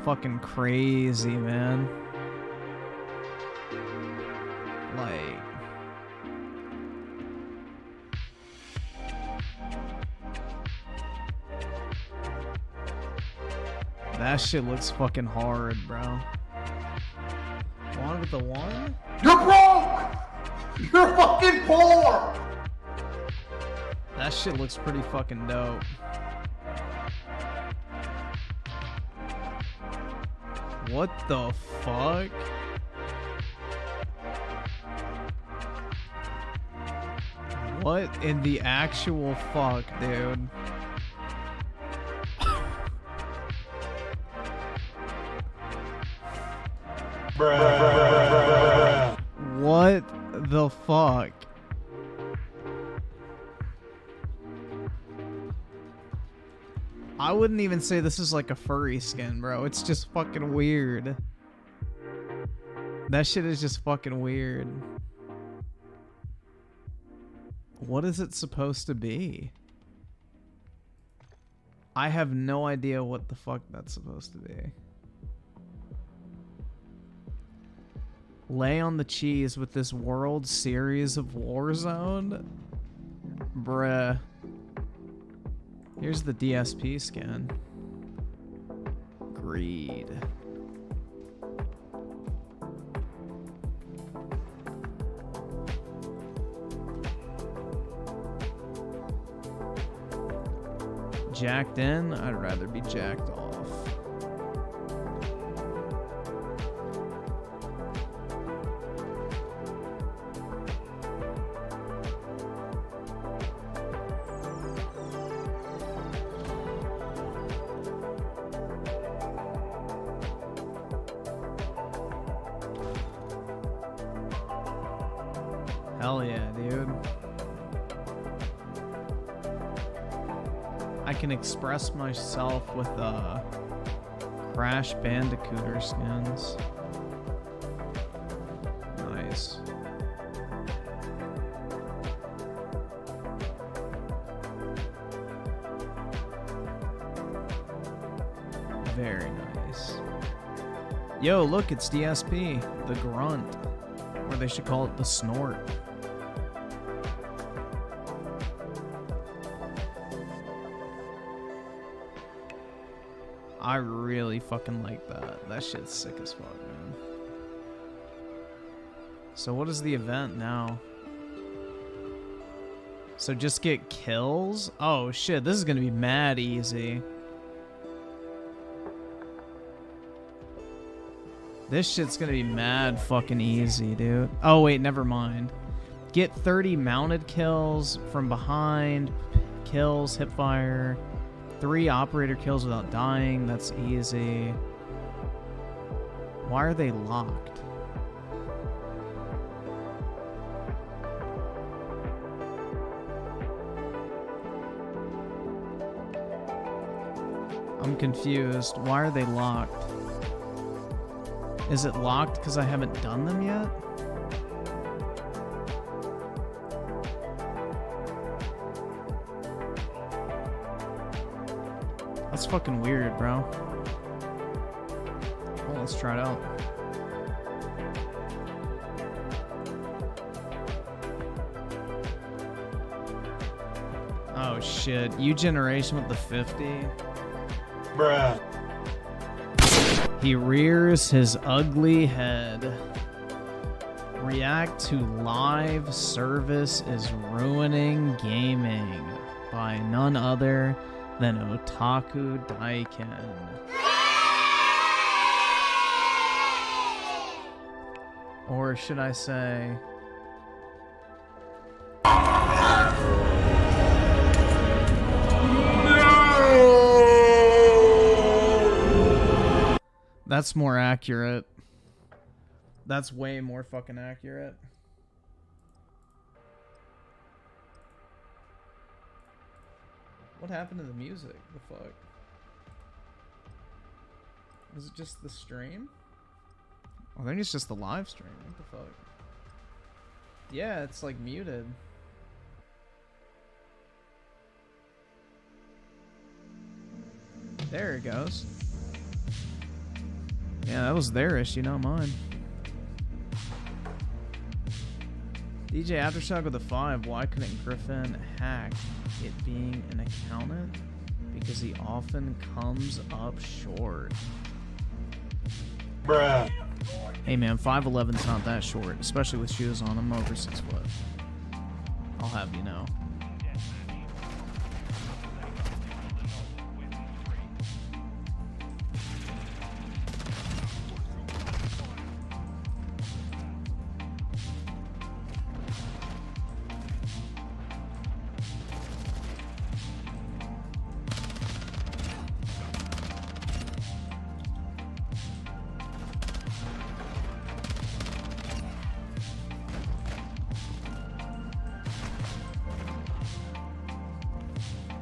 fucking crazy, man. Like... That shit looks fucking hard, bro. One with the one? You're broke! You're fucking poor! That shit looks pretty fucking dope. What the fuck? What in the actual fuck, dude? What the fuck? I wouldn't even say this is like a furry skin, bro. It's just fucking weird. That shit is just fucking weird. What is it supposed to be? I have no idea what the fuck that's supposed to be. Lay on the cheese with this World Series of Warzone? Bruh. Here's the DSP skin. Greed. Jacked in? I'd rather be jacked off. Hell yeah, dude. I can express myself with Crash Bandicooter skins. Nice. Very nice. Yo, look, it's DSP, the grunt. Or they should call it the snort. I really fucking like that. That shit's sick as fuck, man. So what is the event now? So just get kills? Oh shit, this is gonna be mad easy. This shit's gonna be mad fucking easy, dude. Oh wait, never mind. Get 30 mounted kills from behind, kills, hipfire. 3 operator kills without dying. That's easy. Why are they locked? I'm confused. Why are they locked? Is it locked because I haven't done them yet? That's fucking weird, bro. Well, let's try it out. Oh shit, U generation with the 50. Bruh. He rears his ugly head. React to live service is ruining gaming by none other than OtakuDaiKun. Or should I say... That's more accurate. That's way more fucking accurate. What happened to the music? The fuck? Was it just the stream? I think it's just the live stream. What the fuck? Yeah, it's like muted. There it goes. Yeah, that was their issue, not mine. DJ Aftershock with a 5. Why couldn't Griffin hack it being an accountant? Because he often comes up short. Bruh. Hey man, 5'11's not that short, especially with shoes on. I'm over 6 foot. I'll have you know.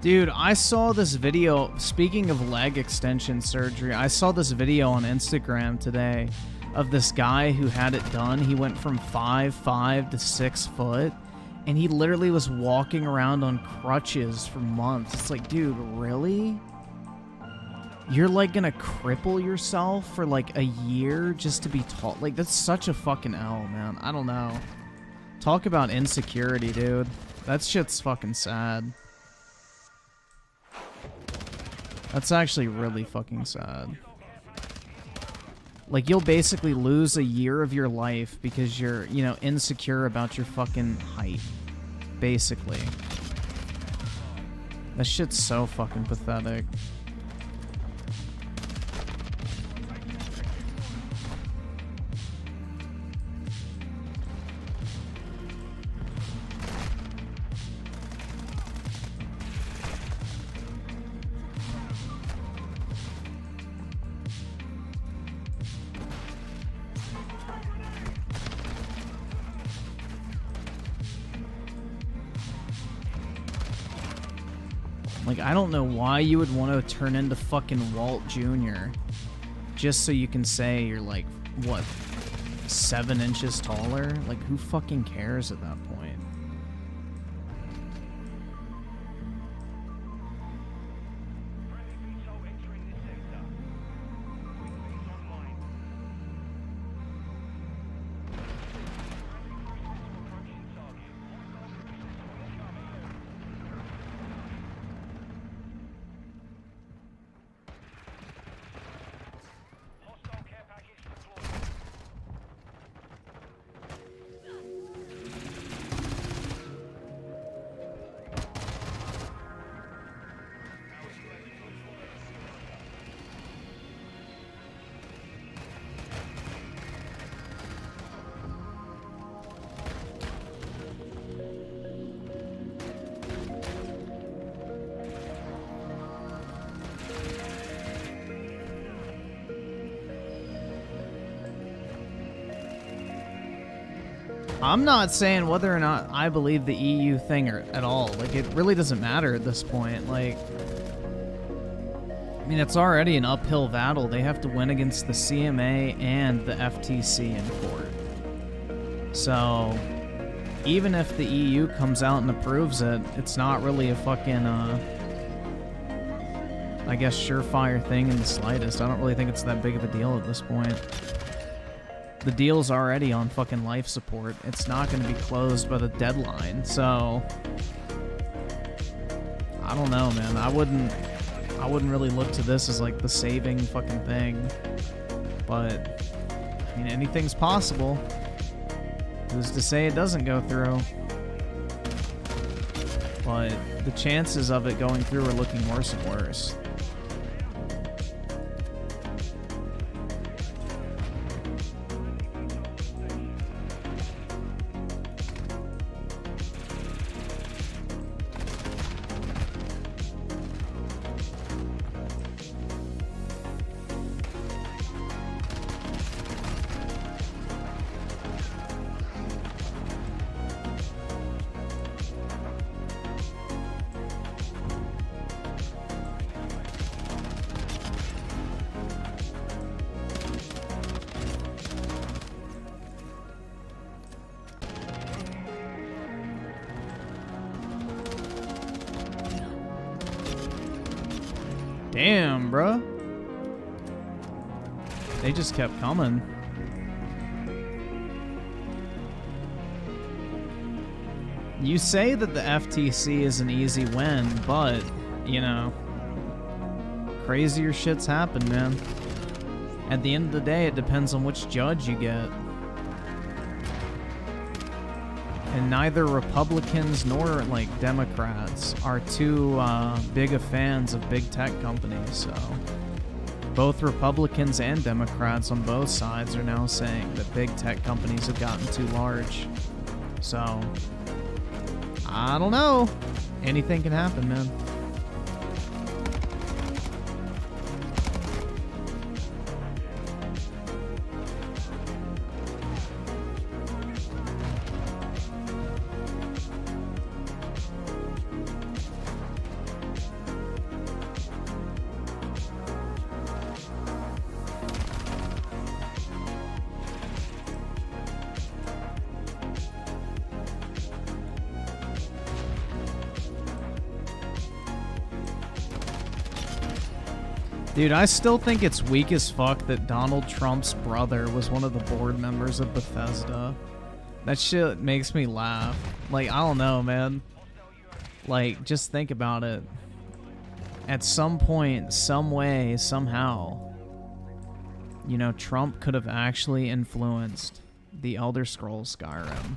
Dude, I saw this video, speaking of leg extension surgery, I saw this video on Instagram today of this guy who had it done. He went from 5'5" to 6 foot, and he literally was walking around on crutches for months. It's like, dude, really? You're like gonna cripple yourself for like a year just to be tall? Like, that's such a fucking L, man. I don't know. Talk about insecurity, dude. That shit's fucking sad. That's actually really fucking sad. Like, you'll basically lose a year of your life because you're, you know, insecure about your fucking height. Basically. That shit's so fucking pathetic. Like, I don't know why you would want to turn into fucking Walt Jr. just so you can say you're like, what, 7 inches taller? Like, who fucking cares at that point? I'm not saying whether or not I believe the EU thing at all. Like, it really doesn't matter at this point. Like, I mean, it's already an uphill battle. They have to win against the CMA and the FTC in court. So, even if the EU comes out and approves it, it's not really a fucking, I guess, surefire thing in the slightest. I don't really think it's that big of a deal at this point. The deal's already on fucking life support. It's not going to be closed by the deadline, so I don't know, man. I wouldn't really look to this as like the saving fucking thing. But I mean, anything's possible. Who's to say it doesn't go through? But the chances of it going through are looking worse and worse. Damn, bruh. They just kept coming. You say that the FTC is an easy win, but, you know, crazier shit's happened, man. At the end of the day, it depends on which judge you get. And neither Republicans nor, like, Democrats are too big of fans of big tech companies, so... Both Republicans and Democrats on both sides are now saying that big tech companies have gotten too large. So... I don't know. Anything can happen, man. Dude, I still think it's weak as fuck that Donald Trump's brother was one of the board members of Bethesda. That shit makes me laugh. Like, I don't know, man. Like, just think about it. At some point, some way, somehow, you know, Trump could have actually influenced the Elder Scrolls Skyrim.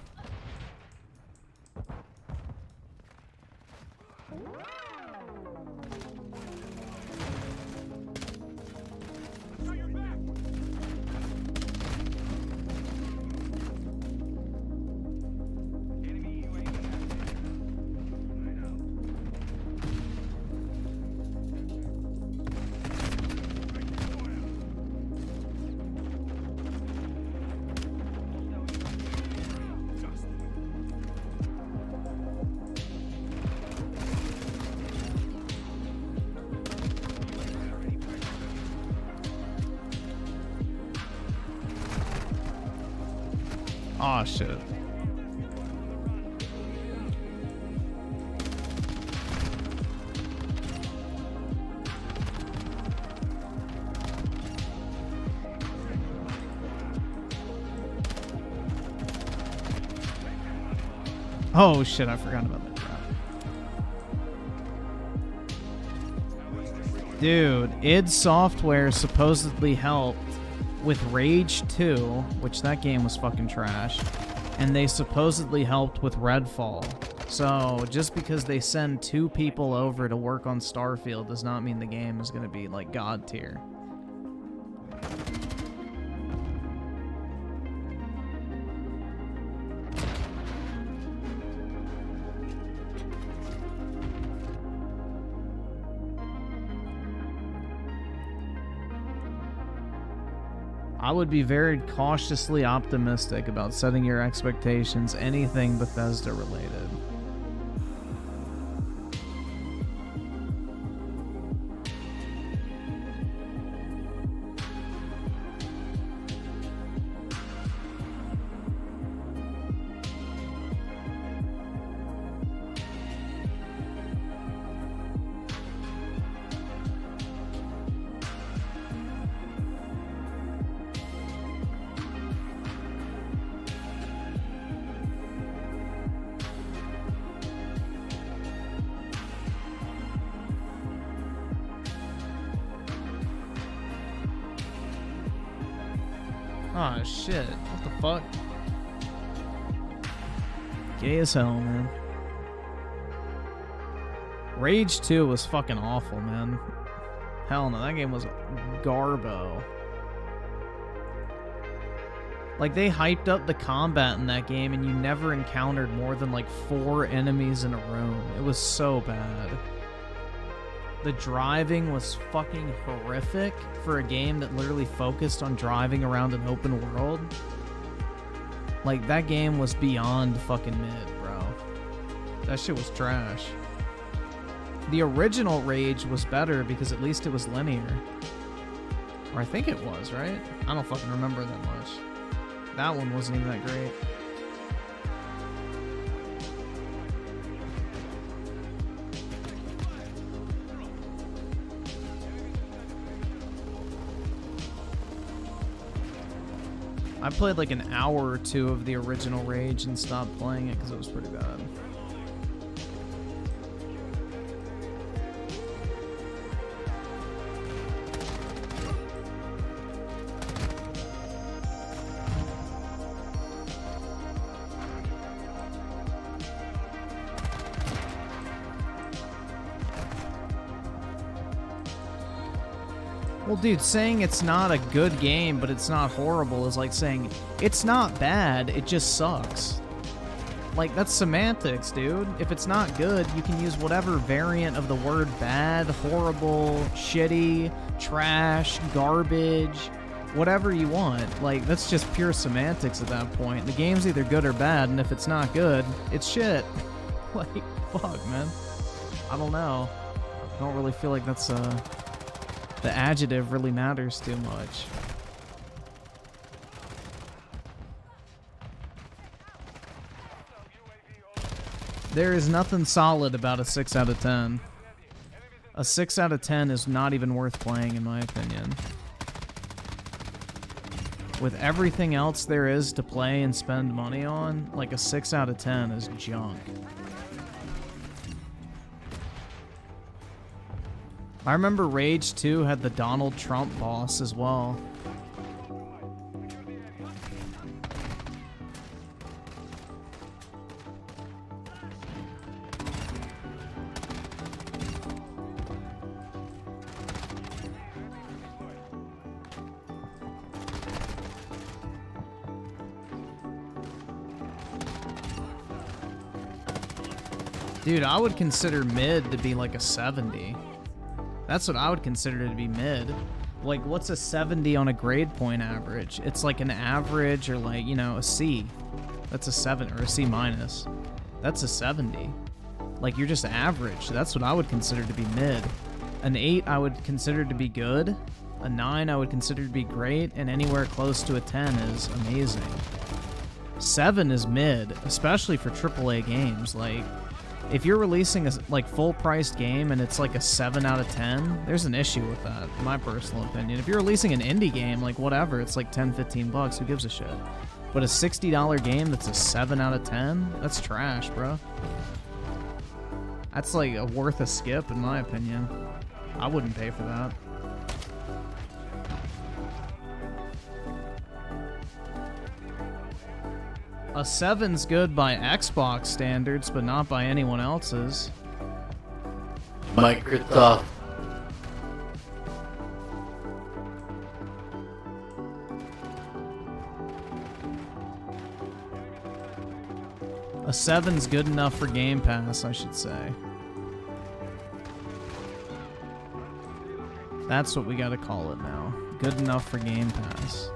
Aw, shit. Oh shit, I forgot about that crap. Dude, id Software supposedly helped with Rage 2, which that game was fucking trash, and they supposedly helped with Redfall. So, just because they send 2 people over to work on Starfield does not mean the game is going to be, like, God tier. I would be very cautiously optimistic about setting your expectations anything Bethesda related. Oh shit, what the fuck? Gay as hell, man. Rage 2 was fucking awful, man. Hell no, that game was garbo. Like, they hyped up the combat in that game and you never encountered more than like 4 enemies in a room. It was so bad. The driving was fucking horrific for a game that literally focused on driving around an open world. Like, that game was beyond fucking mid, bro. That shit was trash. The original Rage was better because at least it was linear. Or I think it was, right? I don't fucking remember that much. That one wasn't even that great. I played like an hour or two of the original Rage and stopped playing it because it was pretty bad. Well, dude, saying it's not a good game, but it's not horrible is like saying it's not bad, it just sucks. Like, that's semantics, dude. If it's not good, you can use whatever variant of the word bad, horrible, shitty, trash, garbage, whatever you want. Like, that's just pure semantics at that point. The game's either good or bad, and if it's not good, it's shit. Like, fuck, man. I don't know. I don't really feel like that's, the adjective really matters too much. There is nothing solid about a 6 out of 10. A 6 out of 10 is not even worth playing, in my opinion. With everything else there is to play and spend money on, like a 6 out of 10 is junk. I remember Rage 2 had the Donald Trump boss as well. Dude, I would consider mid to be like a 70. That's what I would consider to be mid. Like, what's a 70 on a grade point average? It's like an average or like, you know, a C. That's a 7 or a C minus. That's a 70. Like, you're just average. That's what I would consider to be mid. An 8 I would consider to be good. A 9 I would consider to be great. And anywhere close to a 10 is amazing. 7 is mid, especially for AAA games. Like, if you're releasing a like full-priced game and it's like a 7 out of 10, there's an issue with that, in my personal opinion. If you're releasing an indie game, like whatever, it's like 10, 15 bucks, who gives a shit? But a $60 game that's a 7 out of 10, that's trash, bro. That's like worth a skip, in my opinion. I wouldn't pay for that. A 7's good by Xbox standards, but not by anyone else's. Microsoft. A 7's good enough for Game Pass, I should say. That's what we gotta call it now. Good enough for Game Pass.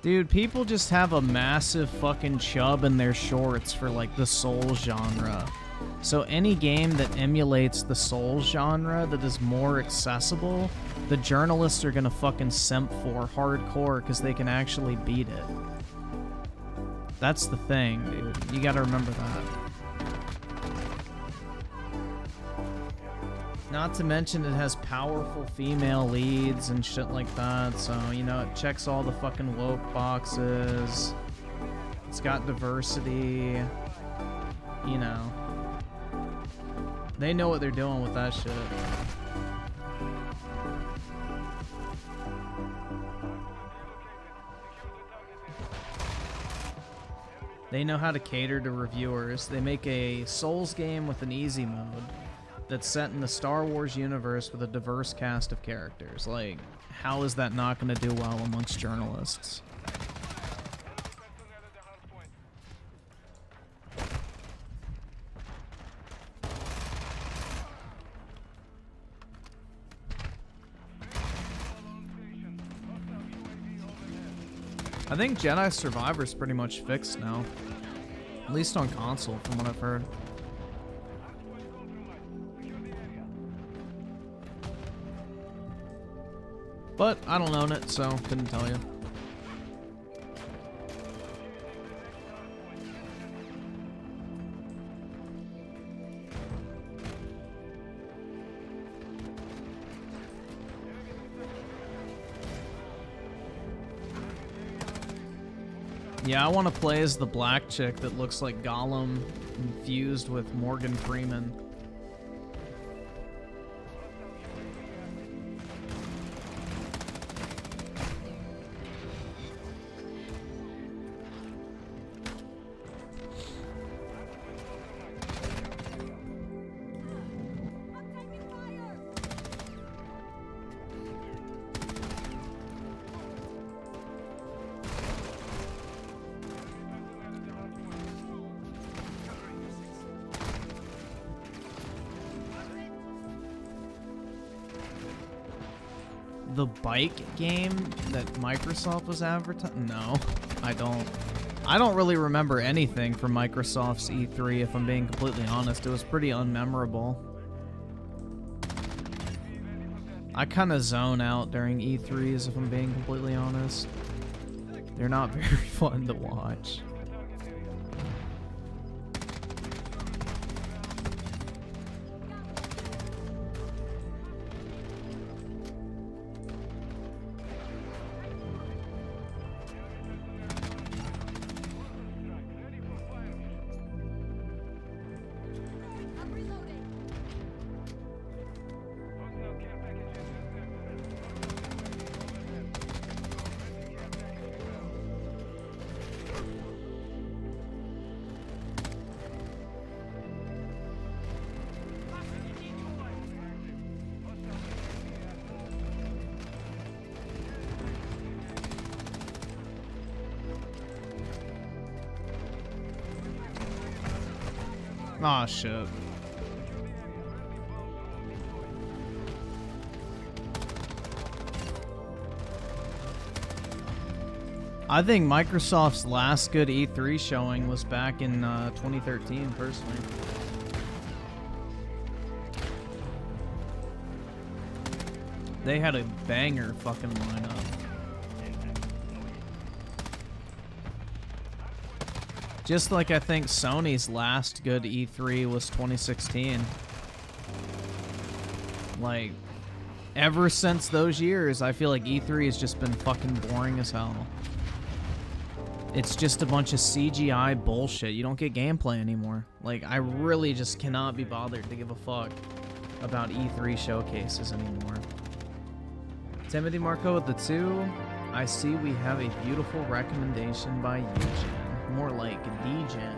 Dude, people just have a massive fucking chub in their shorts for, like, the Souls genre. So any game that emulates the Souls genre that is more accessible, the journalists are gonna fucking simp for hardcore because they can actually beat it. That's the thing, dude. You gotta remember that. Not to mention it has powerful female leads and shit like that, so, you know, it checks all the fucking woke boxes. It's got diversity. You know. They know what they're doing with that shit. They know how to cater to reviewers. They make a Souls game with an easy mode that's set in the Star Wars universe with a diverse cast of characters. Like, how is that not going to do well amongst journalists? I think Jedi Survivor's pretty much fixed now. At least on console, from what I've heard. But I don't own it, so couldn't tell you. Yeah, I want to play as the black chick that looks like Gollum infused with Morgan Freeman. The bike game that Microsoft was advertising? No, I don't. I don't really remember anything from Microsoft's E3, if I'm being completely honest. It was pretty unmemorable. I kind of zone out during E3s, if I'm being completely honest. They're not very fun to watch. Aw, shit. I think Microsoft's last good E3 showing was back in 2013, personally. They had a banger fucking lineup. Just like I think Sony's last good E3 was 2016. Like, ever since those years, I feel like E3 has just been fucking boring as hell. It's just a bunch of CGI bullshit. You don't get gameplay anymore. Like, I really just cannot be bothered to give a fuck about E3 showcases anymore. Timothy Marco with the 2. I see we have a beautiful recommendation by Eugen. More like D-Gen.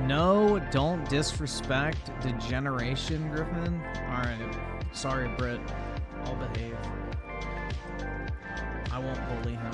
No, don't disrespect degeneration, Griffin. Alright. Sorry, Britt. I'll behave. I won't bully him.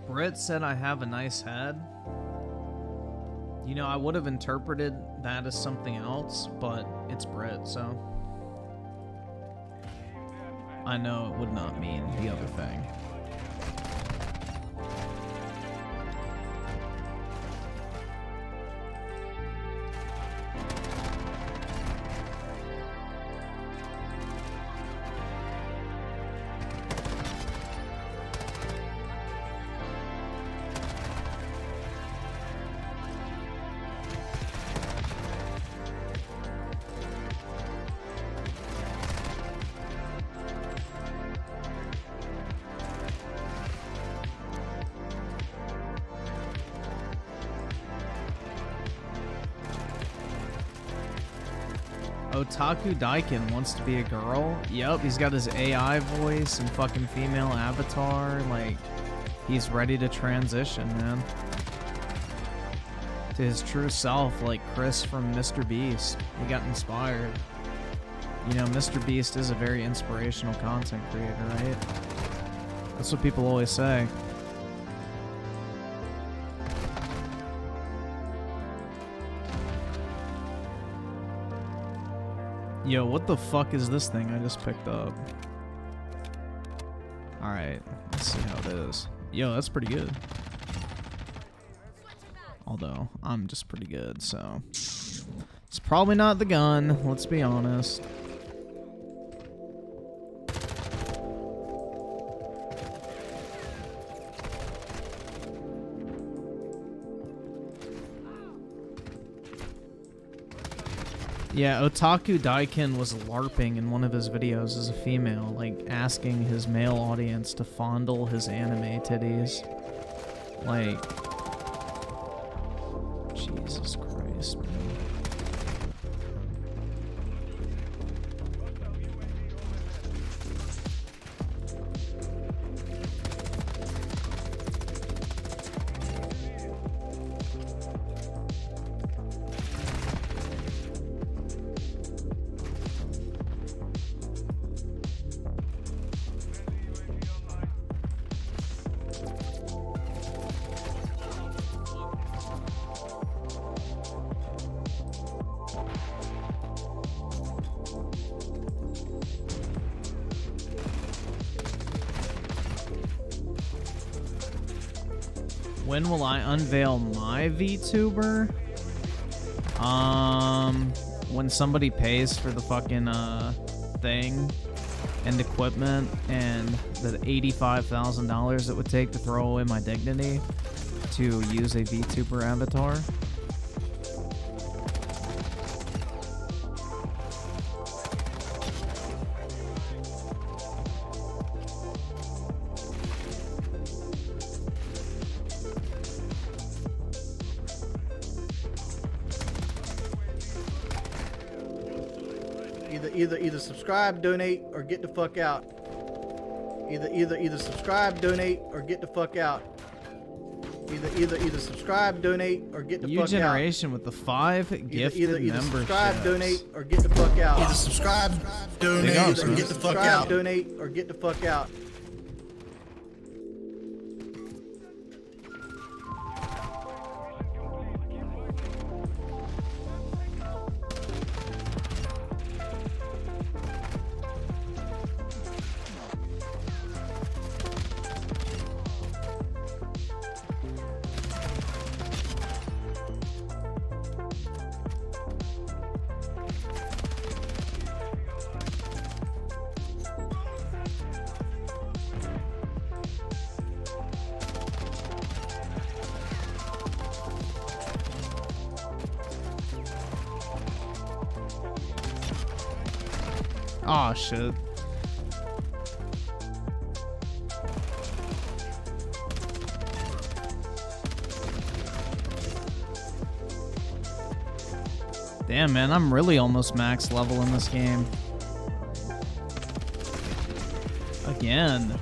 Britt said I have a nice head. You know, I would have interpreted that as something else, but it's Britt, so I know it would not mean the other thing. OtakuDaiKun wants to be a girl. Yep, he's got his AI voice and fucking female avatar. Like, he's ready to transition, man. To his true self, like Chris from Mr. Beast. He got inspired. You know, Mr. Beast is a very inspirational content creator, right? That's what people always say. Yo, what the fuck is this thing I just picked up? Alright, let's see how it is. Yo, that's pretty good. Although, I'm just pretty good, so... It's probably not the gun, let's be honest. Yeah, OtakuDaiKun was LARPing in one of his videos as a female, like asking his male audience to fondle his anime titties. Like, Jesus Christ, man. When will I unveil my VTuber? When somebody pays for the fucking thing and equipment and the $85,000 it would take to throw away my dignity to use a VTuber avatar. Either subscribe, donate, or get the fuck out. Either subscribe, donate, or get the fuck out. Either subscribe, donate, or get the fuck out. New generation with the 5 gifted either memberships. Subscribe, donate, or get the fuck out. Either subscribe, donate, or get the fuck out. Donate, or get the fuck out. Aw, shit. Damn, man, I'm really almost max level in this game. Again.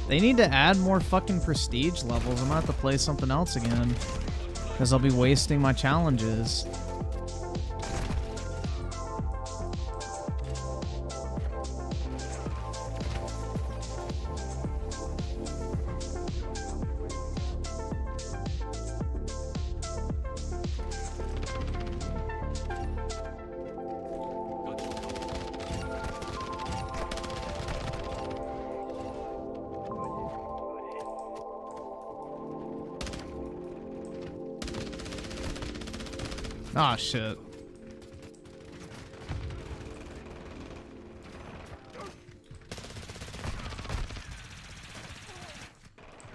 They need to add more fucking prestige levels. I'm gonna have to play something else again. Because I'll be wasting my challenges. Ah, shit.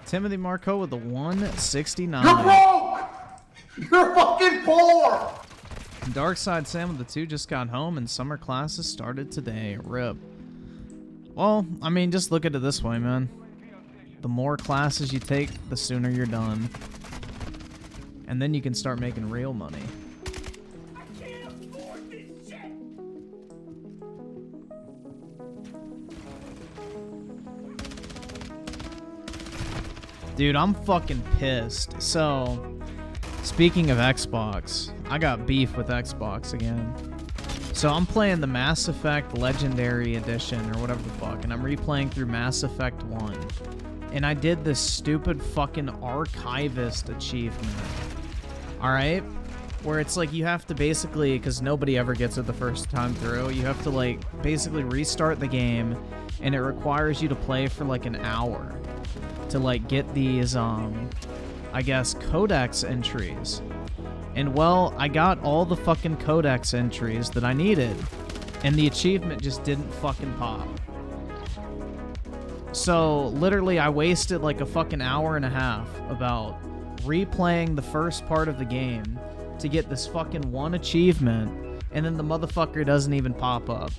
Timothy Marco with the 169. You're broke! You're fucking poor! Darkside Sam with the 2 just got home and summer classes started today. RIP. Well, I mean, just look at it this way, man. The more classes you take, the sooner you're done. And then you can start making real money. Dude, I'm fucking pissed. So, speaking of Xbox, I got beef with Xbox again. So I'm playing the Mass Effect Legendary Edition, or whatever the fuck, and I'm replaying through Mass Effect 1. And I did this stupid fucking Archivist achievement. Alright? Where it's like you have to basically, because nobody ever gets it the first time through, you have to like basically restart the game, and it requires you to play for like an hour to like get these, I guess, codex entries. And well, I got all the fucking codex entries that I needed, and the achievement just didn't fucking pop. So literally I wasted like a fucking hour and a half about replaying the first part of the game to get this fucking one achievement, and then the motherfucker doesn't even pop up.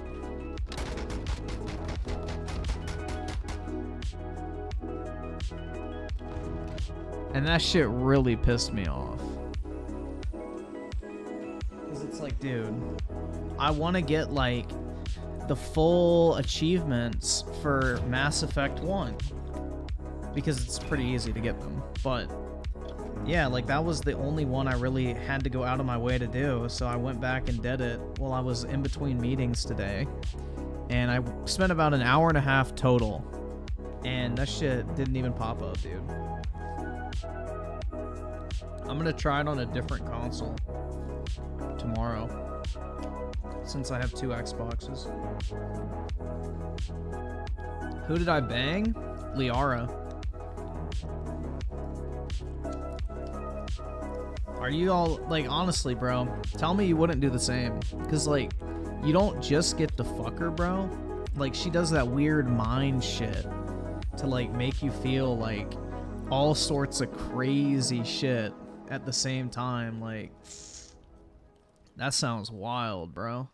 And that shit really pissed me off. Because it's like, dude, I want to get, like, the full achievements for Mass Effect 1. Because it's pretty easy to get them. But, yeah, like, that was the only one I really had to go out of my way to do. So I went back and did it while I was in between meetings today. And I spent about an hour and a half total. And that shit didn't even pop up, dude. I'm gonna try it on a different console tomorrow, since I have 2 Xboxes. Who did I bang? Liara. Are you all, like, honestly, bro, tell me you wouldn't do the same. Because, like, you don't just get to fuck her, bro. Like, she does that weird mind shit to, like, make you feel, like, all sorts of crazy shit at the same time. Like, that sounds wild, bro.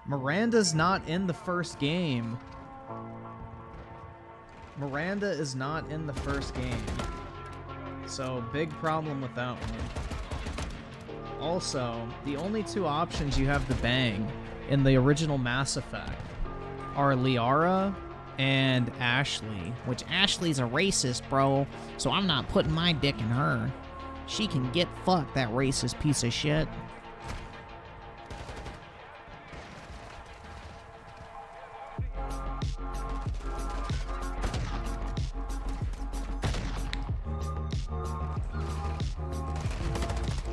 Miranda's not in the first game. Miranda is not in the first game. So, big problem with that one. Also, the only 2 options you have to bang in the original Mass Effect are Liara and Ashley. Which Ashley's a racist, bro, so I'm not putting my dick in her. She can get fucked, that racist piece of shit.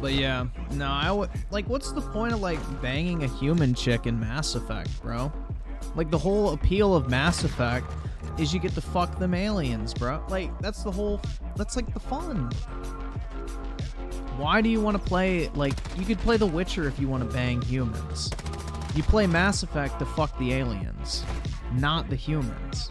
But yeah, no, I would, like, what's the point of, like, banging a human chick in Mass Effect, bro? Like, the whole appeal of Mass Effect is you get to fuck them aliens, bro. Like, that's the whole, that's, like, the fun. Why do you want to play, like, you could play The Witcher if you want to bang humans. You play Mass Effect to fuck the aliens, not the humans.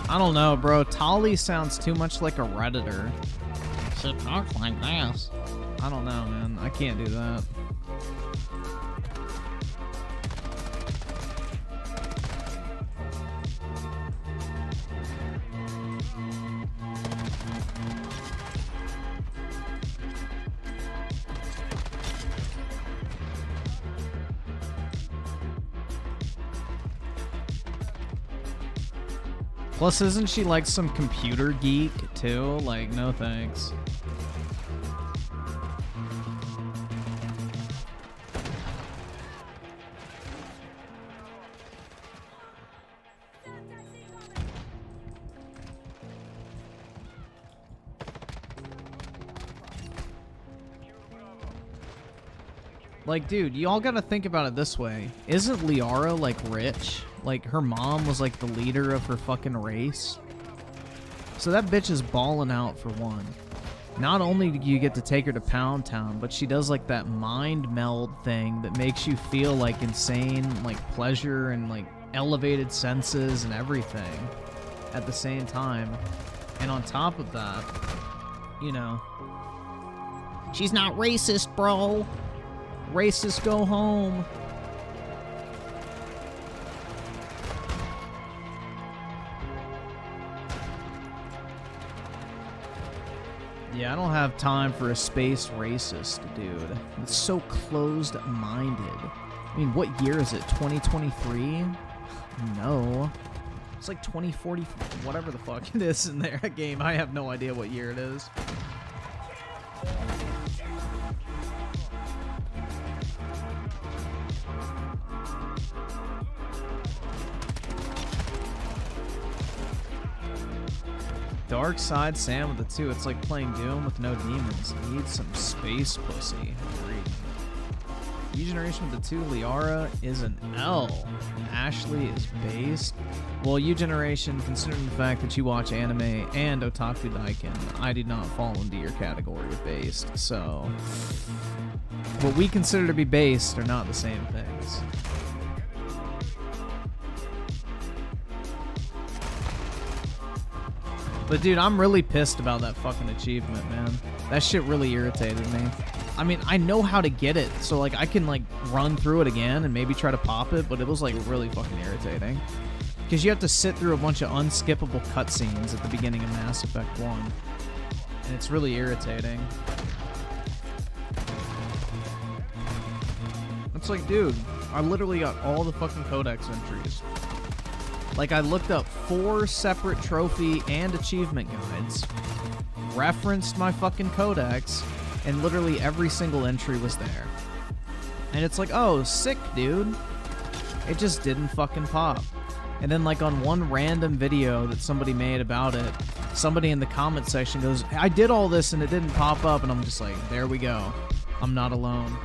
I don't know, bro. Tali sounds too much like a Redditor. She talks like this. I don't know, man. I can't do that. Plus, isn't she like some computer geek too? Like, no thanks. Like, dude, y'all gotta think about it this way. Isn't Liara, like, rich? Like, her mom was like the leader of her fucking race. So that bitch is balling out for one. Not only do you get to take her to Pound Town, but she does like that mind meld thing that makes you feel like insane, like pleasure and like elevated senses and everything at the same time. And on top of that, you know, She's not racist, bro. racists go home. Yeah, I don't have time for a space racist, dude. It's so closed-minded. I mean, what year is it? 2023? No. It's like 2040, whatever the fuck it is in their game. I have no idea what year it is. Dark Side Sam with the 2. It's like playing Doom with no demons. Need some space pussy. Agreed. U-Generation with the 2. Liara is an L. Ashley is based. Well, U-Generation, considering the fact that you watch anime and OtakuDaiKun, I did not fall into your category of based. So, what we consider to be based are not the same things. But dude, I'm really pissed about that fucking achievement, man. That shit really irritated me. I mean, I know how to get it, so like I can like run through it again and maybe try to pop it, but it was like really fucking irritating. Because you have to sit through a bunch of unskippable cutscenes at the beginning of Mass Effect 1. And it's really irritating. It's like, dude, I literally got all the fucking codex entries. Like, I looked up 4 separate trophy and achievement guides, referenced my fucking codex, and literally every single entry was there. And it's like, oh, sick, dude. It just didn't fucking pop. And then, like, on one random video that somebody made about it, somebody in the comment section goes, I did all this and it didn't pop up, and I'm just like, there we go. I'm not alone.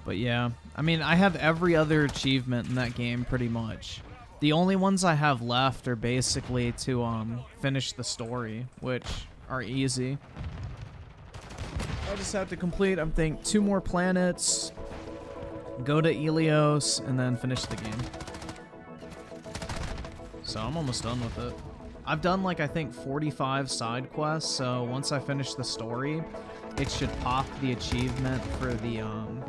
But yeah, I mean, I have every other achievement in that game pretty much. The only ones I have left are basically to finish the story, which are easy. I just have to complete, I think, 2 more planets, go to Ilios, and then finish the game. So I'm almost done with it. I've done like, I think, 45 side quests, so once I finish the story, it should pop the achievement for the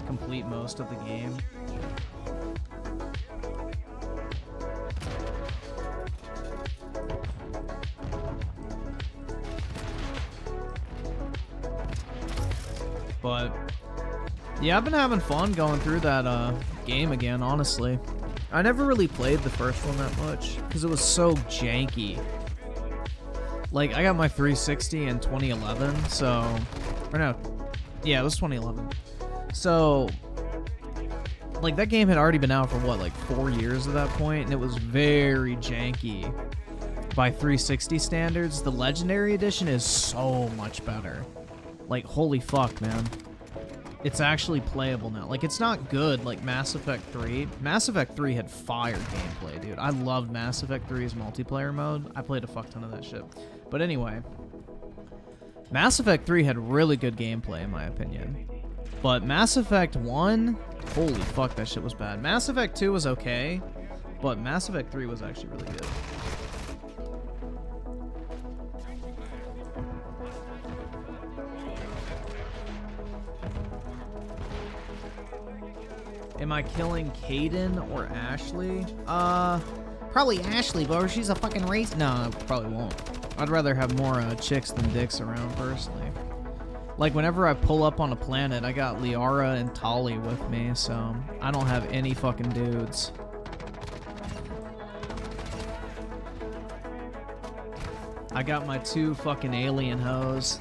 complete most of the game. But yeah, I've been having fun going through that game again, honestly. I never really played the first one that much because it was so janky. Like, I got my 360 in 2011, so... Or no, yeah, it was 2011. So, like, that game had already been out for, what, like 4 years at that point, and it was very janky by 360 standards. The Legendary Edition is so much better. Like, holy fuck, man. It's actually playable now. Like, it's not good like Mass Effect 3. Mass Effect 3 had fire gameplay, dude. I loved Mass Effect 3's multiplayer mode. I played a fuck ton of that shit. But anyway, Mass Effect 3 had really good gameplay, in my opinion. But Mass Effect 1, holy fuck, that shit was bad. Mass Effect 2 was okay, but Mass Effect 3 was actually really good. Am I killing Kaden or Ashley? Probably Ashley, but she's a fucking race. No, I probably won't. I'd rather have more chicks than dicks around, personally. Like, whenever I pull up on a planet, I got Liara and Tali with me, so I don't have any fucking dudes. I got my 2 fucking alien hoes.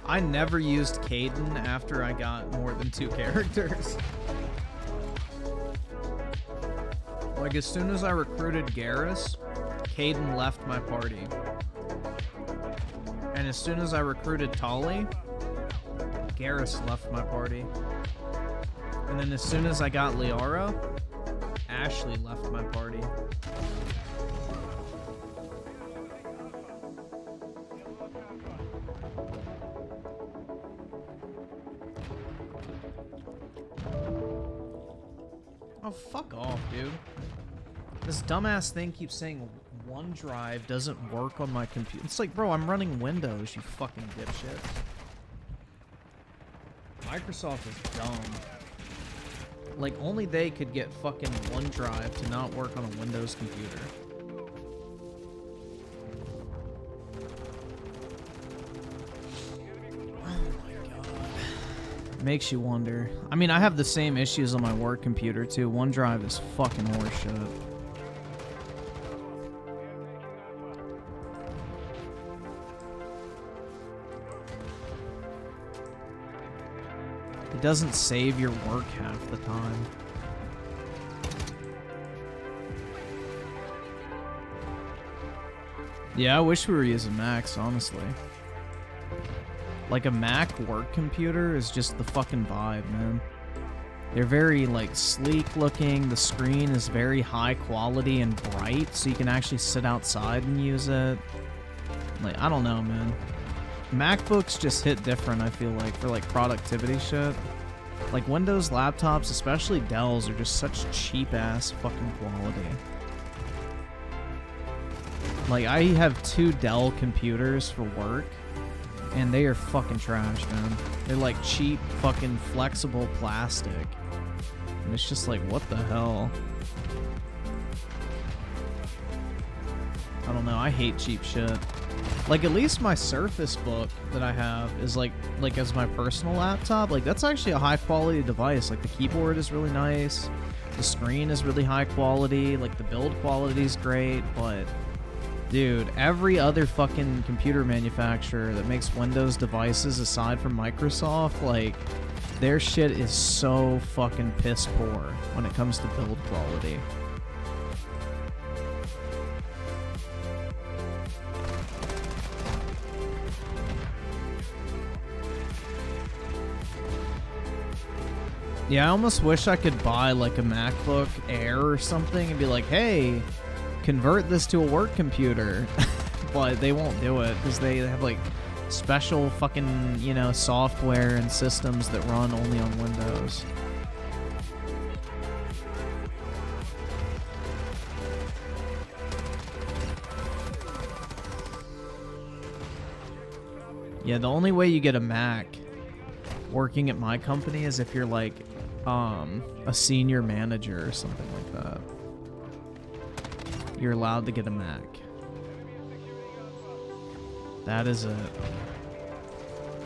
I never used Caden after I got more than 2 characters. Like, as soon as I recruited Garrus, Caden left my party. And as soon as I recruited Tolly, Garrus left my party. And then as soon as I got Liara, Ashley left my party. Oh, fuck off, dude. This dumbass thing keeps saying OneDrive doesn't work on my computer. It's like, bro, I'm running Windows, you fucking dipshit. Microsoft is dumb. Like, only they could get fucking OneDrive to not work on a Windows computer. Makes you wonder. I mean, I have the same issues on my work computer too. OneDrive is fucking horseshit. It doesn't save your work half the time. Yeah, I wish we were using Macs, honestly. Like, a Mac work computer is just the fucking vibe, man. They're very, like, sleek looking. The screen is very high quality and bright, so you can actually sit outside and use it. Like, I don't know, man. MacBooks just hit different, I feel like, for, like, productivity shit. Like, Windows laptops, especially Dells, are just such cheap-ass fucking quality. Like, I have 2 Dell computers for work, and they are fucking trash, man. They're like cheap, fucking flexible plastic. And it's just like, what the hell? I don't know, I hate cheap shit. Like, at least my Surface Book that I have is like as my personal laptop, like, that's actually a high quality device. Like, the keyboard is really nice. The screen is really high quality. Like, the build quality is great, but dude, every other fucking computer manufacturer that makes Windows devices aside from Microsoft, like, their shit is so fucking piss poor when it comes to build quality. Yeah, I almost wish I could buy like a MacBook Air or something and be like, hey, convert this to a work computer. But they won't do it because they have like special fucking, you know, software and systems that run only on Windows. Yeah, the only way you get a Mac working at my company is if you're like a senior manager or something like that. You're allowed to get a Mac. That is it.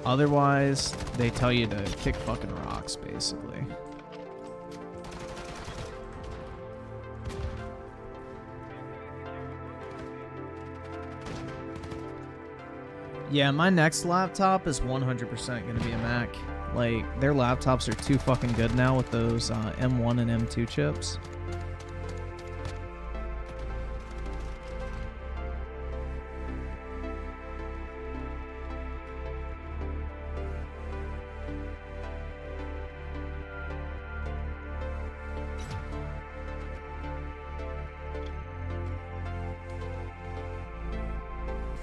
Otherwise, they tell you to kick fucking rocks, basically. Yeah, my next laptop is 100% going to be a Mac. Like, their laptops are too fucking good now with those M1 and M2 chips.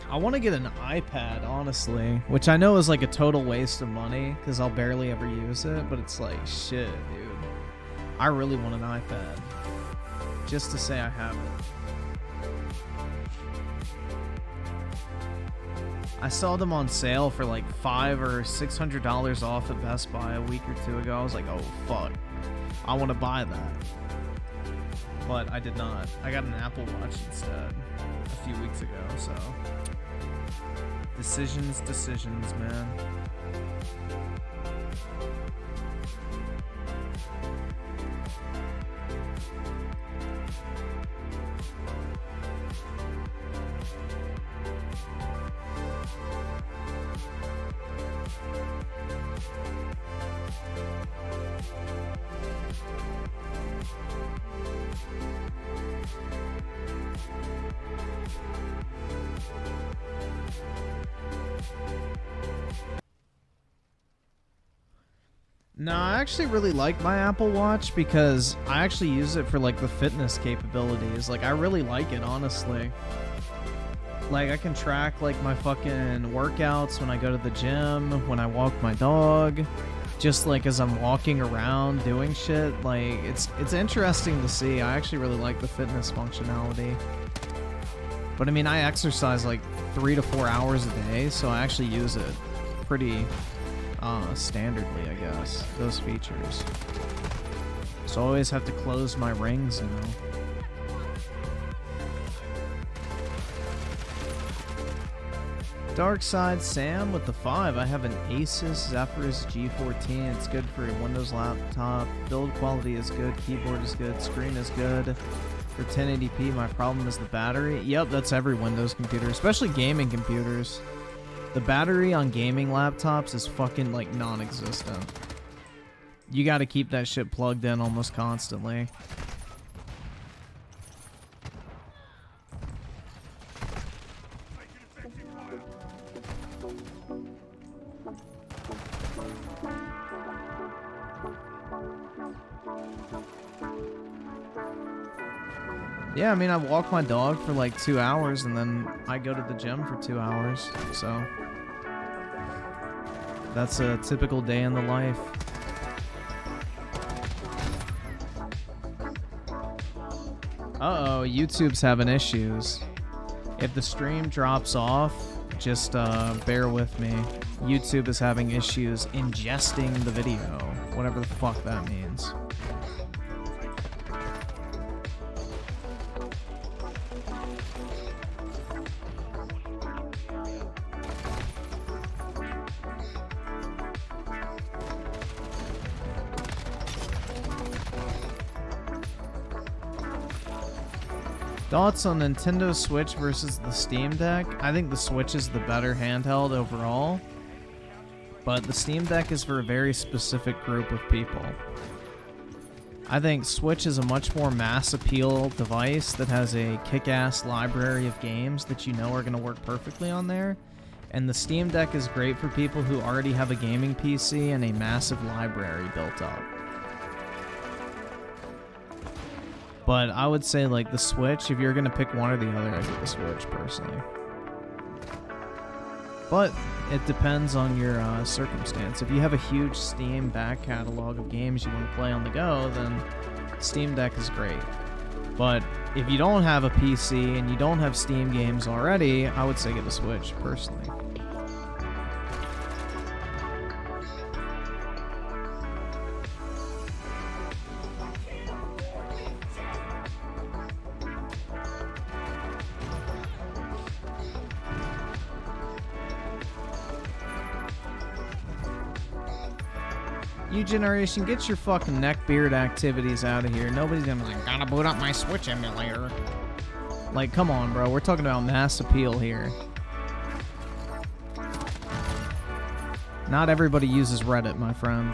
I want to get an iPad, honestly, which I know is like a total waste of money because I'll barely ever use it, but it's like, shit, dude. I really want an iPad just to say I have it. I saw them on sale for like $500 or $600 off at Best Buy a week or two ago. I was like, oh, fuck. I want to buy that. But I did not. I got an Apple Watch instead a few weeks ago, so... Decisions, man. No, I actually really like my Apple Watch because I actually use it for like the fitness capabilities. Like I really like it, honestly. Like I can track like my fucking workouts when I go to the gym, when I walk my dog, just like as I'm walking around doing shit. Like it's interesting to see. I actually really like the fitness functionality. But I mean, I exercise like 3 to 4 hours a day, so I actually use it pretty standardly, I guess, those features. So I always have to close my rings, you know. Dark Side Sam with the 5. I have an Asus Zephyrus G14. It's good for a Windows laptop. Build quality is good. Keyboard is good. Screen is good. For 1080p, my problem is the battery. Yep, that's every Windows computer, especially gaming computers. The battery on gaming laptops is fucking, like, non-existent. You gotta keep that shit plugged in almost constantly. Yeah, I mean, I walk my dog for like 2 hours and then I go to the gym for 2 hours, so that's a typical day in the life. Uh-oh, YouTube's having issues. If the stream drops off, just bear with me. YouTube is having issues ingesting the video, whatever the fuck that means. Thoughts on Nintendo Switch versus the Steam Deck? I think the Switch is the better handheld overall, but the Steam Deck is for a very specific group of people. I think Switch is a much more mass appeal device that has a kick-ass library of games that you know are going to work perfectly on there, and the Steam Deck is great for people who already have a gaming PC and a massive library built up. But I would say, like, the Switch, if you're going to pick one or the other, I'd get the Switch, personally. But it depends on your circumstance. If you have a huge Steam back catalog of games you want to play on the go, then Steam Deck is great. But if you don't have a PC and you don't have Steam games already, I would say get the Switch, personally. New generation, get your fucking neckbeard activities out of here. Nobody's gonna be like, gotta boot up my Switch emulator. Like, come on, bro. We're talking about mass appeal here. Not everybody uses Reddit, my friend.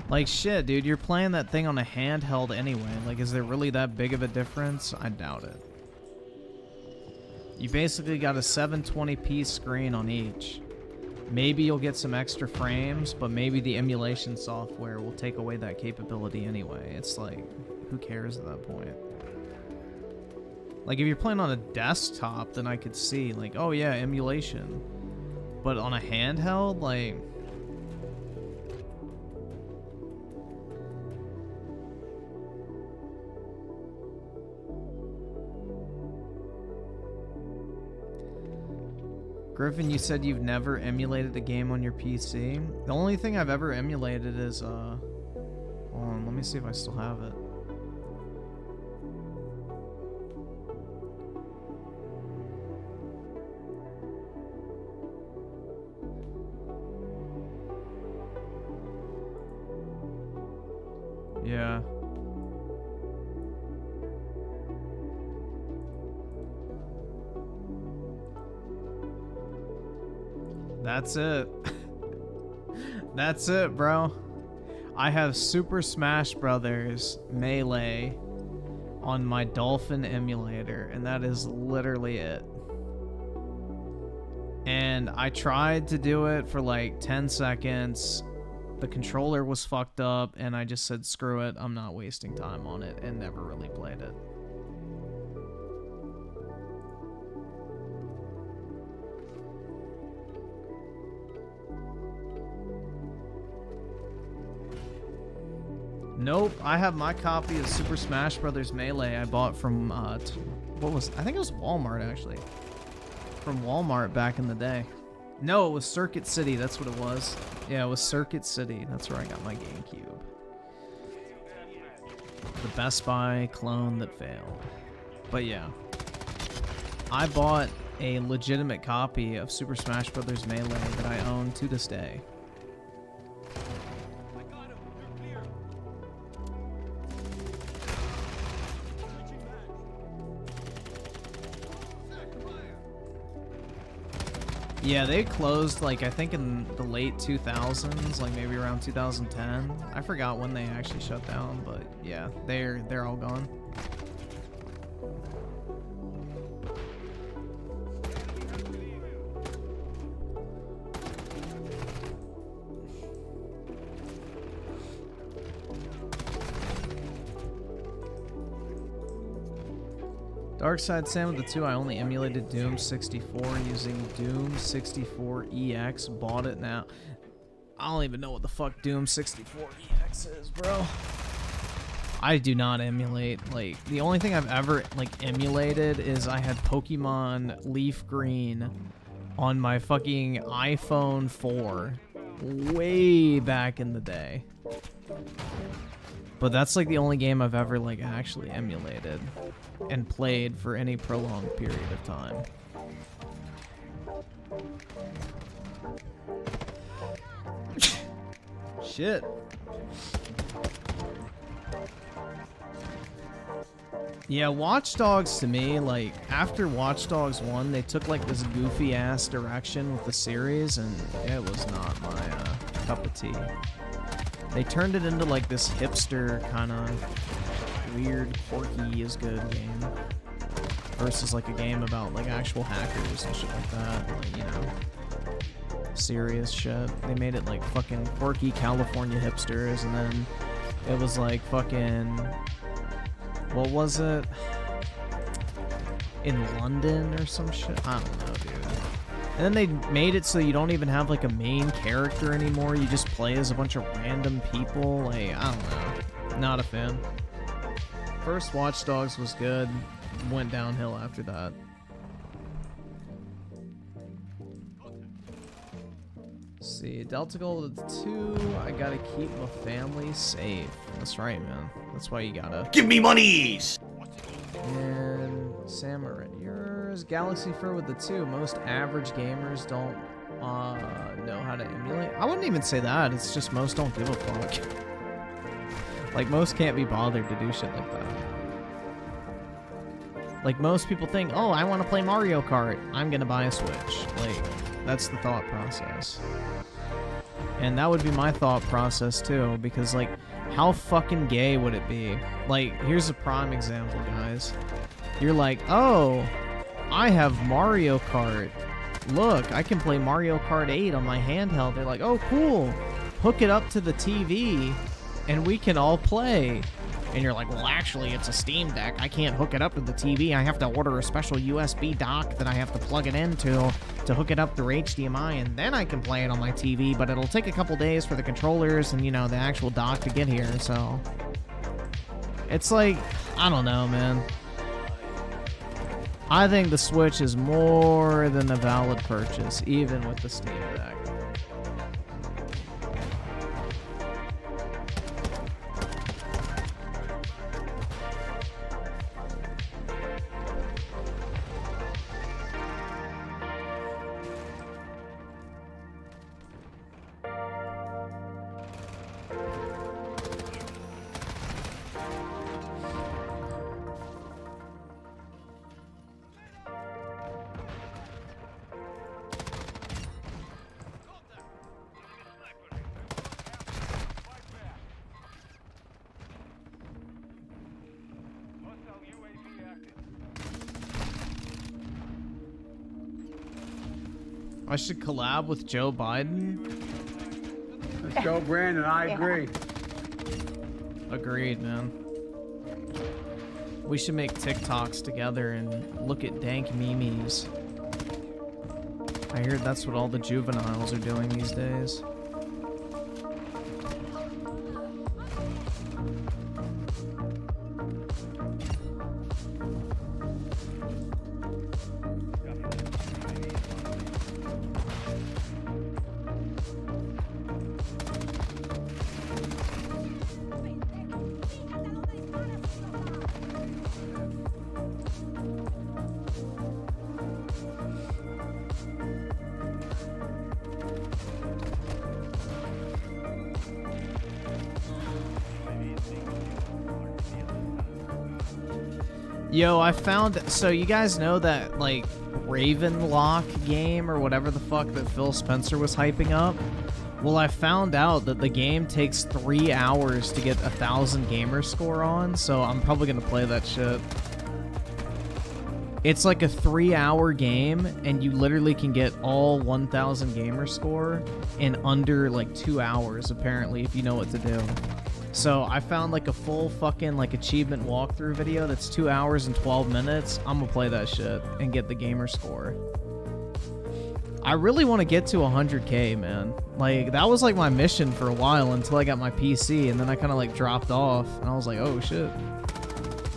Like, shit, dude, you're playing that thing on a handheld anyway. Like, is there really that big of a difference? I doubt it. You basically got a 720p screen on each. Maybe you'll get some extra frames, but maybe the emulation software will take away that capability anyway. It's like, who cares at that point? Like, if you're playing on a desktop, then I could see, like, oh yeah, emulation. But on a handheld, like... Griffin, you said you've never emulated a game on your PC. The only thing I've ever emulated is, hold on, let me see if I still have it. Yeah. That's it. That's it, bro. I have Super Smash Brothers Melee on my Dolphin emulator, and that is literally it. And I tried to do it for like 10 seconds. The controller was fucked up, and I just said, screw it, I'm not wasting time on it, and never really played it. Nope, I have my copy of Super Smash Brothers Melee I bought from, I think it was Walmart, actually. From Walmart back in the day. No, it was Circuit City, that's what it was. Yeah, it was Circuit City, that's where I got my GameCube. The Best Buy clone that failed. But yeah. I bought a legitimate copy of Super Smash Brothers Melee that I own to this day. Yeah, they closed, like, I think in the late 2000s, like maybe around 2010. I forgot when they actually shut down, but yeah, they're all gone. Darkside Sam with the 2, I only emulated Doom 64 using Doom 64 EX. Bought it now. I don't even know what the fuck Doom 64 EX is, bro. I do not emulate. Like, the only thing I've ever, like, emulated is I had Pokemon Leaf Green on my fucking iPhone 4 way back in the day. But that's like the only game I've ever like actually emulated and played for any prolonged period of time. Shit. Yeah, Watch Dogs to me, like, after Watch Dogs 1, they took like this goofy ass direction with the series, and it was not my cup of tea. They turned it into like this hipster kind of weird, quirky is good game versus like a game about like actual hackers and shit like that, like, you know, serious shit. They made it like fucking quirky California hipsters, and then it was like fucking, what was it? In London or some shit? I don't know, dude. And then they made it so you don't even have like a main character anymore. You just play as a bunch of random people. Like, I don't know. Not a fan. First Watch Dogs was good. Went downhill after that. Let's see. Delta Gold 2. I gotta keep my family safe. That's right, man. That's why you gotta. Give me monies! And Samurai, yours. Galaxy Fur with the 2. Most average gamers don't know how to emulate. I wouldn't even say that. It's just most don't give a fuck. Like, most can't be bothered to do shit like that. Like, most people think, oh, I want to play Mario Kart. I'm gonna buy a Switch. Like, that's the thought process. And that would be my thought process too, because like, how fucking gay would it be? Like, here's a prime example, guys. You're like, oh, I have Mario Kart. Look, I can play Mario Kart 8 on my handheld. They're like, oh, cool. Hook it up to the TV, and we can all play. And you're like, well, actually, it's a Steam Deck. I can't hook it up to the TV. I have to order a special USB dock that I have to plug it into to hook it up through HDMI, and then I can play it on my TV, but it'll take a couple days for the controllers and, you know, the actual dock to get here, so... It's like, I don't know, man. I think the Switch is more than a valid purchase, even with the Steam Deck. I should collab with Joe Biden. Let's go, Brandon. I agree. Agreed, man. We should make TikToks together and look at dank memes. I hear that's what all the juveniles are doing these days. Yo, I found, so you guys know that, like, Raven Lock game or whatever the fuck that Phil Spencer was hyping up? Well, I found out that the game takes 3 hours to get 1,000 gamer score on, so I'm probably gonna play that shit. It's like a 3-hour game, and you literally can get all 1,000 gamer score in under, like, 2 hours, apparently, if you know what to do. So I found like a full fucking like achievement walkthrough video that's 2 hours and 12 minutes. I'm gonna play that shit and get the gamer score. I really want to get to 100K, man. Like, that was like my mission for a while until I got my PC, and then I kind of like dropped off, and I was like, oh shit.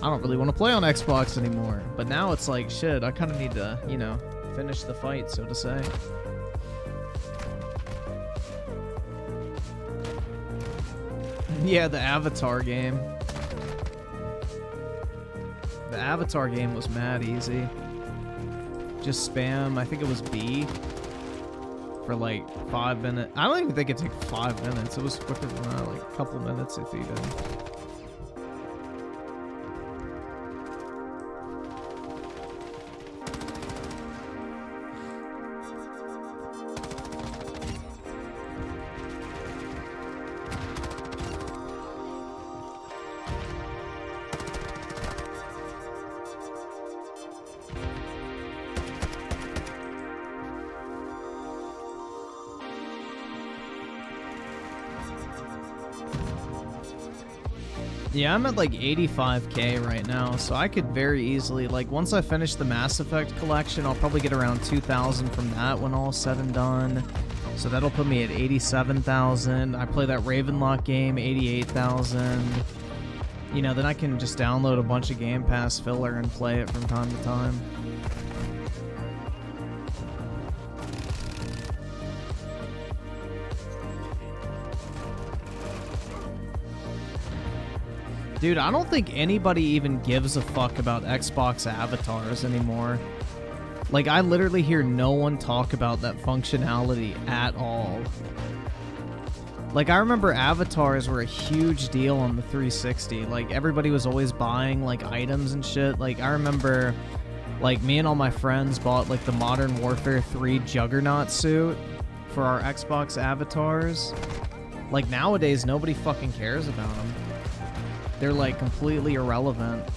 I don't really want to play on Xbox anymore. But now it's like, shit, I kind of need to, you know, finish the fight, so to say. Yeah, the Avatar game. The Avatar game was mad easy. Just spam, I think it was B, for like 5 minutes. I don't even think it took 5 minutes. It was quicker than that, like a couple minutes if even. Yeah, I'm at like 85K right now, so I could very easily, like, once I finish the Mass Effect collection, I'll probably get around 2,000 from that when all's said and done. So that'll put me at 87,000. I play that Ravenlock game, 88,000. You know, then I can just download a bunch of Game Pass filler and play it from time to time. Dude, I don't think anybody even gives a fuck about Xbox avatars anymore. Like, I literally hear no one talk about that functionality at all. Like, I remember avatars were a huge deal on the 360. Like, everybody was always buying, like, items and shit. Like, I remember, like, me and all my friends bought, like, the Modern Warfare 3 Juggernaut suit for our Xbox avatars. Like, nowadays, nobody fucking cares about them. They're, like, completely irrelevant.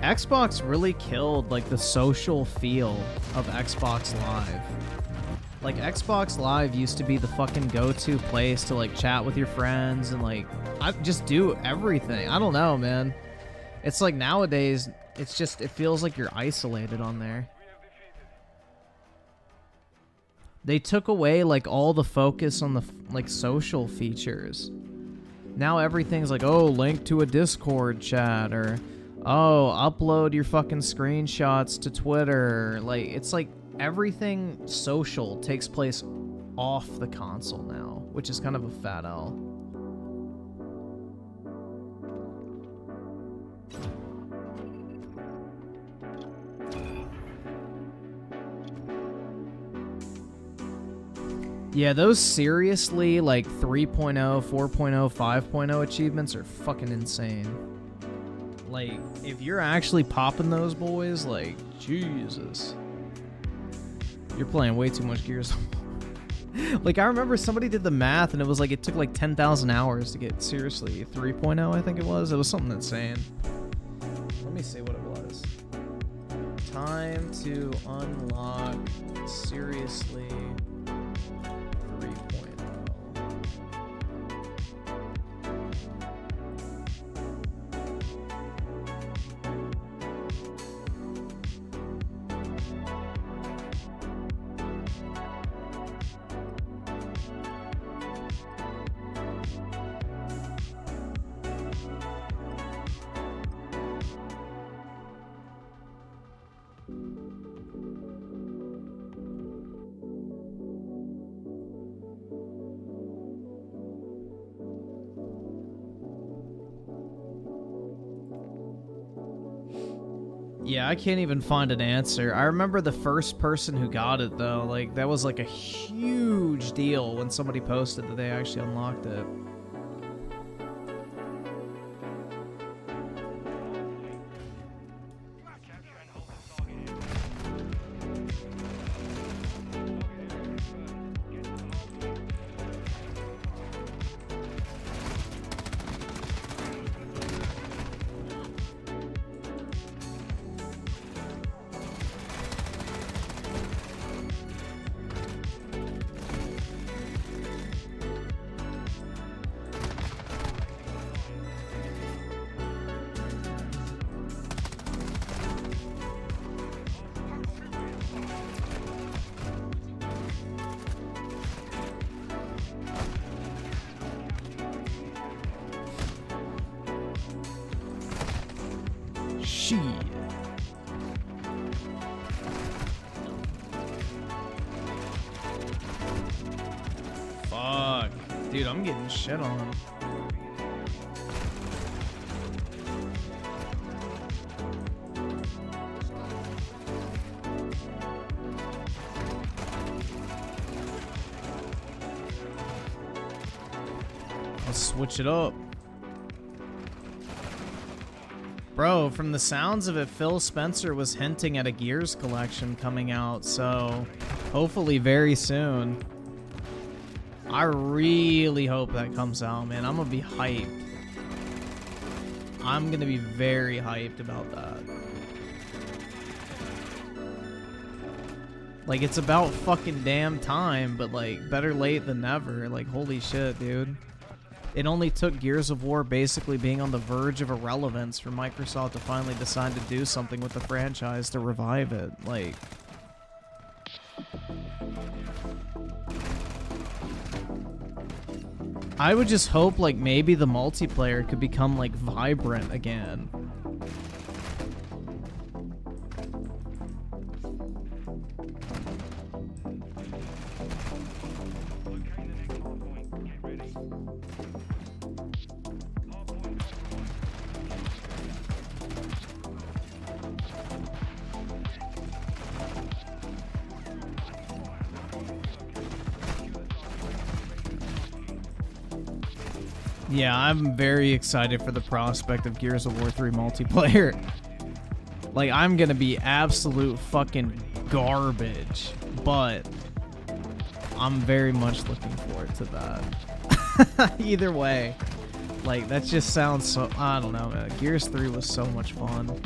Xbox really killed, like, the social feel of Xbox Live. Like, Xbox Live used to be the fucking go-to place to, like, chat with your friends and, like, just do everything. I don't know, man. It's like nowadays, it's just, it feels like you're isolated on there. They took away, like, all the focus on the, like, social features. Now everything's like, oh, link to a Discord chat, or, oh, upload your fucking screenshots to Twitter. Like, it's like everything social takes place off the console now, which is kind of a fat L. Yeah, those seriously, like, 3.0, 4.0, 5.0 achievements are fucking insane. Like, if you're actually popping those boys, like, Jesus. You're playing way too much Gears. Like, I remember somebody did the math, and it was like, it took like 10,000 hours to get, seriously, 3.0, I think it was. It was something insane. Let me see what it was. Time to unlock seriously 3.0. Yeah, I can't even find an answer. I remember the first person who got it, though. Like, that was like a huge deal when somebody posted that they actually unlocked it. Shit. Fuck. Dude, I'm getting shit on. Let's switch it up. Bro, from the sounds of it, Phil Spencer was hinting at a Gears collection coming out, so hopefully very soon. I really hope that comes out, man. I'm gonna be hyped. I'm gonna be very hyped about that. Like, it's about fucking damn time, but like, better late than never. Like, holy shit, dude. It only took Gears of War basically being on the verge of irrelevance for Microsoft to finally decide to do something with the franchise to revive it. Like, I would just hope, like, maybe the multiplayer could become, like, vibrant again. Yeah, I'm very excited for the prospect of Gears of War 3 multiplayer. Like, I'm gonna be absolute fucking garbage, but I'm very much looking forward to that. Either way, like, that just sounds so, I don't know, man. Gears 3 was so much fun.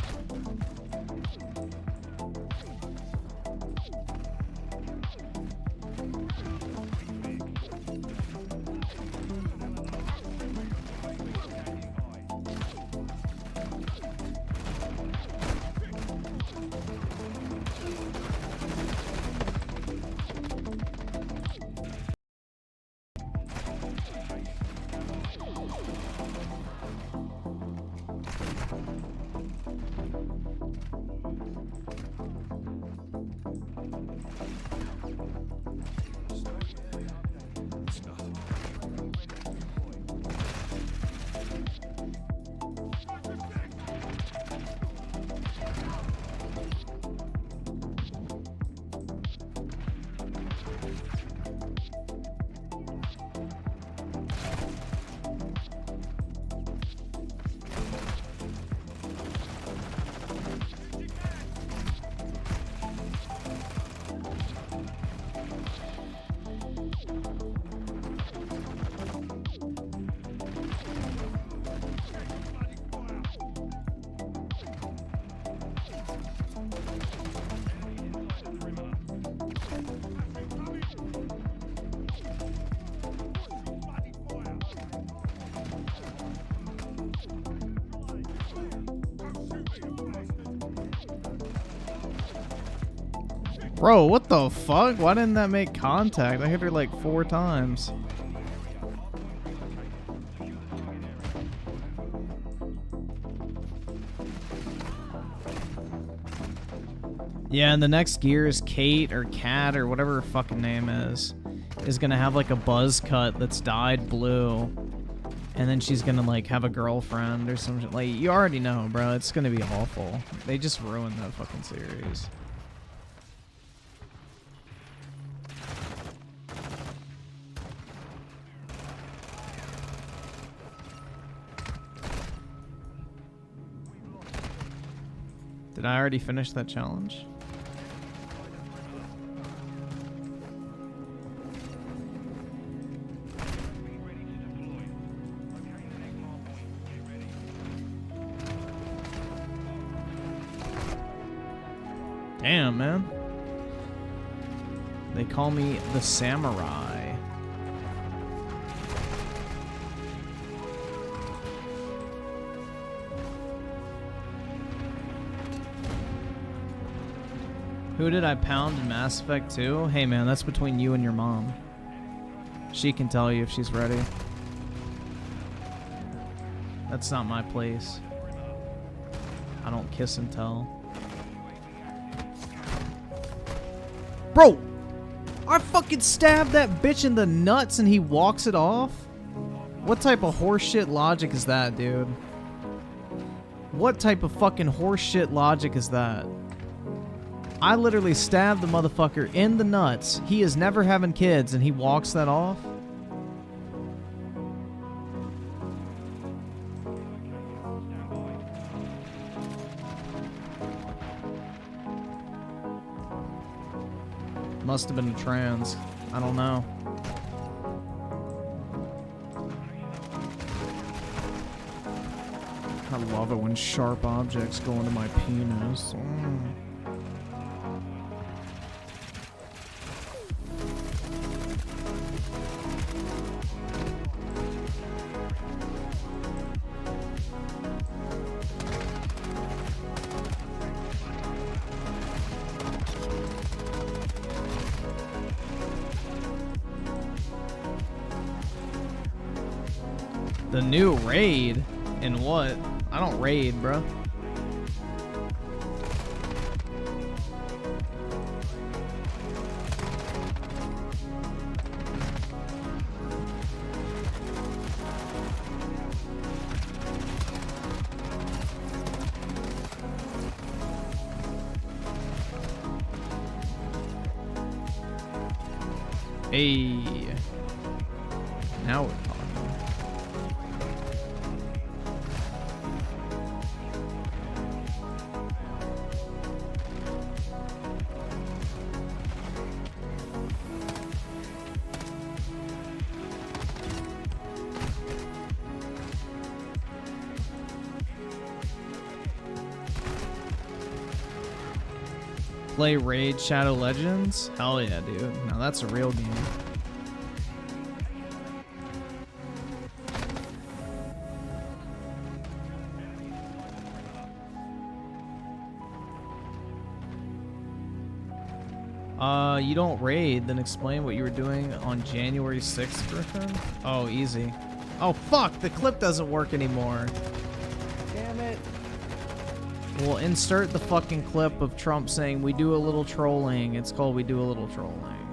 Bro, what the fuck? Why didn't that make contact? I hit her like 4 times. Yeah, and the next gear is Kate or Cat or whatever her fucking name is gonna have like a buzz cut that's dyed blue. And then she's gonna like have a girlfriend or something. Like, you already know, bro. It's gonna be awful. They just ruined that fucking series. Did I already finish that challenge? Damn, man. They call me the Samurai. Who did I pound in Mass Effect 2? Hey man, that's between you and your mom. She can tell you if she's ready. That's not my place. I don't kiss and tell. Bro! I fucking stabbed that bitch in the nuts and he walks it off? What type of horseshit logic is that, dude? What type of fucking horseshit logic is that? I literally stabbed the motherfucker in the nuts. He is never having kids and he walks that off? Must have been a trans. I don't know. I love it when sharp objects go into my penis. The new raid? In what? I don't raid, bro. Hey. Now we're talking. Play Raid Shadow Legends? Hell yeah, dude. Now that's a real game. You don't raid, then explain what you were doing on January 6th, Griffin? Oh, easy. Oh, fuck! The clip doesn't work anymore. Damn it. We'll insert the fucking clip of Trump saying, "We do a little trolling." It's called "We do a little trolling."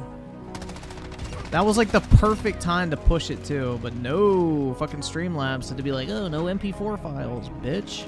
That was like the perfect time to push it too, but no, fucking Streamlabs had to be like, "Oh, no MP4 files, bitch."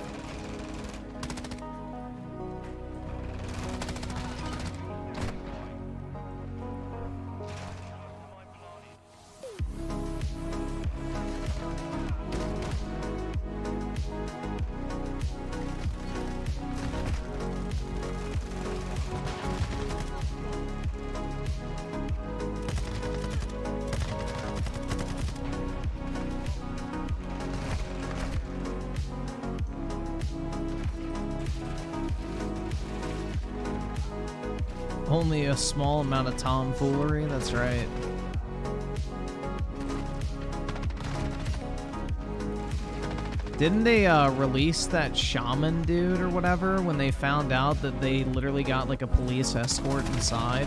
Only a small amount of tomfoolery, that's right. Didn't they release that shaman dude or whatever when they found out that they literally got like a police escort inside?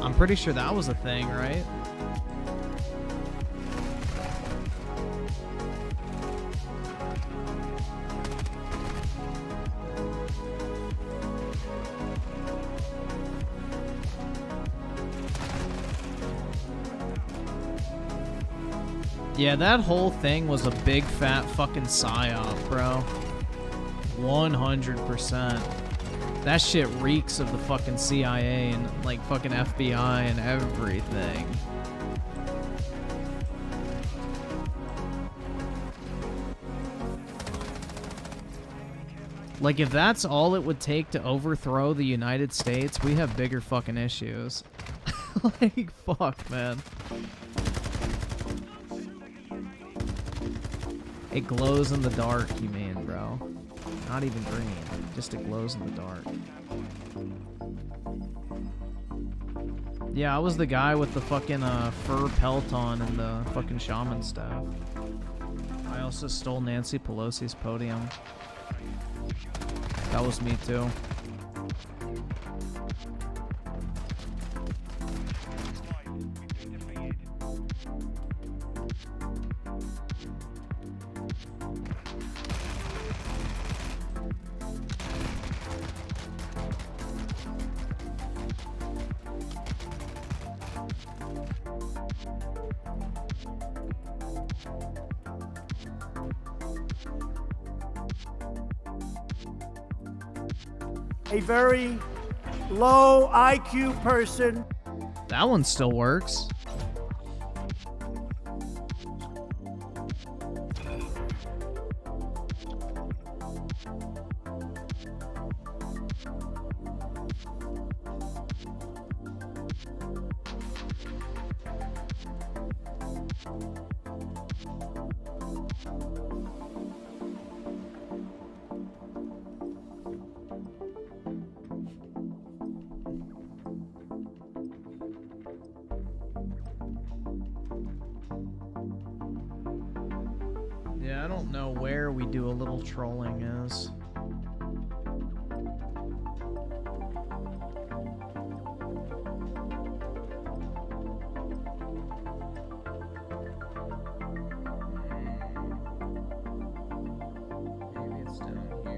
I'm pretty sure that was a thing, right? Yeah, that whole thing was a big fat fucking psyop, bro. 100%. That shit reeks of the fucking CIA and like fucking FBI and everything. Like, if that's all it would take to overthrow the United States, we have bigger fucking issues. Like, fuck, man. It glows in the dark, you mean, bro. Not even green. Just it glows in the dark. Yeah, I was the guy with the fucking fur pelt on and the fucking shaman staff. I also stole Nancy Pelosi's podium. That was me too. A very low IQ person. That one still works. Yeah, I don't know where we do a little trolling is. Maybe it's down here.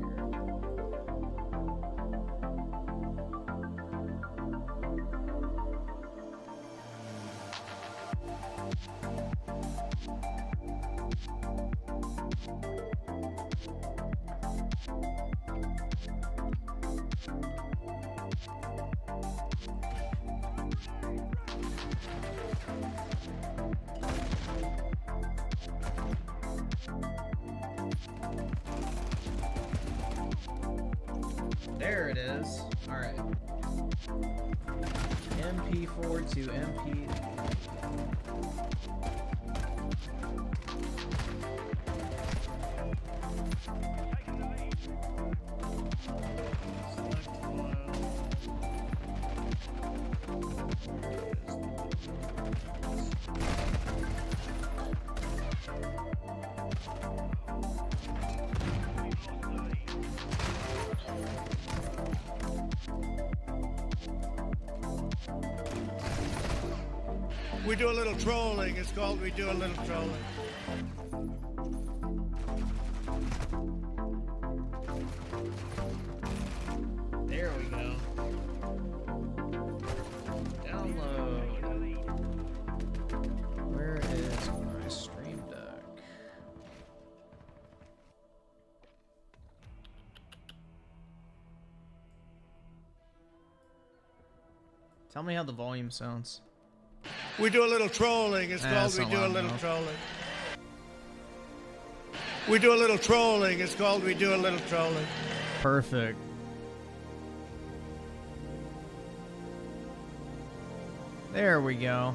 There it is. All right. MP4 to MP. We do a little trolling. It's called We Do a Little Trolling. There we go. Download. Where is my Stream Deck? Tell me how the volume sounds. We do a little trolling. It's called We Do a Little Trolling. We do a little trolling. It's called We Do a Little Trolling. Perfect. There we go.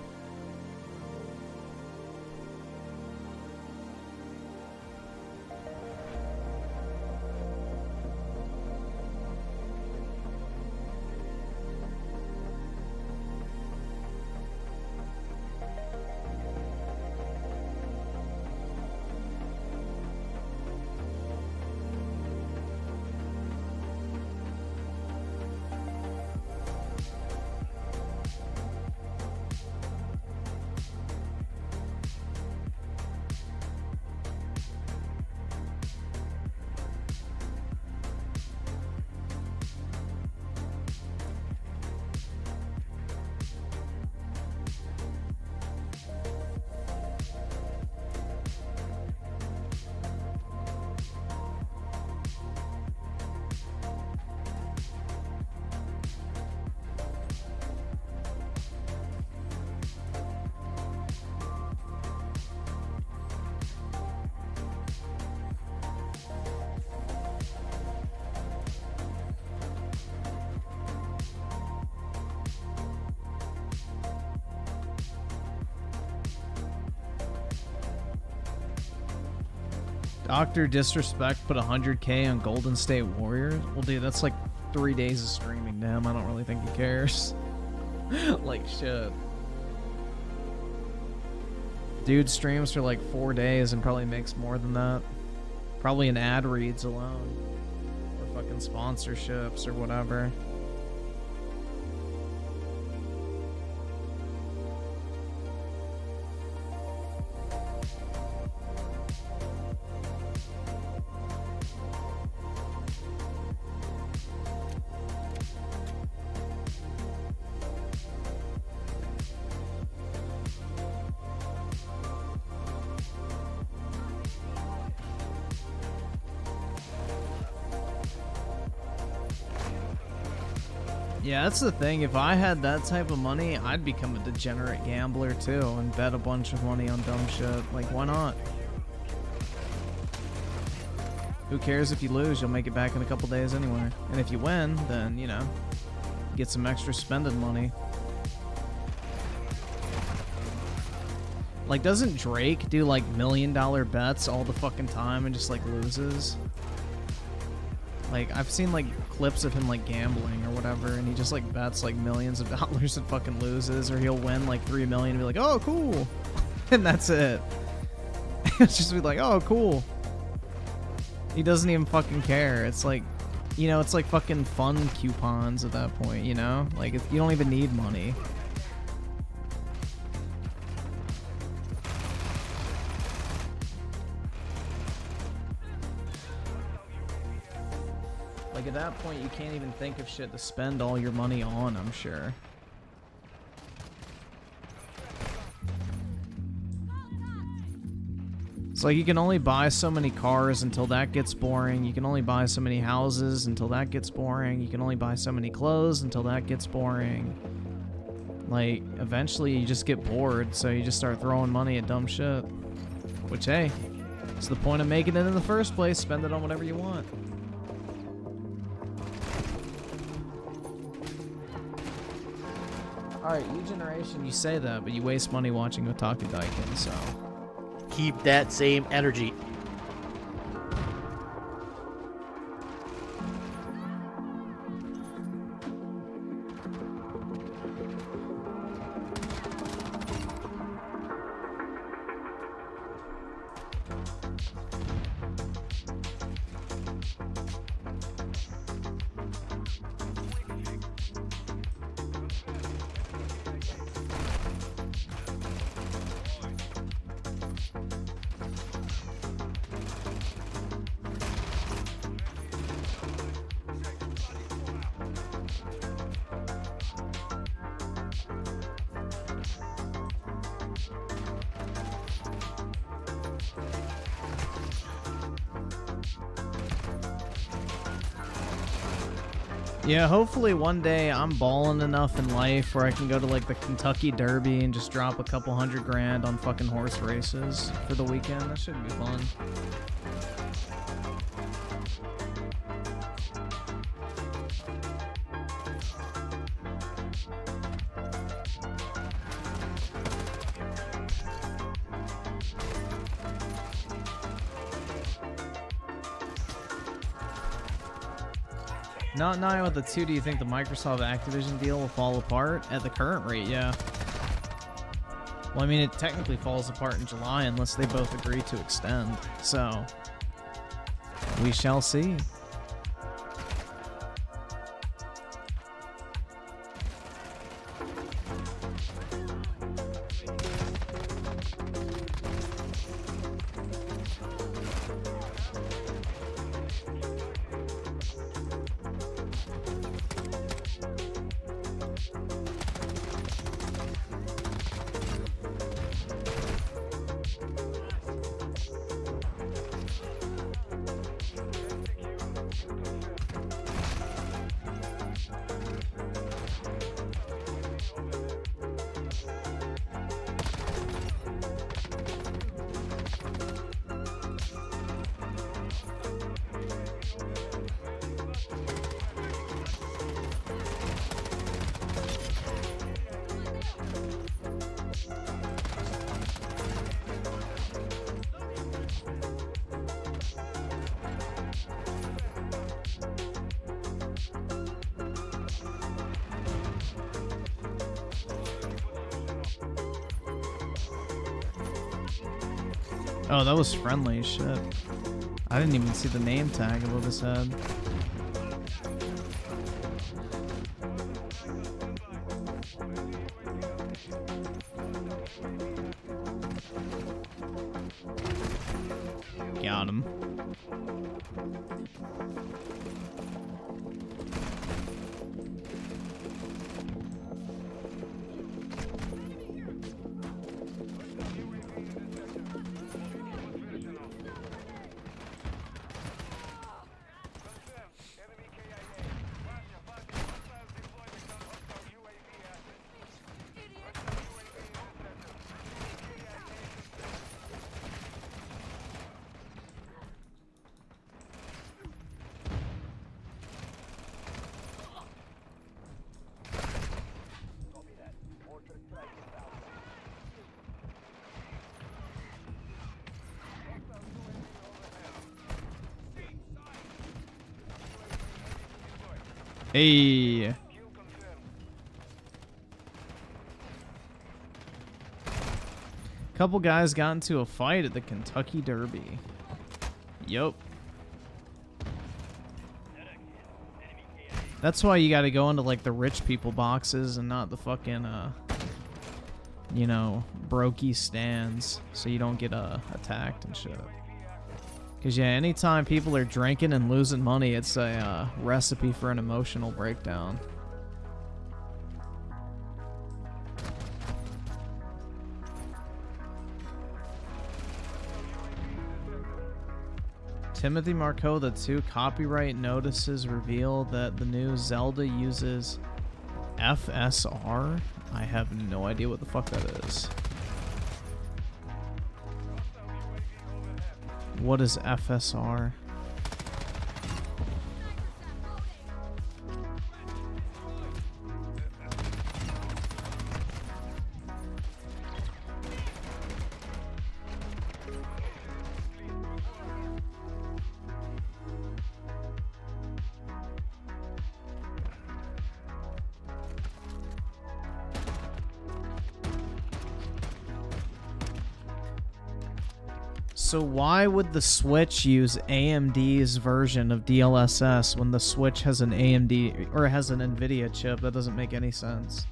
Dr. Disrespect put 100K on Golden State Warriors. Well, dude, that's like 3 days of streaming to him. I don't really think he cares. Like, shit. Dude streams for like 4 days and probably makes more than that. Probably in ad reads alone. Or fucking sponsorships or whatever. Yeah, that's the thing. If I had that type of money, I'd become a degenerate gambler too and bet a bunch of money on dumb shit. Like, why not? Who cares if you lose? You'll make it back in a couple days anyway. And if you win, then, you know, get some extra spending money. Like, doesn't Drake do like $1 million bets all the fucking time and just like loses? Like, I've seen like clips of him like gambling or whatever, and he just like bets like millions of dollars and fucking loses, or he'll win like 3 million and be like, oh, cool. And that's it. It's just be like, oh, cool. He doesn't even fucking care. It's like, you know, it's like fucking fun coupons at that point, you know? Like, you don't even need money. Like, at that point, you can't even think of shit to spend all your money on, I'm sure. It's like you can only buy so many cars until that gets boring. You can only buy so many houses until that gets boring. You can only buy so many clothes until that gets boring. Like, eventually you just get bored, so you just start throwing money at dumb shit. Which, hey, it's the point of making it in the first place. Spend it on whatever you want. Alright, you generation, you say that, but you waste money watching OtakuDaiKun, so... Keep that same energy. Yeah, hopefully one day I'm balling enough in life where I can go to like the Kentucky Derby and just drop a couple $100,000 on fucking horse races for the weekend. That should be fun. Not knowing what the 2, do you think the Microsoft Activision deal will fall apart? At the current rate, yeah. Well, I mean, it technically falls apart in July unless they both agree to extend. So, we shall see. Oh, that was friendly. Shit. I didn't even see the name tag above his head. Got him. Hey. Couple guys got into a fight at the Kentucky Derby. Yup. That's why you gotta go into like the rich people boxes and not the fucking you know, brokey stands, so you don't get attacked and shit. Cause yeah, anytime people are drinking and losing money, it's a recipe for an emotional breakdown. Timothy Marco, the 2 copyright notices reveal that the new Zelda uses FSR. I have no idea what the fuck that is. What is FSR? So why would the Switch use AMD's version of DLSS when the Switch has an AMD or has an NVIDIA chip? That doesn't make any sense.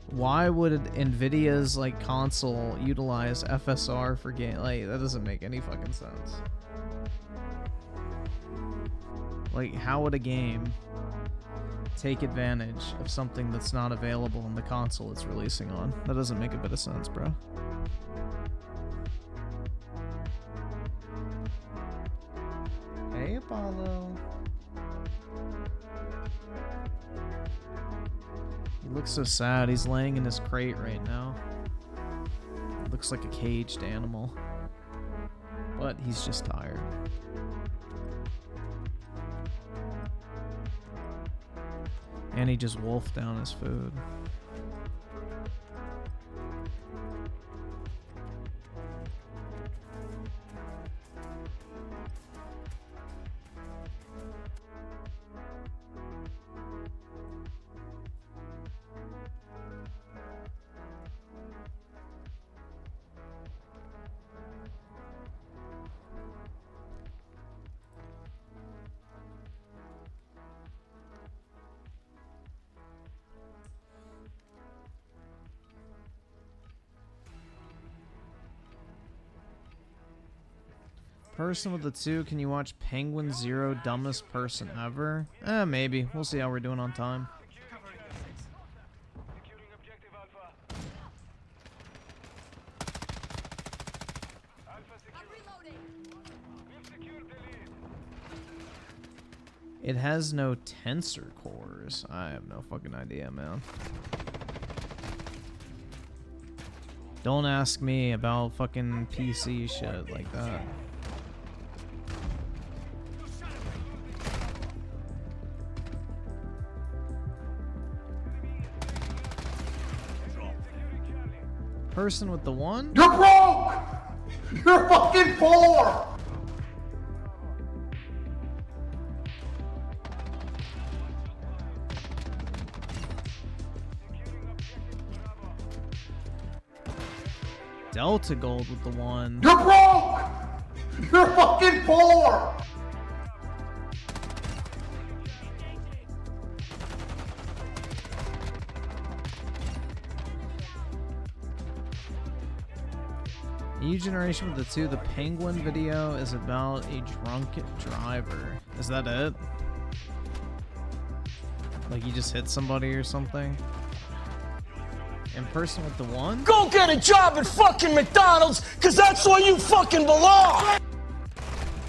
Why would NVIDIA's like console utilize FSR for game? Like, that doesn't make any fucking sense. Like, how would a game take advantage of something that's not available in the console it's releasing on? That doesn't make a bit of sense, bro. Hey, Apollo. He looks so sad. He's laying in his crate right now. Looks like a caged animal. But he's just tired. And he just wolfed down his food. Person with the 2, can you watch Penguin Zero Dumbest Person Ever? Maybe. We'll see how we're doing on time. It has no tensor cores. I have no fucking idea, man. Don't ask me about fucking PC shit like that. Person with the 1? You're broke! You're fucking poor! Delta Gold with the 1. You're broke! You're fucking poor! New Generation with the 2, the Penguin video is about a drunk driver. Is that it? Like you just hit somebody or something? In person with the 1? Go get a job at fucking McDonald's, cause that's where you fucking belong!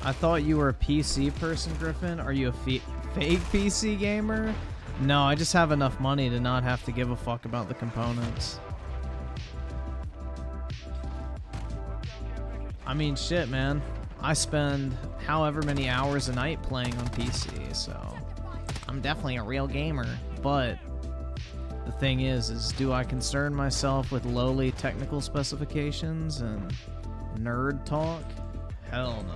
I thought you were a PC person, Griffin. Are you a fake PC gamer? No, I just have enough money to not have to give a fuck about the components. I mean, shit, man. I spend however many hours a night playing on PC, so I'm definitely a real gamer. But the thing is do I concern myself with lowly technical specifications and nerd talk? Hell no.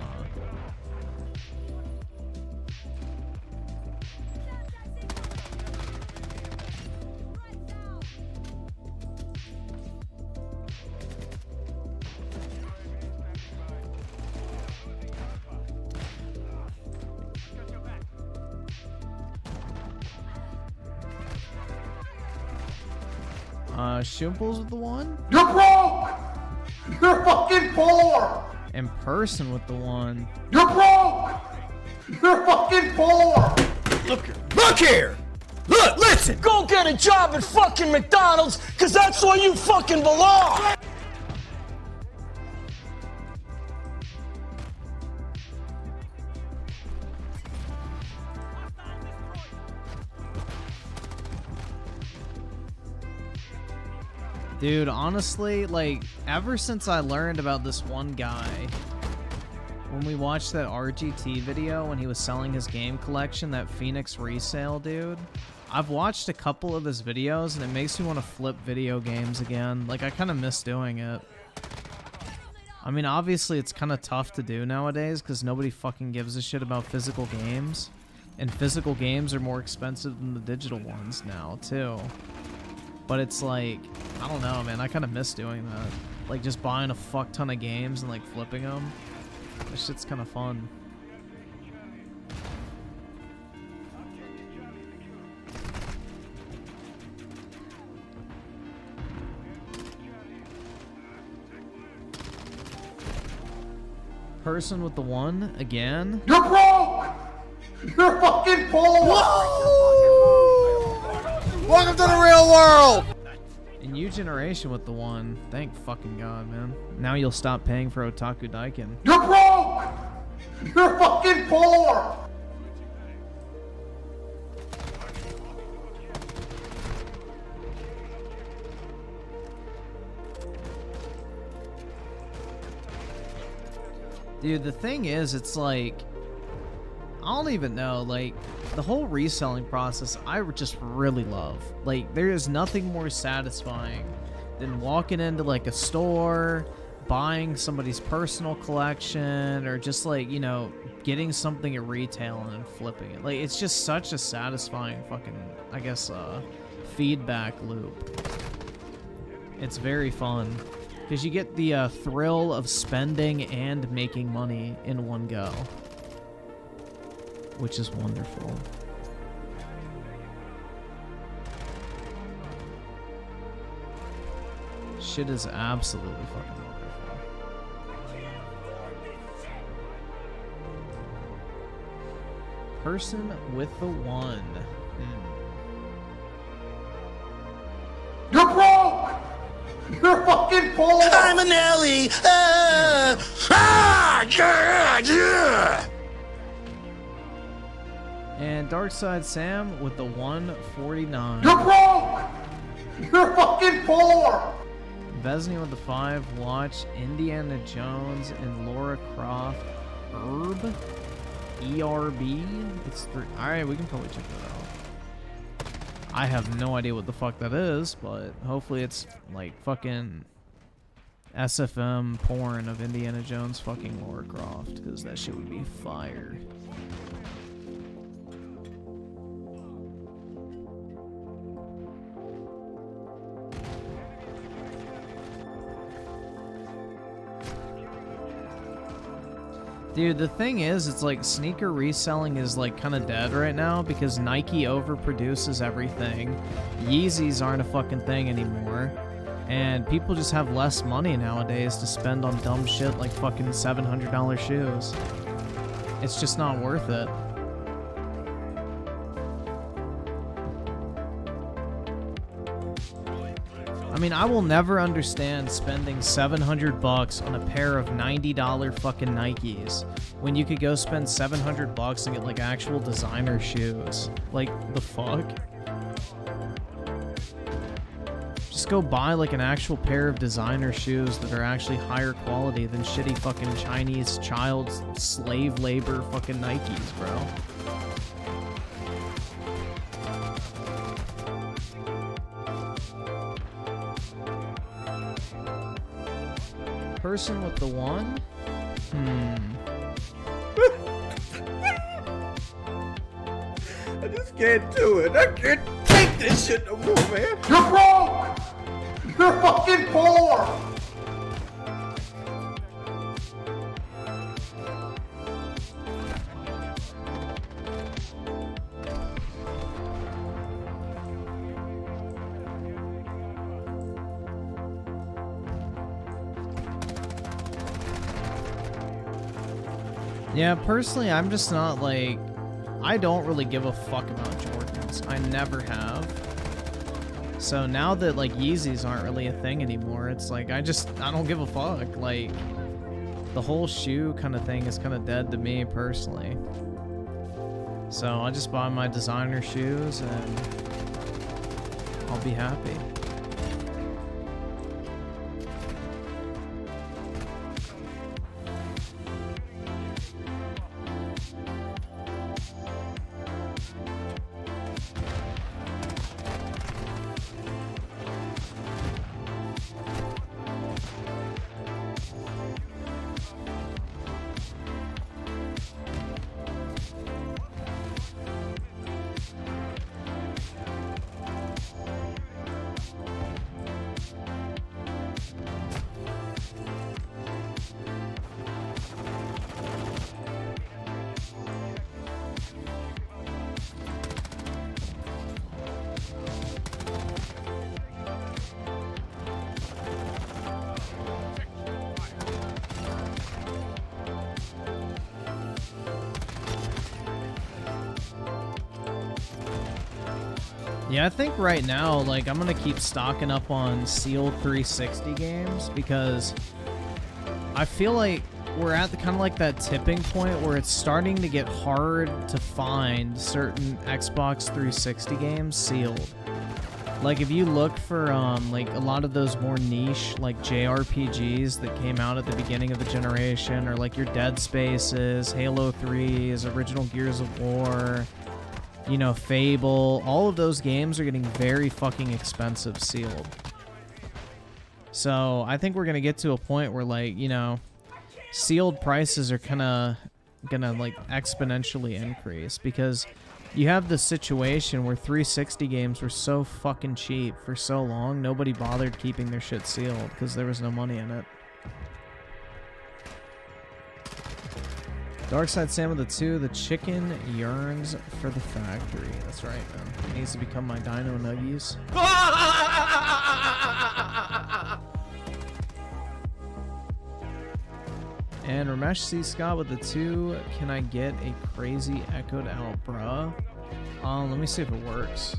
Shimples with the 1? You're broke! You're fucking poor! In person with the 1. You're broke! You're fucking poor! Look here! Look, listen! Go get a job at fucking McDonald's, cause that's where you fucking belong! Dude, honestly, like, ever since I learned about this one guy, when we watched that RGT video when he was selling his game collection, that Phoenix resale dude, I've watched a couple of his videos and it makes me want to flip video games again. Like, I kind of miss doing it. I mean, obviously it's kind of tough to do nowadays because nobody fucking gives a shit about physical games. And physical games are more expensive than the digital ones now, too. But it's like, I don't know, man. I kind of miss doing that. Like, just buying a fuck ton of games and, like, flipping them. That shit's kind of fun. Person with the 1, again. You're broke! You're fucking poor! Welcome to the real world! And New Generation with the 1. Thank fucking God, man. Now you'll stop paying for OtakuDaiKun. You're broke! You're fucking poor! Dude, the thing is, it's like, I don't even know, like, the whole reselling process, I just really love. Like, there is nothing more satisfying than walking into, like, a store, buying somebody's personal collection, or just, like, you know, getting something at retail and then flipping it. Like, it's just such a satisfying fucking, I guess, feedback loop. It's very fun. Because you get the thrill of spending and making money in one go. Which is wonderful. Shit is absolutely fucking wonderful. Person with the 1. You're broke! You're fucking poor! I'm an Ellie! Yeah! And Darkside Sam with the 149. You're broke! You're fucking poor! Vesney with the 5. Watch Indiana Jones and Laura Croft. Herb? ERB? It's 3. Alright, we can probably check that out. I have no idea what the fuck that is, but hopefully it's like fucking SFM porn of Indiana Jones fucking Laura Croft, because that shit would be fire. Dude, the thing is, it's like sneaker reselling is like kind of dead right now because Nike overproduces everything. Yeezys aren't a fucking thing anymore. And people just have less money nowadays to spend on dumb shit like fucking $700 shoes. It's just not worth it. I mean, I will never understand spending $700 on a pair of $90 fucking Nikes when you could go spend $700 and get like actual designer shoes. Like, the fuck? Just go buy like an actual pair of designer shoes that are actually higher quality than shitty fucking Chinese child slave labor fucking Nikes, bro. Person with the one? I just can't do it. I can't take this shit no more, man. You're broke! You're fucking poor! Yeah, personally, I'm just not like... I don't really give a fuck about Jordans. I never have. So now that like Yeezys aren't really a thing anymore, it's like I don't give a fuck. Like, the whole shoe kind of thing is kind of dead to me personally. So I just buy my designer shoes and I'll be happy. Yeah, I think right now, like, I'm gonna keep stocking up on sealed 360 games because I feel like we're at the kind of like that tipping point where it's starting to get hard to find certain Xbox 360 games sealed. Like, if you look for, like, a lot of those more niche, like, JRPGs that came out at the beginning of the generation, or, like, your Dead Spaces, Halo 3s, original Gears of War, you know, Fable, all of those games are getting very fucking expensive sealed. So I think we're going to get to a point where, like, you know, sealed prices are kind of going to, like, exponentially increase because you have this situation where 360 games were so fucking cheap for so long, nobody bothered keeping their shit sealed because there was no money in it. Darkside Sam with the 2, the chicken yearns for the factory. That's right, man. It needs to become my Dino Nuggies. And Ramesh C. Scott with the 2, can I get a crazy echoed out, bruh? Let me see if it works.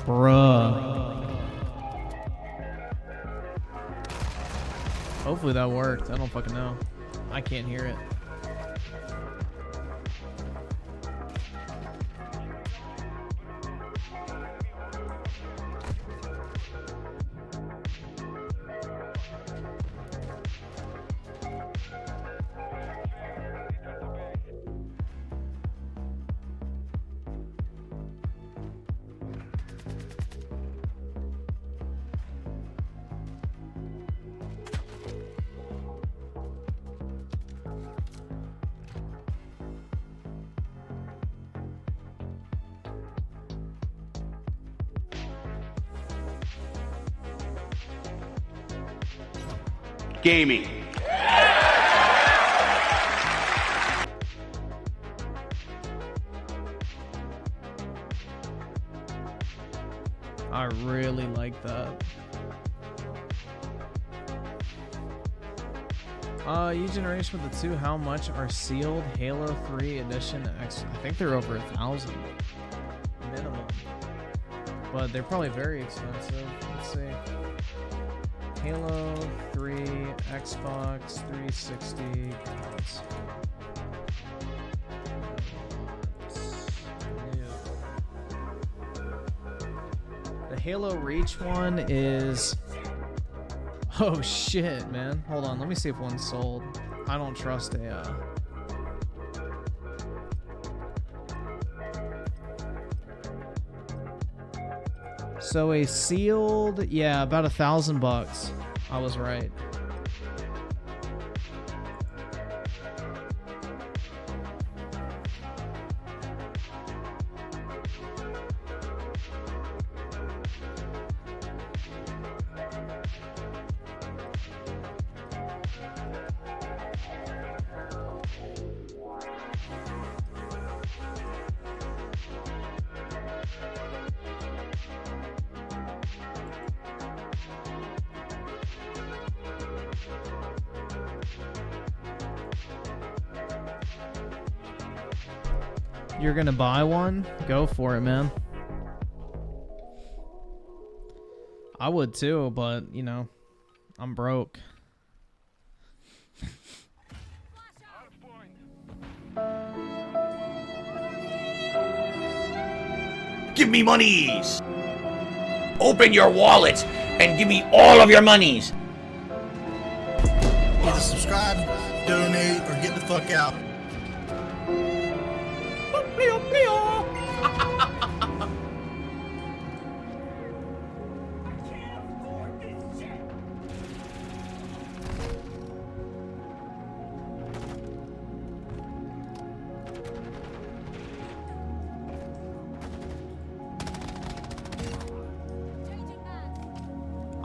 Bruh. Hopefully that worked. I don't fucking know. I can't hear it. gaming. I really like that. U-Generation with the 2, how much are sealed Halo 3 Edition X? I think they're over 1,000 minimum, but they're probably very expensive. Let's see. Halo 3 Xbox 360 costs. The Halo Reach one is... Oh shit, man. Hold on, let me see if one's sold. I don't trust a... So a sealed... Yeah, about $1,000. I was right. You're gonna buy one? Go for it, man. I would too, but, you know, I'm broke. Give me monies! Open your wallet and give me all of your monies! Either subscribe, donate, or get the fuck out.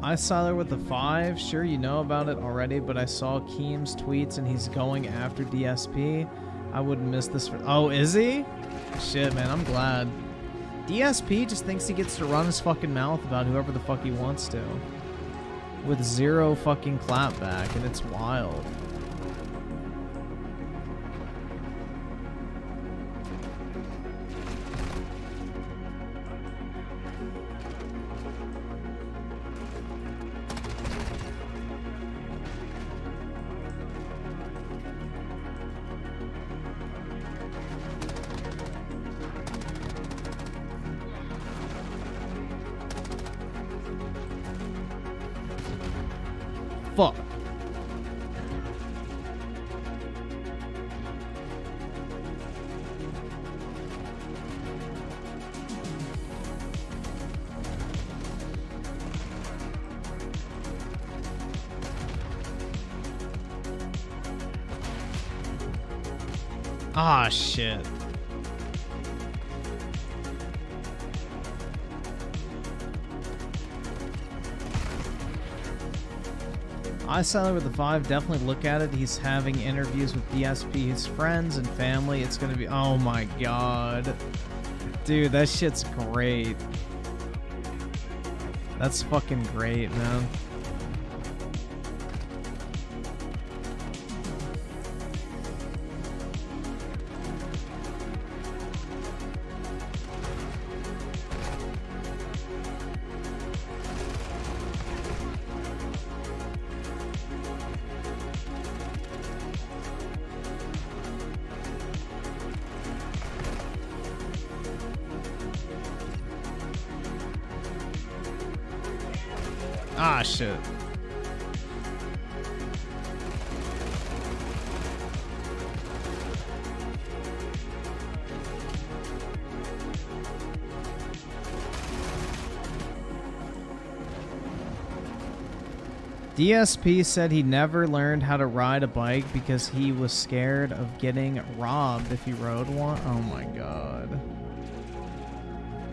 I saw there with the 5. Sure, you know about it already, but I saw Keem's tweets and he's going after DSP. I wouldn't miss this for... Oh, is he? Shit, man, I'm glad. DSP just thinks he gets to run his fucking mouth about whoever the fuck he wants to. With zero fucking clapback, and it's wild. Fuck. Ah, shit. I saw it with the 5. Definitely look at it. He's having interviews with DSP, his friends and family. It's gonna be... Oh my god. Dude, that shit's great. That's fucking great, man. Ah, shit. DSP said he never learned how to ride a bike because he was scared of getting robbed if he rode one. Oh my god.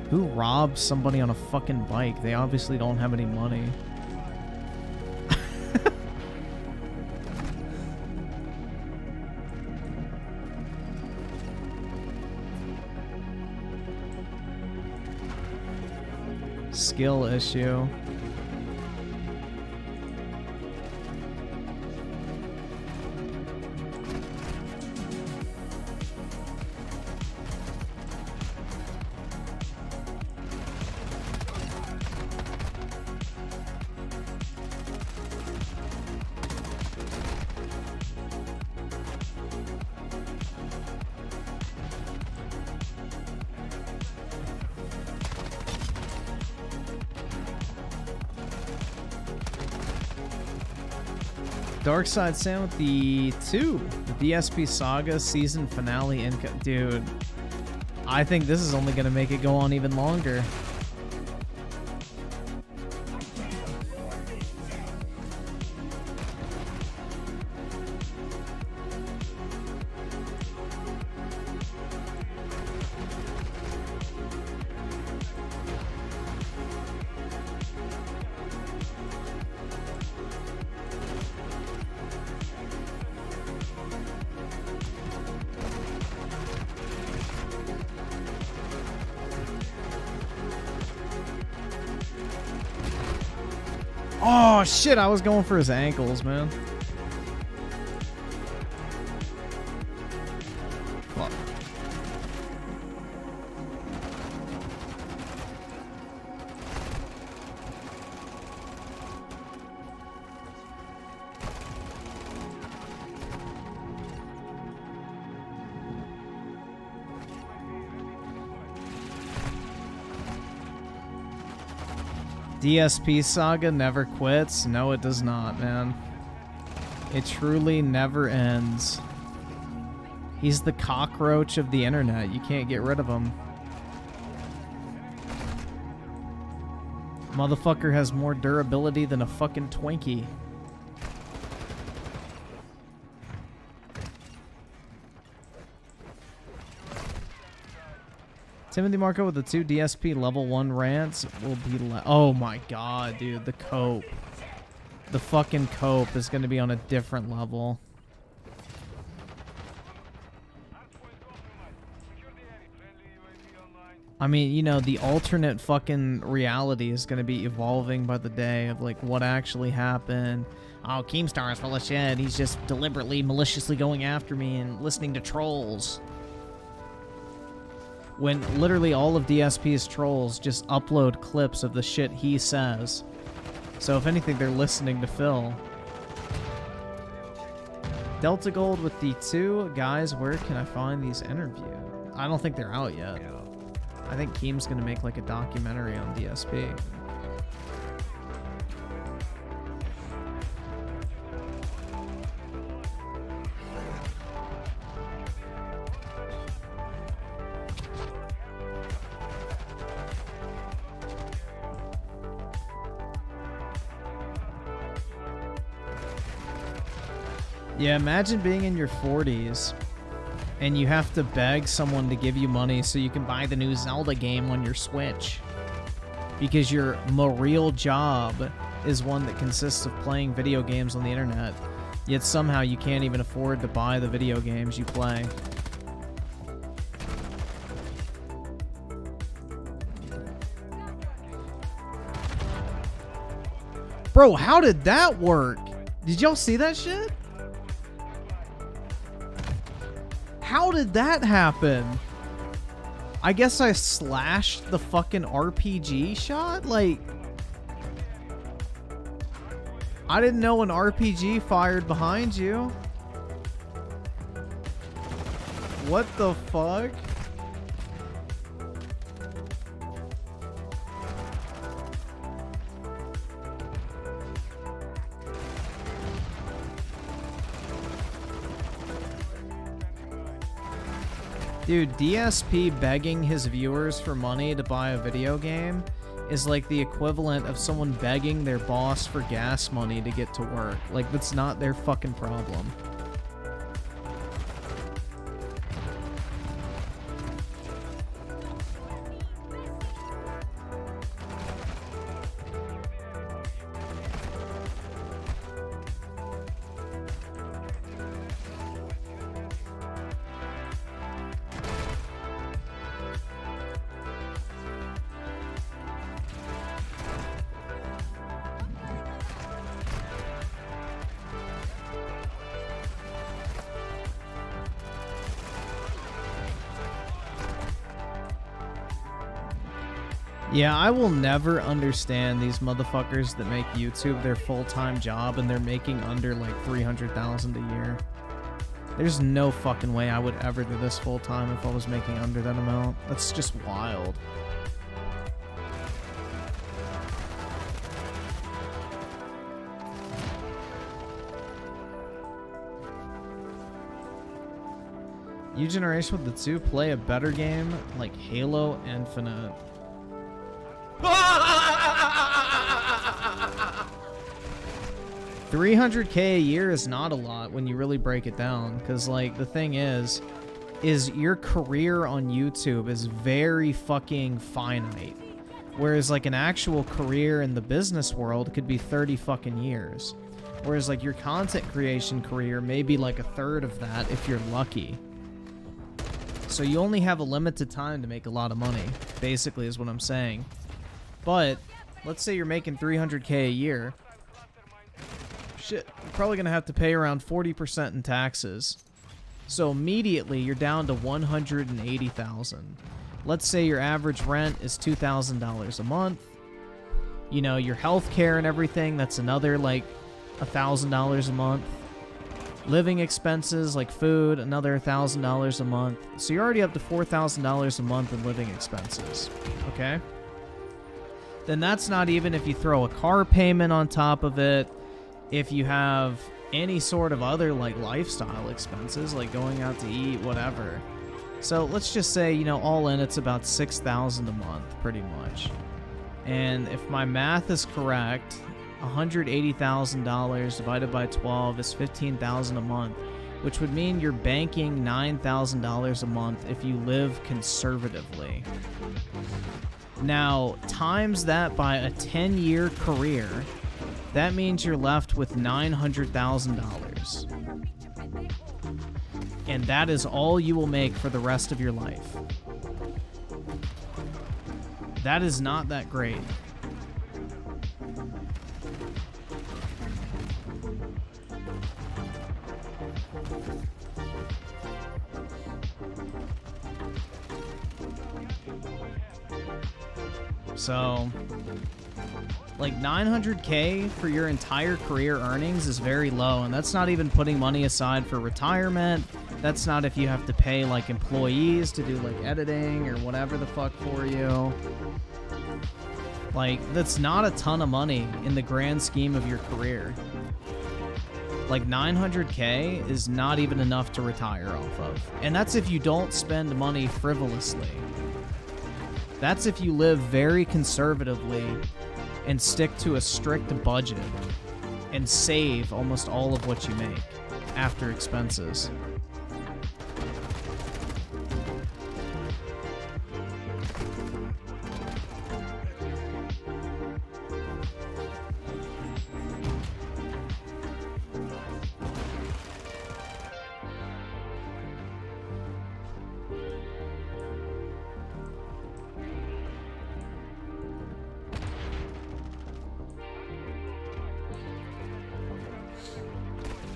Who robs somebody on a fucking bike? They obviously don't have any money. skill issue. Darkside Sam with the 2. The DSP Saga season finale dude, I think this is only going to make it go on even longer. Oh shit, I was going for his ankles, man. Fuck. DSP Saga never quits. No, it does not, man. It truly never ends. He's the cockroach of the internet. You can't get rid of him. Motherfucker has more durability than a fucking Twinkie. Timothy Marco with the 2 DSP level 1 rants will be oh my god, dude, the cope. The fucking cope is going to be on a different level. I mean, you know, the alternate fucking reality is going to be evolving by the day of like what actually happened. Oh, Keemstar is full of shit. He's just deliberately, maliciously going after me and listening to trolls. When literally all of DSP's trolls just upload clips of the shit he says. So if anything, they're listening to Phil. Delta Gold with the 2. Guys, where can I find these interviews? I don't think they're out yet. I think Keem's gonna make like a documentary on DSP. Yeah, imagine being in your 40s and you have to beg someone to give you money so you can buy the new Zelda game on your Switch. Because your real job is one that consists of playing video games on the internet. Yet somehow you can't even afford to buy the video games you play. Bro, how did that work? Did y'all see that shit? How did that happen? I guess I slashed the fucking RPG shot? Like, I didn't know an RPG fired behind you. What the fuck? Dude, DSP begging his viewers for money to buy a video game is like the equivalent of someone begging their boss for gas money to get to work. Like, that's not their fucking problem. Yeah, I will never understand these motherfuckers that make YouTube their full-time job and they're making under like $300,000 a year. There's no fucking way I would ever do this full-time if I was making under that amount. That's just wild. New generation with the 2 play a better game like Halo Infinite. 300K a year is not a lot when you really break it down, because like the thing is your career on YouTube is very fucking finite, whereas like an actual career in the business world could be 30 fucking years, whereas like your content creation career may be like a third of that if you're lucky. So you only have a limited time to make a lot of money, basically is what I'm saying. But let's say you're making 300K a year. Shit, you're probably gonna have to pay around 40% in taxes. So immediately you're down to $180,000. Let's say your average rent is $2,000 a month. You know, your health care and everything, that's another like $1,000 a month. Living expenses like food, another $1,000 a month. So you're already up to $4,000 a month in living expenses. Okay? Then that's not even if you throw a car payment on top of it. If you have any sort of other like lifestyle expenses, like going out to eat, whatever. So let's just say, you know, all in it's about $6,000 a month, pretty much. And if my math is correct, $180,000 divided by 12 is $15,000 a month, which would mean you're banking $9,000 a month if you live conservatively. Now, times that by a 10-year career, that means you're left with $900,000. And that is all you will make for the rest of your life. That is not that great. So, like 900K for your entire career earnings is very low, and that's not even putting money aside for retirement. That's not if you have to pay like employees to do like editing or whatever the fuck for you. Like, that's not a ton of money in the grand scheme of your career. Like 900K is not even enough to retire off of. And that's if you don't spend money frivolously. That's if you live very conservatively and stick to a strict budget and save almost all of what you make after expenses.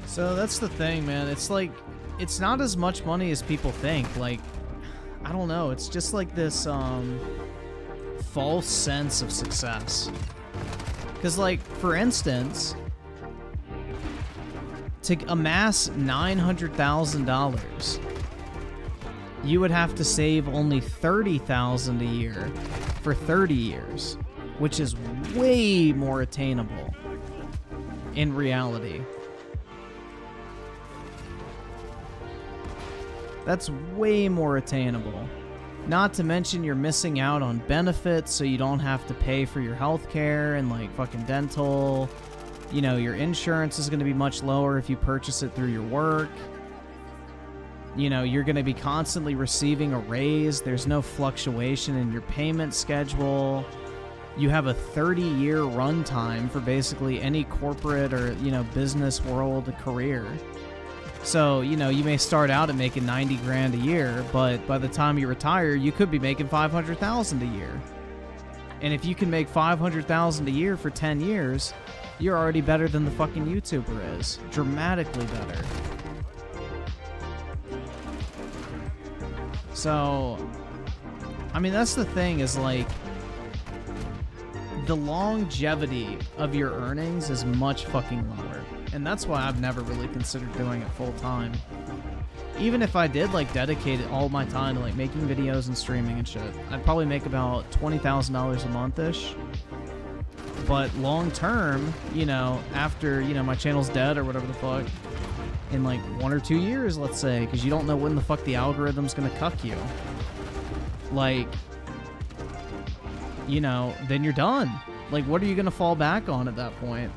So that's the thing, man. It's like, it's not as much money as people think. Like, I don't know. It's just like this false sense of success. Because, like, for instance, to amass $900,000, you would have to save only $30,000 a year for 30 years, which is way more attainable in reality. That's way more attainable. Not to mention you're missing out on benefits, so you don't have to pay for your health care and like fucking dental. You know, your insurance is going to be much lower if you purchase it through your work. You know, you're going to be constantly receiving a raise. There's no fluctuation in your payment schedule. You have a 30-year runtime for basically any corporate or, you know, business world career. So, you know, you may start out at making 90 grand a year, but by the time you retire, you could be making 500,000 a year. And if you can make 500,000 a year for 10 years, you're already better than the fucking YouTuber is. Dramatically better. So, I mean, that's the thing is like, the longevity of your earnings is much fucking lower. And that's why I've never really considered doing it full time. Even if I did like dedicate all my time to like making videos and streaming and shit, I'd probably make about $20,000 a month-ish. But long term, you know, after, you know, my channel's dead or whatever the fuck, in like 1 or 2 years, let's say, because you don't know when the fuck the algorithm's gonna cuck you. Like, you know, then you're done. Like, what are you gonna fall back on at that point?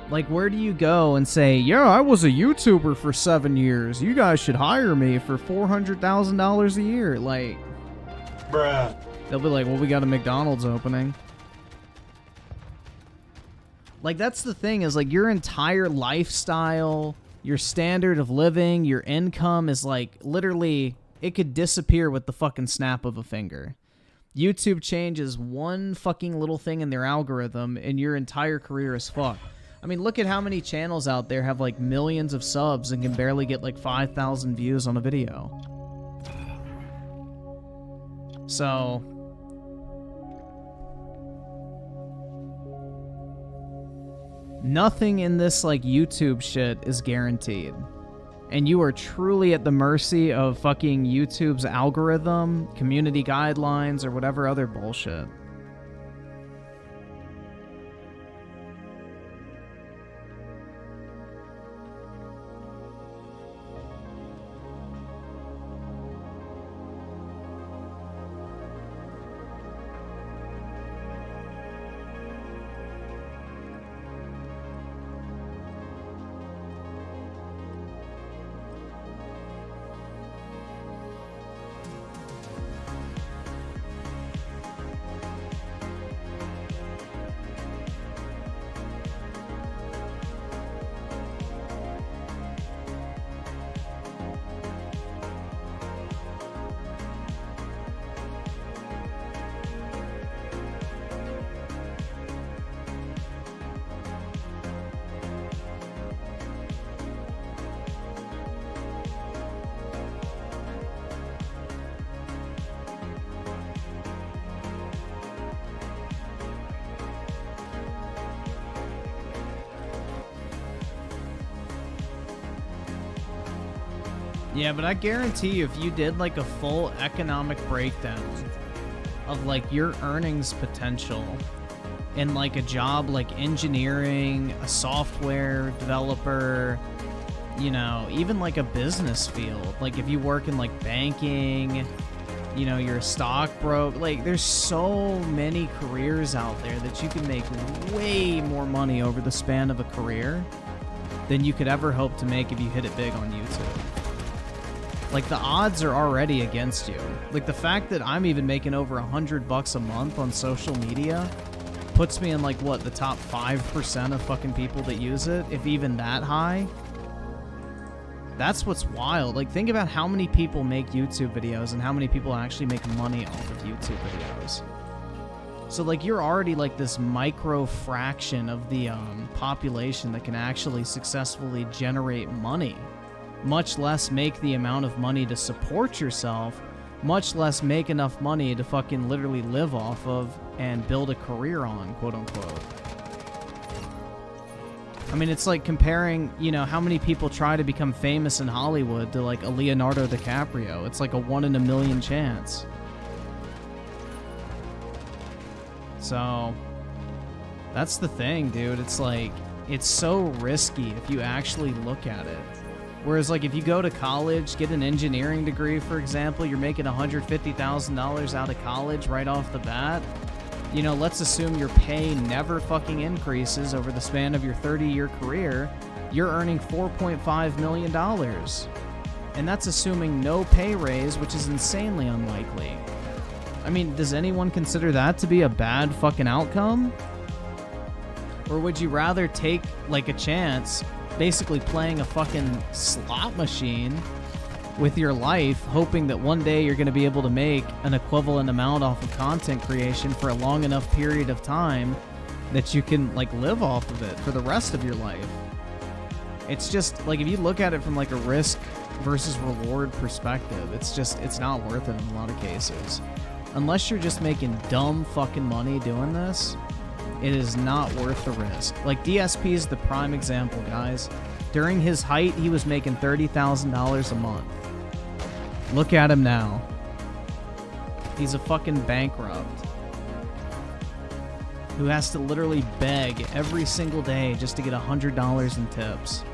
Like, where do you go and say, yeah, I was a YouTuber for 7 years. You guys should hire me for $400,000 a year. Like, Bruh. they'll be like, well, we got a McDonald's opening. Like, that's the thing, is like your entire lifestyle, your standard of living, your income is like literally, it could disappear with the fucking snap of a finger. YouTube changes one fucking little thing in their algorithm and your entire career is fucked. I mean, look at how many channels out there have like millions of subs and can barely get like 5,000 views on a video. So, nothing in this like YouTube shit is guaranteed. And you are truly at the mercy of fucking YouTube's algorithm, community guidelines, or whatever other bullshit. Yeah, but I guarantee you, if you did like a full economic breakdown of like your earnings potential in like a job like engineering, a software developer, you know, even like a business field, like if you work in like banking, you know, you're a stockbroker, like there's so many careers out there that you can make way more money over the span of a career than you could ever hope to make if you hit it big on YouTube. Like, the odds are already against you. Like, the fact that I'm even making over $100 a month on social media puts me in, like, what, the top 5% of fucking people that use it, if even that high? That's what's wild. Like, think about how many people make YouTube videos and how many people actually make money off of YouTube videos. So, like, you're already, like, this micro fraction of the population that can actually successfully generate money. Much less make the amount of money to support yourself, much less make enough money to fucking literally live off of and build a career on, quote unquote. I mean, it's like comparing, you know, how many people try to become famous in Hollywood to like a Leonardo DiCaprio. It's like a 1 in a million chance. So, that's the thing, dude. It's like, it's so risky if you actually look at it. Whereas, like, if you go to college, get an engineering degree, for example, you're making $150,000 out of college right off the bat. You know, let's assume your pay never fucking increases over the span of your 30-year career. You're earning $4.5 million. And that's assuming no pay raise, which is insanely unlikely. I mean, does anyone consider that to be a bad fucking outcome? Or would you rather take, like, a chance basically playing a fucking slot machine with your life, hoping that one day you're going to be able to make an equivalent amount off of content creation for a long enough period of time that you can, like, live off of it for the rest of your life? It's just like if you look at it from like a risk versus reward perspective, it's not worth it in a lot of cases. Unless you're just making dumb fucking money doing this, it is not worth the risk. Like DSP is the prime example, guys. During his height, he was making $30,000 a month. Look at him now. He's a fucking bankrupt who has to literally beg every single day just to get $100 in tips.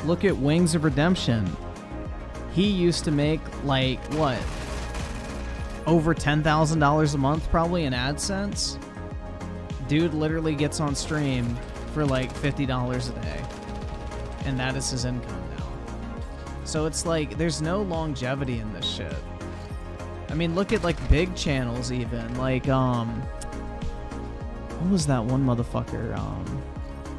Look at Wings of Redemption. He used to make like what? Over $10,000 a month probably in AdSense. Dude literally gets on stream for like $50 a day. And that is his income now. So it's like there's no longevity in this shit. I mean, look at like big channels even. Like what was that one motherfucker?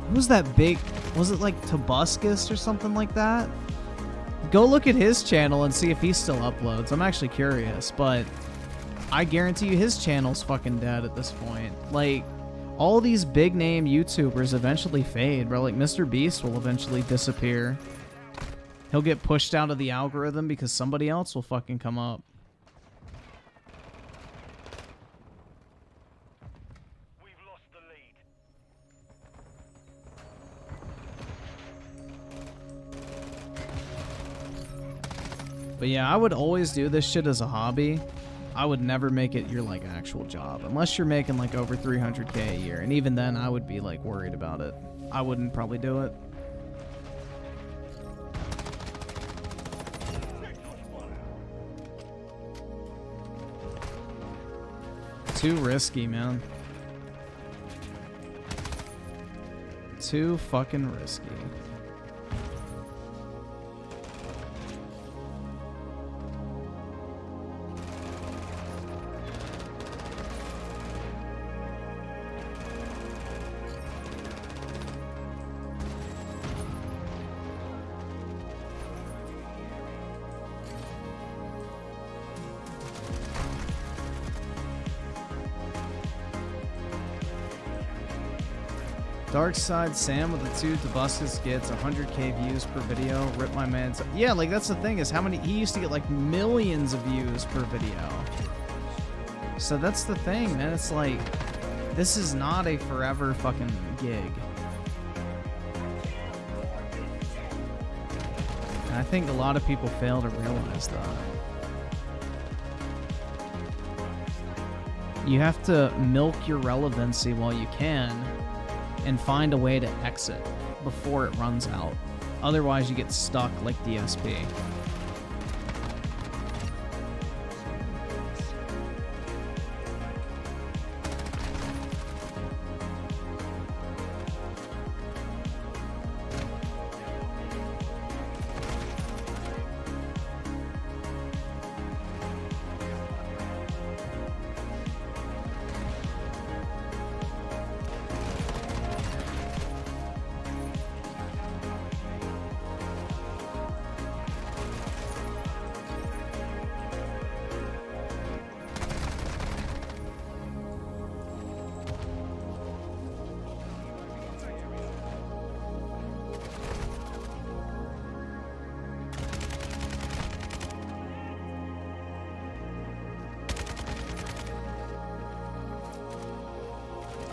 Who was that big? Was it like Tobuscus or something like that? Go look at his channel and see if he still uploads. I'm actually curious, but I guarantee you his channel's fucking dead at this point. Like, all these big name YouTubers eventually fade, bro. Like, Mr. Beast will eventually disappear. He'll get pushed out of the algorithm because somebody else will fucking come up. But yeah, I would always do this shit as a hobby. I would never make it your like actual job unless you're making like over 300K a year, and even then I would be like worried about it. I wouldn't probably do it. Too risky, man. Too fucking risky. Dark Side Sam with the 2 Tobuscus gets 100K views per video. Rip my man's. Yeah, like that's the thing is how many he used to get like millions of views per video. So that's the thing, man. It's like this is not a forever fucking gig. And I think a lot of people fail to realize that. You have to milk your relevancy while you can and find a way to exit before it runs out. Otherwise, you get stuck like DSP.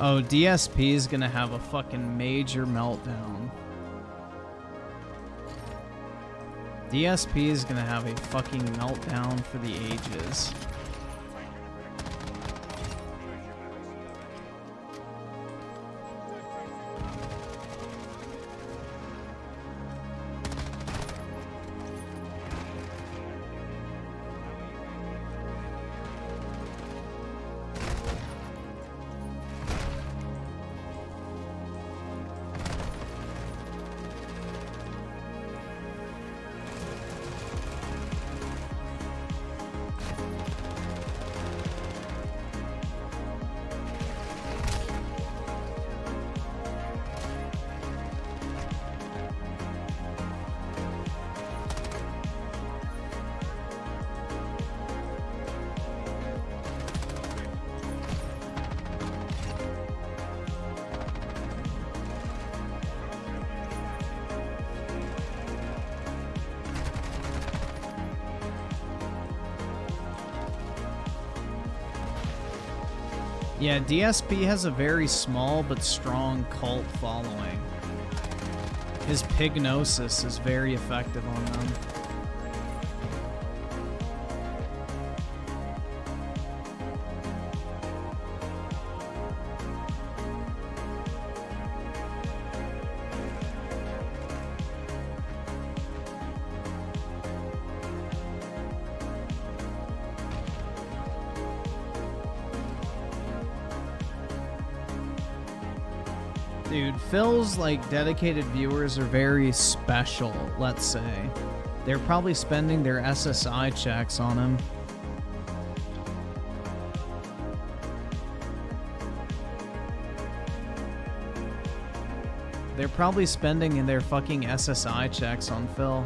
Oh, DSP is gonna have a fucking major meltdown. DSP is gonna have a fucking meltdown for the ages. Yeah, DSP has a very small but strong cult following. His pignosis is very effective on them. Dude, Phil's like dedicated viewers are very special, let's say. They're probably spending their SSI checks on him. They're probably spending their fucking SSI checks on Phil.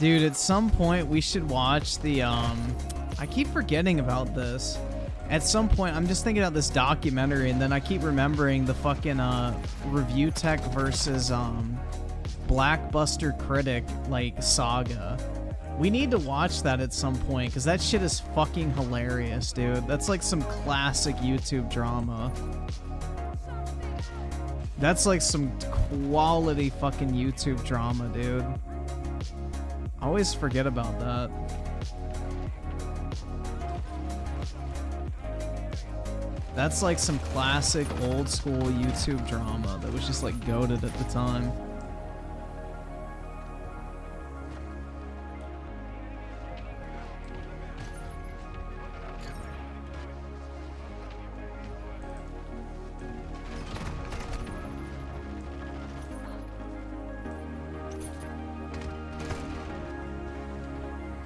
Dude, at some point we should watch the, I keep forgetting about this. At some point, I'm just thinking about this documentary, and then I keep remembering the fucking, Review Tech versus, Blackbuster Critic, like, saga. We need to watch that at some point, because that shit is fucking hilarious, dude. That's like some classic YouTube drama. That's like some quality fucking YouTube drama, dude. I always forget about that. That's like some classic old school YouTube drama that was just like goated at the time.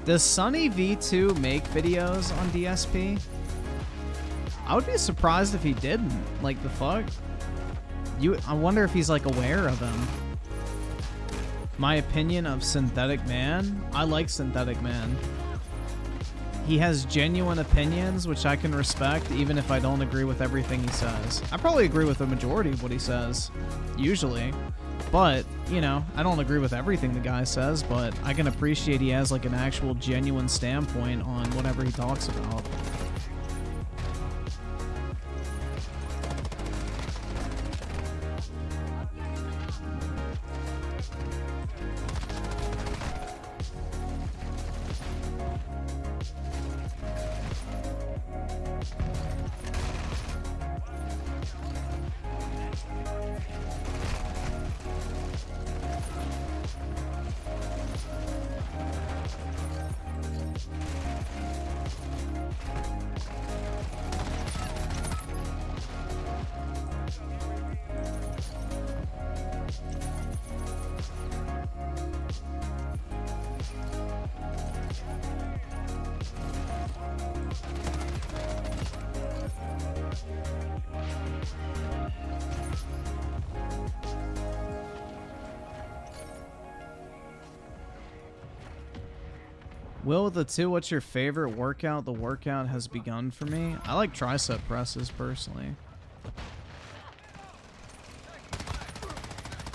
Does Sunny V2 make videos on DSP? I would be surprised if he didn't. Like, the fuck? I wonder if he's, like, aware of him. My opinion of Synthetic Man? I like Synthetic Man. He has genuine opinions, which I can respect, even if I don't agree with everything he says. I probably agree with the majority of what he says, usually. But, you know, I don't agree with everything the guy says, but I can appreciate he has, like, an actual genuine standpoint on whatever he talks about. Will with the 2, what's your favorite workout? The workout has begun for me. I like tricep presses personally.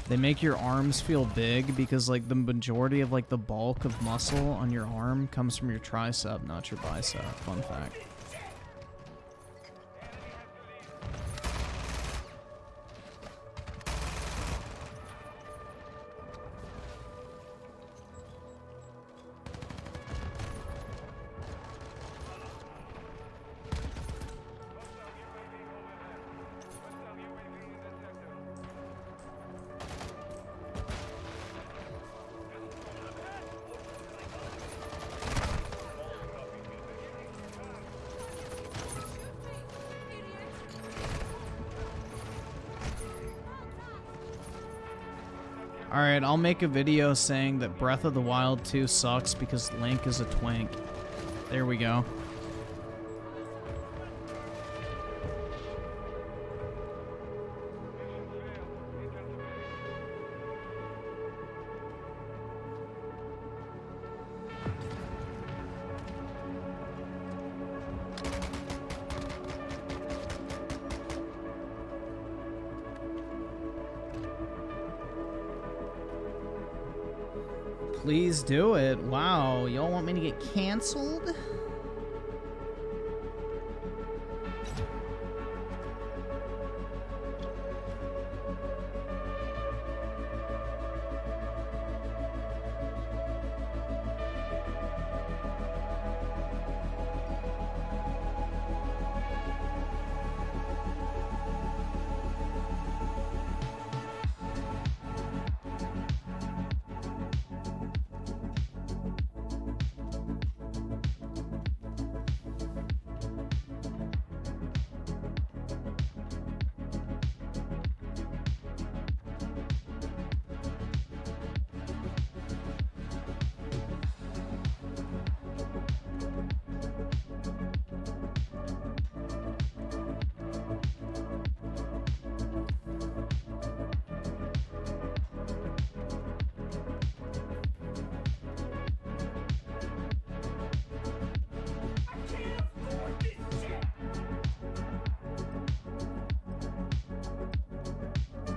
They make your arms feel big because like the majority of like the bulk of muscle on your arm comes from your tricep, not your bicep. Fun fact. Alright, I'll make a video saying that Breath of the Wild 2 sucks because Link is a twink. There we go. Please do it. Wow, y'all want me to get canceled?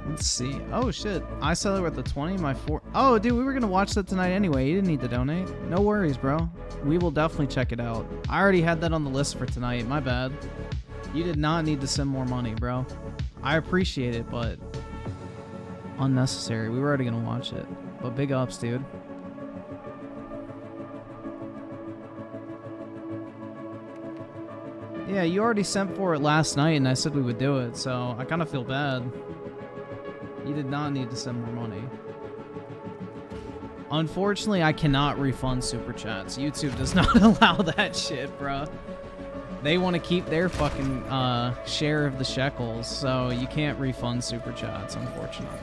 Let's see. Oh shit. I saw it at the 20. My 4. Oh, dude, we were gonna watch that tonight anyway. You didn't need to donate. No worries, bro. We will definitely check it out. I already had that on the list for tonight. My bad. You did not need to send more money, bro. I appreciate it, but unnecessary. We were already gonna watch it. But big ups, dude. Yeah, you already sent for it last night, and I said we would do it, so I kind of feel bad. You did not need to send more money. Unfortunately, I cannot refund super chats. YouTube does not allow that shit, bro. They want to keep their fucking share of the shekels, so you can't refund super chats, unfortunately.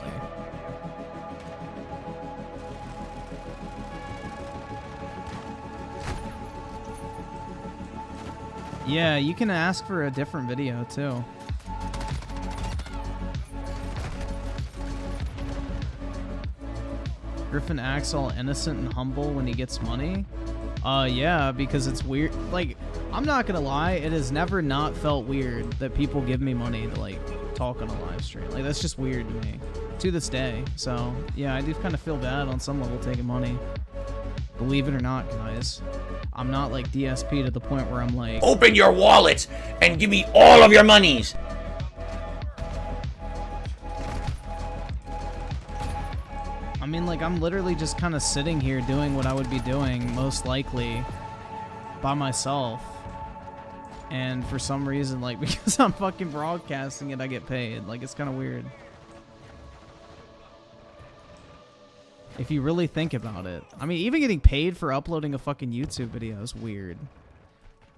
Yeah, you can ask for a different video, too. Griffin acts all innocent and humble when he gets money. Yeah, because it's weird. Like, I'm not gonna lie, it has never not felt weird that people give me money to, like, talk on a live stream. Like, that's just weird to me. To this day. So, yeah, I do kind of feel bad on some level taking money. Believe it or not, guys. I'm not like DSP to the point where I'm like... Open your wallet and give me all of your monies! I mean, like, I'm literally just kind of sitting here doing what I would be doing, most likely, by myself. And for some reason, like, because I'm fucking broadcasting it, I get paid. Like, it's kind of weird. If you really think about it. I mean, even getting paid for uploading a fucking YouTube video is weird.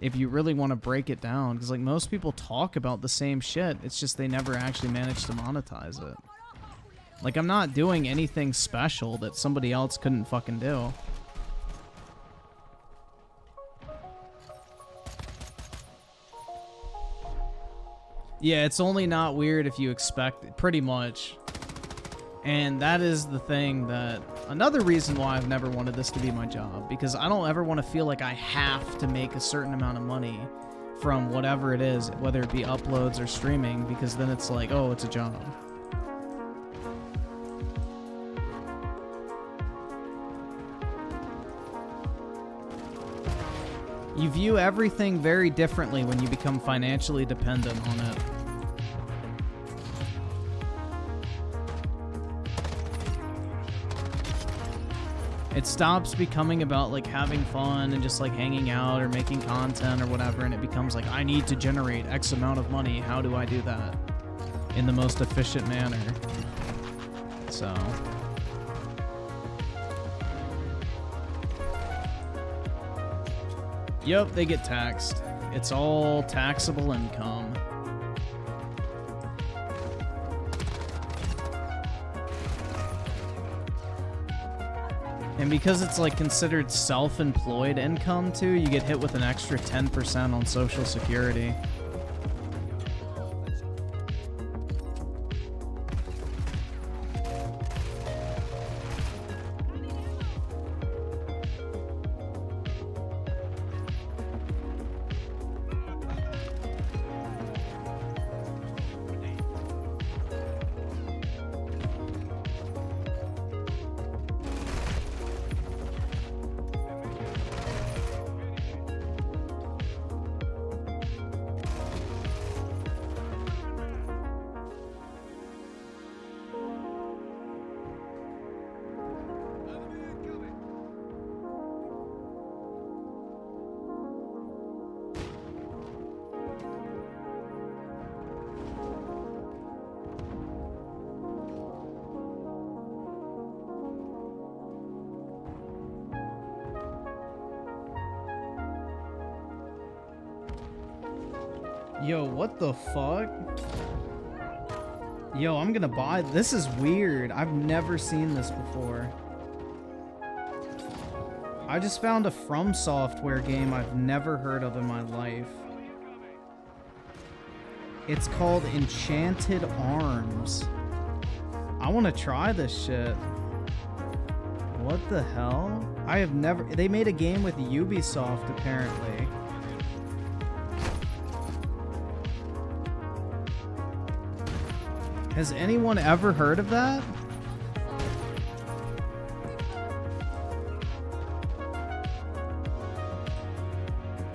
If you really want to break it down. Because, like, most people talk about the same shit. It's just they never actually manage to monetize it. Like, I'm not doing anything special that somebody else couldn't fucking do. Yeah, it's only not weird if you expect it, pretty much. And that is the thing that, another reason why I've never wanted this to be my job, because I don't ever want to feel like I have to make a certain amount of money from whatever it is, whether it be uploads or streaming, because then it's like, oh, it's a job. You view everything very differently when you become financially dependent on it. It stops becoming about like having fun and just like hanging out or making content or whatever, and it becomes like, I need to generate X amount of money. How do I do that in the most efficient manner? So... Yep, they get taxed. It's all taxable income. And because it's like considered self-employed income too, you get hit with an extra 10% on Social Security. Yo, what the fuck? Yo, I'm gonna buy... This is weird. I've never seen this before. I just found a From Software game I've never heard of in my life. It's called Enchanted Arms. I want to try this shit. What the hell? I have never... They made a game with Ubisoft, apparently. Has anyone ever heard of that?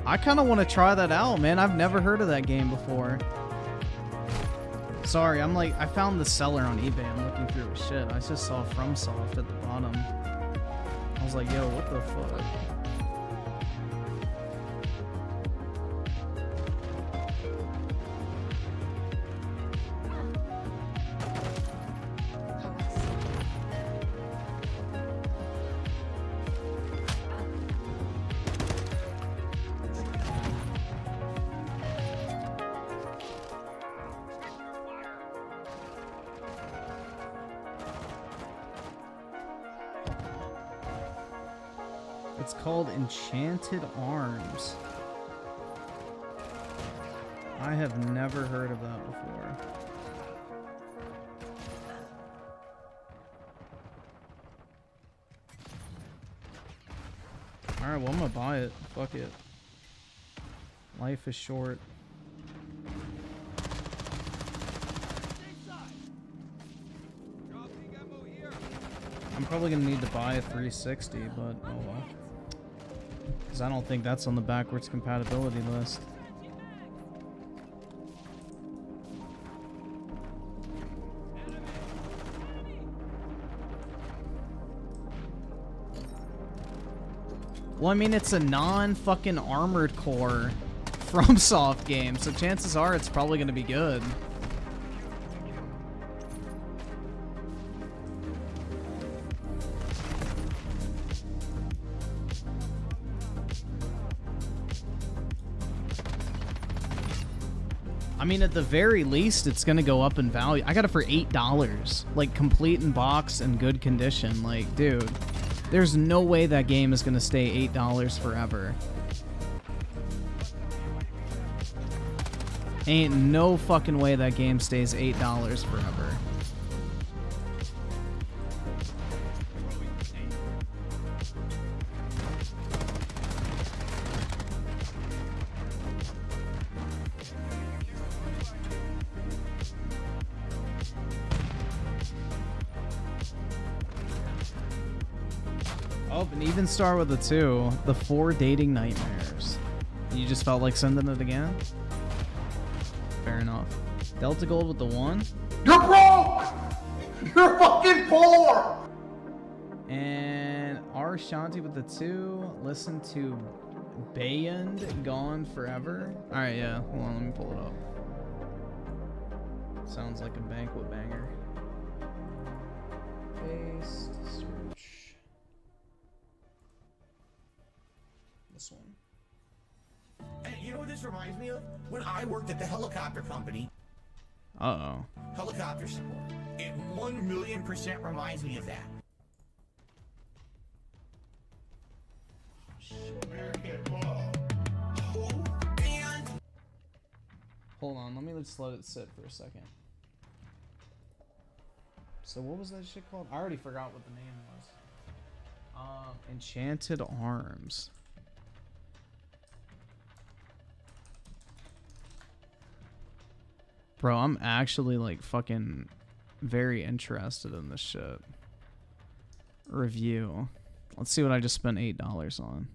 I kind of want to try that out, man. I've never heard of that game before. Sorry, I'm like, I found the seller on eBay. I'm looking through his shit. I just saw FromSoft at the bottom. I was like, yo, what the fuck? It's called Enchanted Arms. I have never heard of that before. Alright, well, I'm gonna buy it. Fuck it. Life is short. I'm probably gonna need to buy a 360, but oh well. Because I don't think that's on the backwards compatibility list. Well, I mean, it's a non-fucking Armored Core FromSoft game, so chances are it's probably gonna be good. I mean, at the very least, it's gonna go up in value. I got it for $8, like complete in box and good condition. Like, dude, there's no way that game is gonna stay $8 forever. Ain't no fucking way that game stays $8 forever. Oh, and even start with the 2. The 4 dating nightmares. You just felt like sending it again? Fair enough. Delta Gold with the 1. You're broke! You're fucking poor! And R. Shanti with the 2. Listen to Bayend Gone Forever. Alright, yeah. Hold on, let me pull it up. Sounds like a banquet banger. Paste, search. This one. And you know what this reminds me of? When I worked at the helicopter company. Uh-oh. Helicopter support. It 1,000,000% reminds me of that. Hold on, let me just let it sit for a second. So what was that shit called? I already forgot what the name was. Enchanted Arms. Bro, I'm actually like fucking very interested in this shit. Review. Let's see what I just spent $8 on.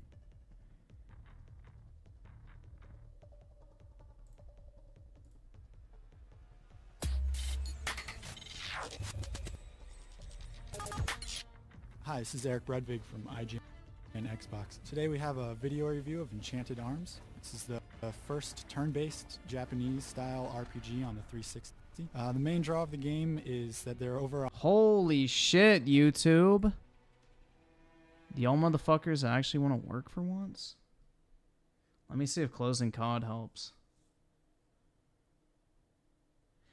Hi, this is Eric Bredvig from IGN and Xbox. Today we have a video review of Enchanted Arms. This is the first turn-based Japanese-style RPG on the 360. The main draw of the game is that there are over Holy shit, YouTube. Do y'all motherfuckers actually want to work for once? Let me see if closing COD helps.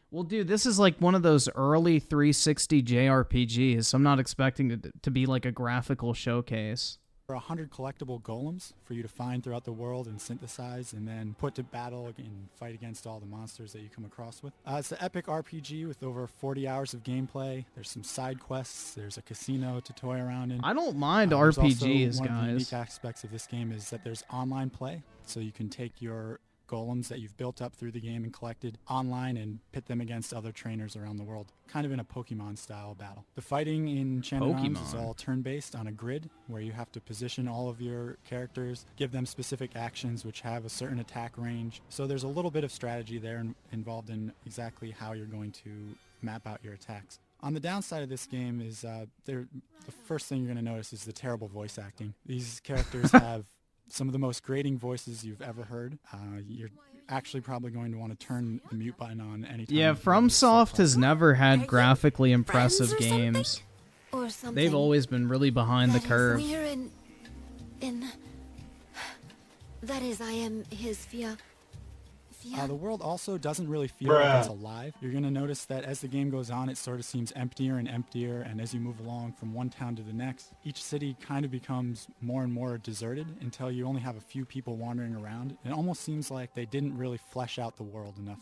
Well, dude, this is like one of those early 360 JRPGs, so I'm not expecting it to be like a graphical showcase. There are 100 collectible golems for you to find throughout the world and synthesize and then put to battle and fight against all the monsters that you come across with. It's an epic RPG with over 40 hours of gameplay. There's some side quests. There's a casino to toy around in. I don't mind There's RPGs, also one of the guys. unique aspects of this game is that there's online play, so you can take your golems that you've built up through the game and collected online and pit them against other trainers around the world, kind of in a Pokemon style battle. The fighting in Enchanted Arms is all turn-based on a grid where you have to position all of your characters, give them specific actions which have a certain attack range. So there's a little bit of strategy there involved in exactly how you're going to map out your attacks. On the downside of this game is the first thing you're going to notice is the terrible voice acting. These characters have some of the most grating voices you've ever heard. You're actually probably going to want to turn the mute button on anytime. Yeah, FromSoft has never had graphically impressive games. They've always been really behind the curve. That is, I am his Fia. The world also doesn't really feel like it's alive. You're going to notice that as the game goes on, it sort of seems emptier and emptier, and as you move along from one town to the next, each city kind of becomes more and more deserted until you only have a few people wandering around. It almost seems like they didn't really flesh out the world enough.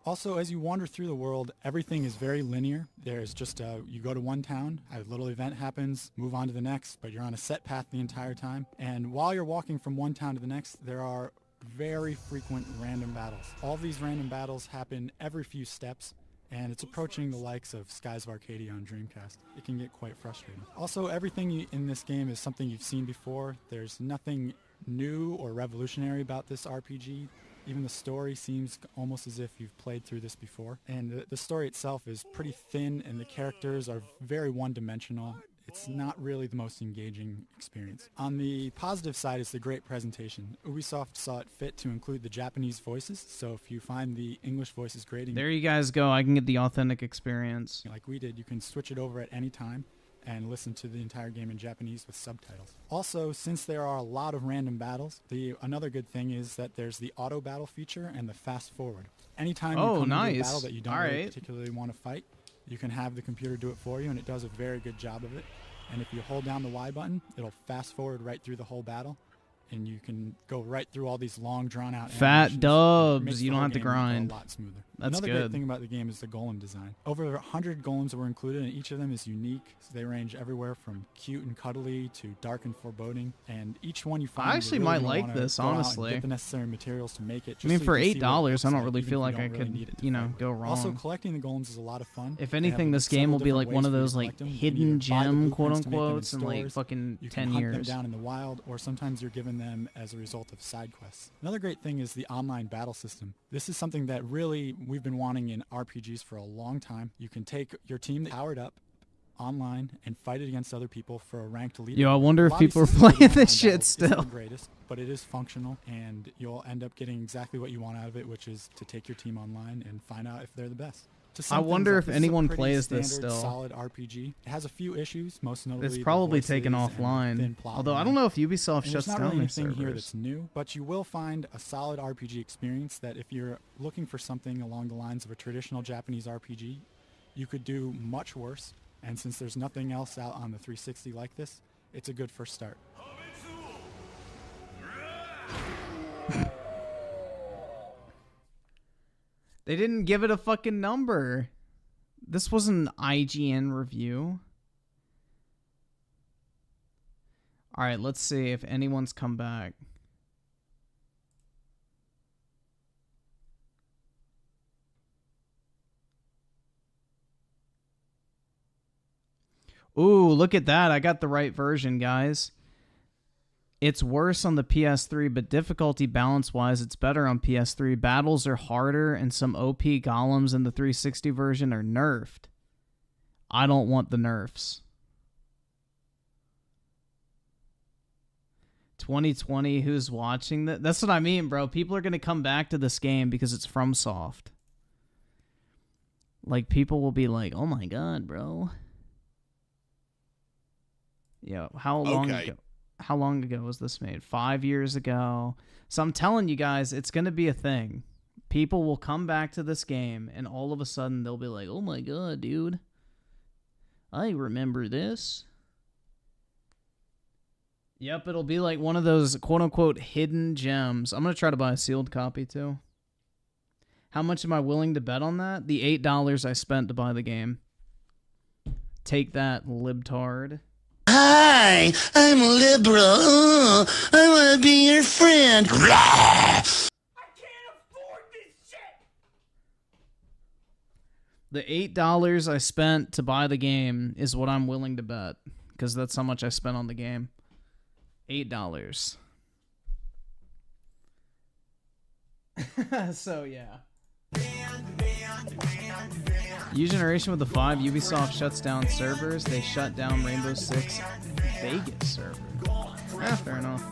Also, as you wander through the world, everything is very linear. There's just, you go to one town, a little event happens, move on to the next, but you're on a set path the entire time. And while you're walking from one town to the next, there are very frequent random battles. All these random battles happen every few steps, and it's approaching the likes of Skies of Arcadia on Dreamcast. It can get quite frustrating. Also, everything in this game is something you've seen before. There's nothing new or revolutionary about this RPG. Even the story seems almost as if you've played through this before. And the story itself is pretty thin, and the characters are very one-dimensional. It's not really the most engaging experience. On the positive side is the great presentation. Ubisoft saw it fit to include the Japanese voices, so if you find the English voices grating, There you guys go. I can get the authentic experience. like we did, you can switch it over at any time and listen to the entire game in Japanese with subtitles. Also, since there are a lot of random battles, another good thing is that there's the auto battle feature and the fast forward. Anytime you come into a battle that you don't really particularly want to fight, you can have the computer do it for you, and it does a very good job of it. And if you hold down the Y button, it'll fast forward right through the whole battle, and you can go right through all these long, drawn-out Fat animations. dubs. Makes You the don't whole have to game go grind. a lot smoother. That's Another good. great thing about the game is the golem design. Over 100 golems were included, and each of them is unique. So they range everywhere from cute and cuddly to dark and foreboding. And each one you find, I actually you really might like wanna this, go out and honestly. get the necessary materials to make it. I mean, just so for you can see what it $8, looks I don't like, really even feel if like you I don't really could, need it to you know, fight. go wrong. Also, collecting the golems is a lot of fun. If They anything, have this game several will be like different one of ways for you those to like collect them. You can hidden either buy the gem, quote blueprints to make them in unquotes, in like stores, fucking you 10 can hunt years. them down in the wild, or sometimes you're given them as a result of side quests. Another great thing is the online battle system. This is something that really we've been wanting in RPGs for a long time. You can take your team that's powered up online and fight it against other people for a ranked leader. Yo, I wonder if Lobby people are system for the playing online this shit battles isn't still. the greatest, but it is functional, and you'll end up getting exactly what you want out of it, which is to take your team online and find out if they're the best. To sum I things wonder up, if this is a anyone pretty plays this standard, still. solid RPG. It has a few issues, most notably It's the probably taken voices and the offline. thin plot Although I line. don't know if Ubisoft And shuts there's not down really their anything here servers. that's new, but you will find a solid RPG experience that if you're looking for something along the lines of a traditional Japanese RPG, you could do much worse. And since there's nothing else out on the 360 like this, it's a good first start. They didn't give it a fucking number. This was an IGN review. All right, let's see if anyone's come back. Ooh, look at that. I got the right version, guys. It's worse on the PS3, but difficulty balance-wise, it's better on PS3. Battles are harder, and some OP golems in the 360 version are nerfed. I don't want the nerfs. 2020, who's watching that? That's what I mean, bro. People are going to come back to this game because it's FromSoft. Like, people will be like, oh my god, bro. Yeah, how long ago? How long ago was this made? 5 years ago. So I'm telling you guys, it's going to be a thing. People will come back to this game, and all of a sudden they'll be like, oh my god, dude. I remember this. Yep, it'll be like one of those quote-unquote hidden gems. I'm going to try to buy a sealed copy, too. How much am I willing to bet on that? The $8 I spent to buy the game. Take that, libtard. Hi, I'm liberal. I want to be your friend. The $8 I spent to buy the game is what I'm willing to bet, because that's how much I spent on the game. $8. So, yeah. U-Generation with the 5, Ubisoft shuts down servers. They shut down Rainbow Six Vegas server. Yeah, fair enough.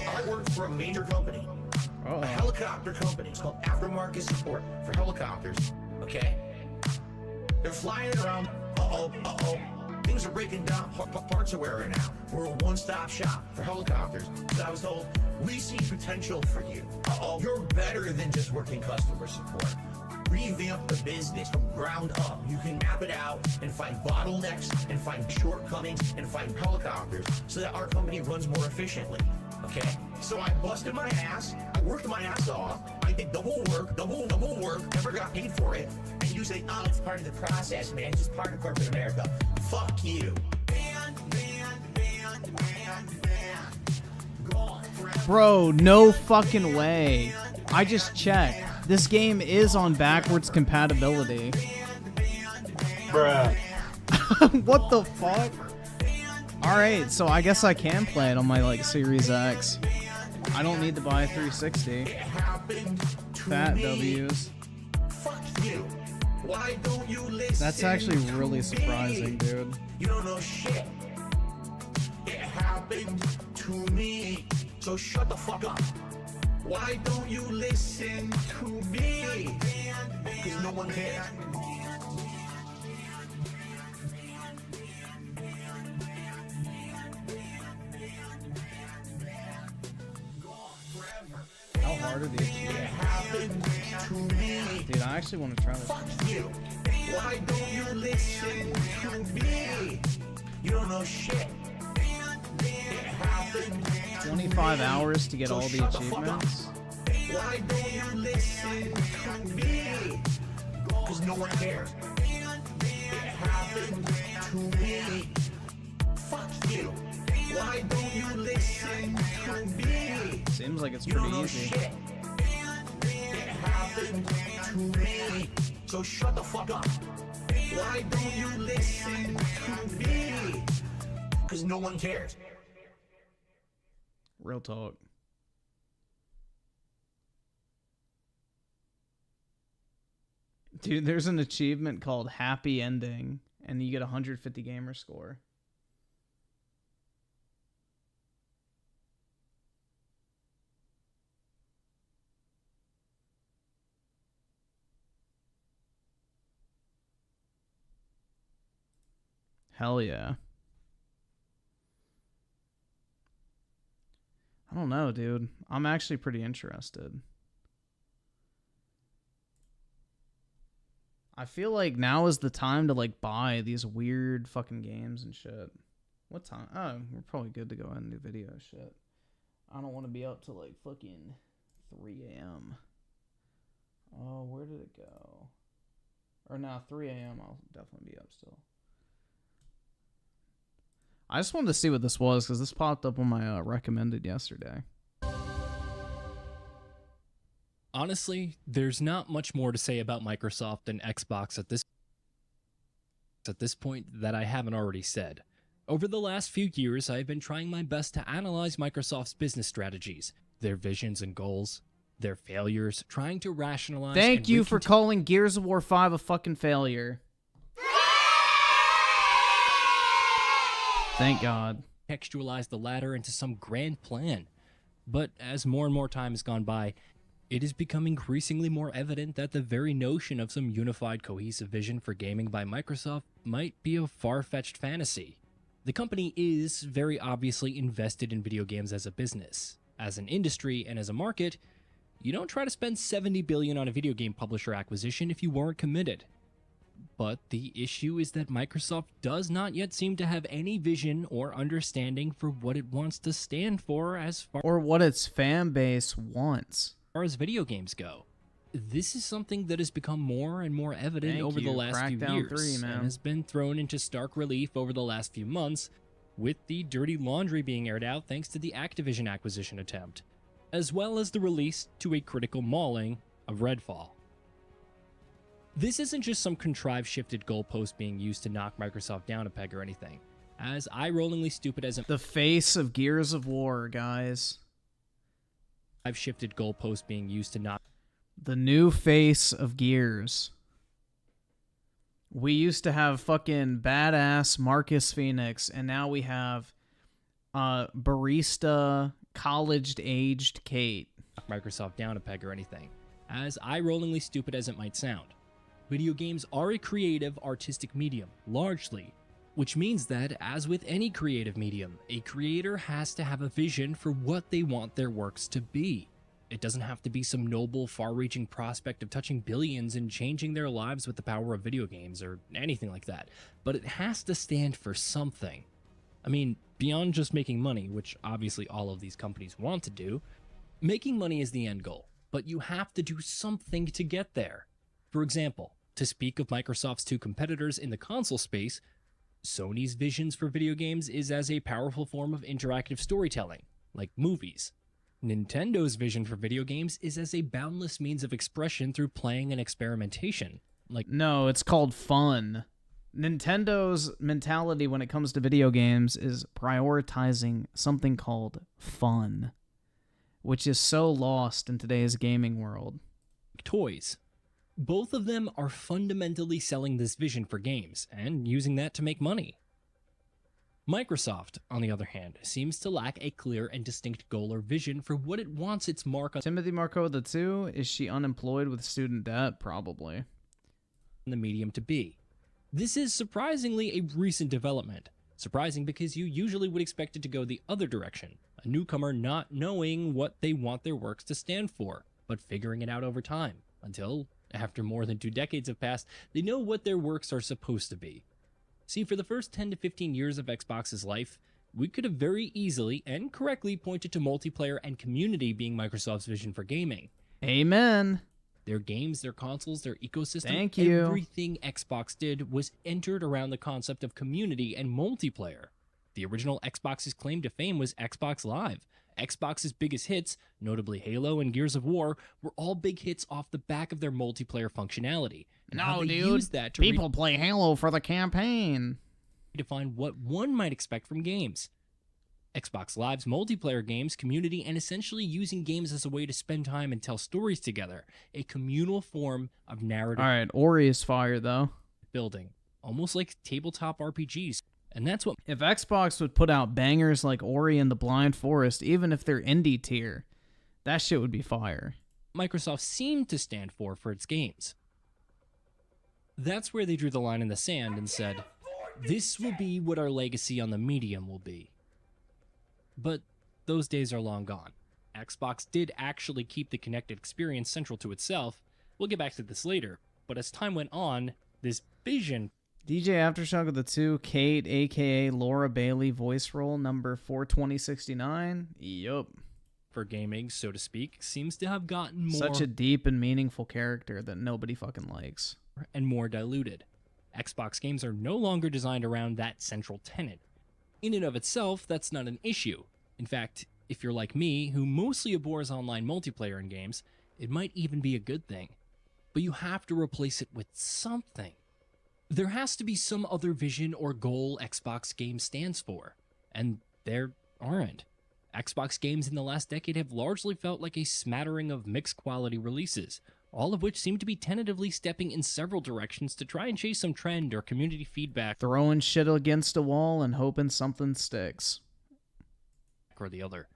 I work for a major company, a helicopter company. It's called Aftermarket Support for Helicopters. Okay? They're flying around. Things are breaking down. Parts are wearing out. We're a one-stop shop for helicopters. So I was told, we see potential for you. You're better than just working customer support. Revamp the business from ground up. You can map it out and find bottlenecks and find shortcomings and find helicopters so that our company runs more efficiently. Okay? So I busted my ass. I worked my ass off. I did double work, never got paid for it. And you say, oh, it's part of the process, man. It's just part of corporate America. Fuck you. Bro, no fucking way. I just checked. This game is on backwards compatibility. Bruh. What the fuck? Alright, so I guess I can play it on my, like, Series X. I don't need to buy a 360. Fat W's. Fuck you. Why don't you listen? That's actually really surprising, dude. You don't know shit. It happened to me. So shut the fuck up. Why don't you listen to me? Because no one cares. How hard are these? Dude, I actually want to try this. Fuck you. Why don't you listen to me? You don't know shit. 25 hours to get all the achievements. Why don't you listen to me? Cause no one cares. It happened to me. Fuck you. Why don't you listen to me? Seems like it's pretty easy. Shit. It happened to me. So shut the fuck up. Why don't you listen to me? Cause no one cares. Real talk. Dude, there's an achievement called Happy Ending, and you get 150 gamer score. Hell yeah. I don't know, dude. I'm actually pretty interested. I feel like now is the time to like buy these weird fucking games and shit. What time? Oh, we're probably good to go ahead and do video shit. I don't want to be up till like fucking 3 a.m. Oh, where did it go? Or no, 3 a.m. I'll definitely be up still. I just wanted to see what this was because this popped up on my recommended yesterday. Honestly, there's not much more to say about Microsoft and Xbox at this point that I haven't already said. Over the last few years, I've been trying my best to analyze Microsoft's business strategies, their visions and goals, their failures, trying to rationalize. Thank you for calling Gears of War 5 a fucking failure. Thank God. Contextualize the latter into some grand plan. But as more and more time has gone by, it has become increasingly more evident that the very notion of some unified, cohesive vision for gaming by Microsoft might be a far-fetched fantasy. The company is very obviously invested in video games as a business. As an industry and as a market, you don't try to spend $70 billion on a video game publisher acquisition if you weren't committed. But the issue is that Microsoft does not yet seem to have any vision or understanding for what it wants to stand for as far or what its fan base wants as video games go. This is something that has become more and more evident over the last few years and has been thrown into stark relief over the last few months, with the dirty laundry being aired out thanks to the Activision acquisition attempt, as well as the release to a critical mauling of Redfall. This isn't just some contrived shifted goalpost being used to knock Microsoft down a peg or anything. As eye-rollingly stupid as the face of Gears of War, guys. I've shifted goalpost being used to knock the new face of Gears. We used to have fucking badass Marcus Phoenix, and now we have barista college-aged Kate. Microsoft down a peg or anything. As eye-rollingly stupid as it might sound, video games are a creative, artistic medium, largely, which means that, as with any creative medium, a creator has to have a vision for what they want their works to be. It doesn't have to be some noble, far-reaching prospect of touching billions and changing their lives with the power of video games or anything like that, but it has to stand for something. I mean, beyond just making money, which obviously all of these companies want to do, making money is the end goal, but you have to do something to get there. For example, to speak of Microsoft's two competitors in the console space, Sony's visions for video games is as a powerful form of interactive storytelling, like movies. Nintendo's vision for video games is as a boundless means of expression through playing and experimentation, like... No, it's called fun. Nintendo's mentality when it comes to video games is prioritizing something called fun, which is so lost in today's gaming world. Toys. Both of them are fundamentally selling this vision for games and using that to make money. Microsoft, on the other hand, seems to lack a clear and distinct goal or vision for what it wants its mark on. Timothy Marco the 2, is she unemployed with student debt? Probably. The medium to be. This is surprisingly a recent development. Surprising because you usually would expect it to go the other direction, a newcomer not knowing what they want their works to stand for, but figuring it out over time, until, after more than 2 decades have passed, they know what their works are supposed to be. See, for the first 10 to 15 years of Xbox's life, we could have very easily and correctly pointed to multiplayer and community being Microsoft's vision for gaming. Amen. Their games, their consoles, their ecosystem, Thank you. Everything Xbox did was entered around the concept of community and multiplayer. The original Xbox's claim to fame was Xbox Live. Xbox's biggest hits, notably Halo and Gears of War, were all big hits off the back of their multiplayer functionality. And how No, they dude. used that to People play Halo for the campaign. redefine what one might expect from games. Xbox Live's multiplayer games, community, and essentially using games as a way to spend time and tell stories together. A communal form of narrative All right, Ori is fire, though. building. Almost like tabletop RPGs. And that's what If Xbox would put out bangers like Ori and the Blind Forest, even if they're indie tier, that shit would be fire. Microsoft seemed to stand for its games. That's where they drew the line in the sand and said, this will be what our legacy on the medium will be. But those days are long gone. Xbox did actually keep the connected experience central to itself. We'll get back to this later, but as time went on, this vision DJ Aftershock of the 2, Kate, aka Laura Bailey, voice role number 42069. Yup. for gaming, so to speak, seems to have gotten more Such a deep and meaningful character that nobody fucking likes. and more diluted. Xbox games are no longer designed around that central tenet. In and of itself, that's not an issue. In fact, if you're like me, who mostly abhors online multiplayer in games, it might even be a good thing. But you have to replace it with something. There has to be some other vision or goal Xbox games stands for, and there aren't. Xbox games in the last decade have largely felt like a smattering of mixed quality releases, all of which seem to be tentatively stepping in several directions to try and chase some trend or community feedback Throwing shit against a wall and hoping something sticks. or the other,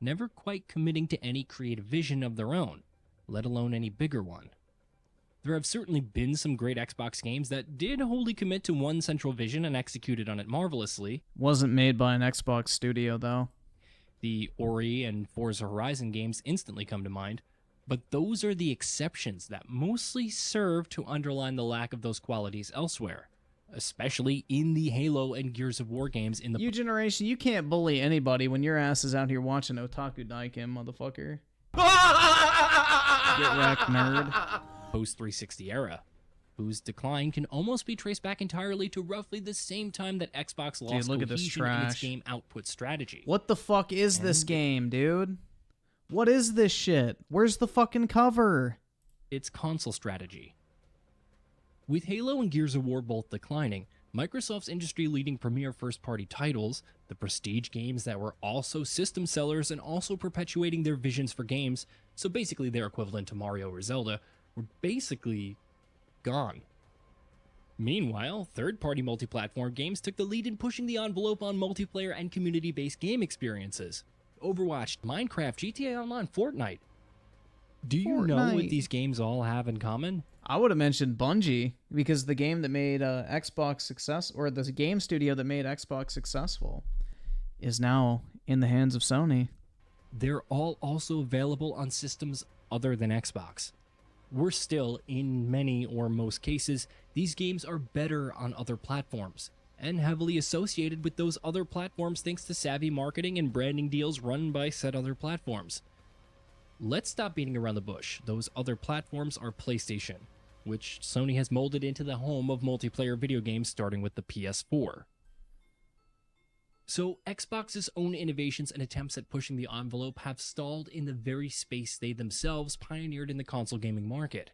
never quite committing to any creative vision of their own, let alone any bigger one. There have certainly been some great Xbox games that did wholly commit to one central vision and executed on it marvelously. Wasn't made by an Xbox studio, though. The Ori and Forza Horizon games instantly come to mind, but those are the exceptions that mostly serve to underline the lack of those qualities elsewhere, especially in the Halo and Gears of War games in the You generation, you can't bully anybody when your ass is out here watching OtakuDaiKun, motherfucker. Get wrecked, nerd. post-360 era, whose decline can almost be traced back entirely to roughly the same time that Xbox lost look at this cohesion in its trash. game output strategy. What the fuck is this game, dude? What is this shit? Where's the fucking cover? Its console strategy. With Halo and Gears of War both declining, Microsoft's industry-leading premier first-party titles, the prestige games that were also system sellers and also perpetuating their visions for games, so basically their equivalent to Mario or Zelda, were basically gone. Meanwhile, third-party multi-platform games took the lead in pushing the envelope on multiplayer and community-based game experiences. Overwatch, Minecraft, GTA Online, Fortnite. Do you know what Fortnite. these games all have in common? I would have mentioned Bungie, because the game that made Xbox success, or the game studio that made Xbox successful, is now in the hands of Sony. They're all also available on systems other than Xbox. Worse still, in many or most cases, these games are better on other platforms, and heavily associated with those other platforms thanks to savvy marketing and branding deals run by said other platforms. Let's stop beating around the bush. Those other platforms are PlayStation, which Sony has molded into the home of multiplayer video games starting with the PS4. So Xbox's own innovations and attempts at pushing the envelope have stalled in the very space they themselves pioneered in the console gaming market.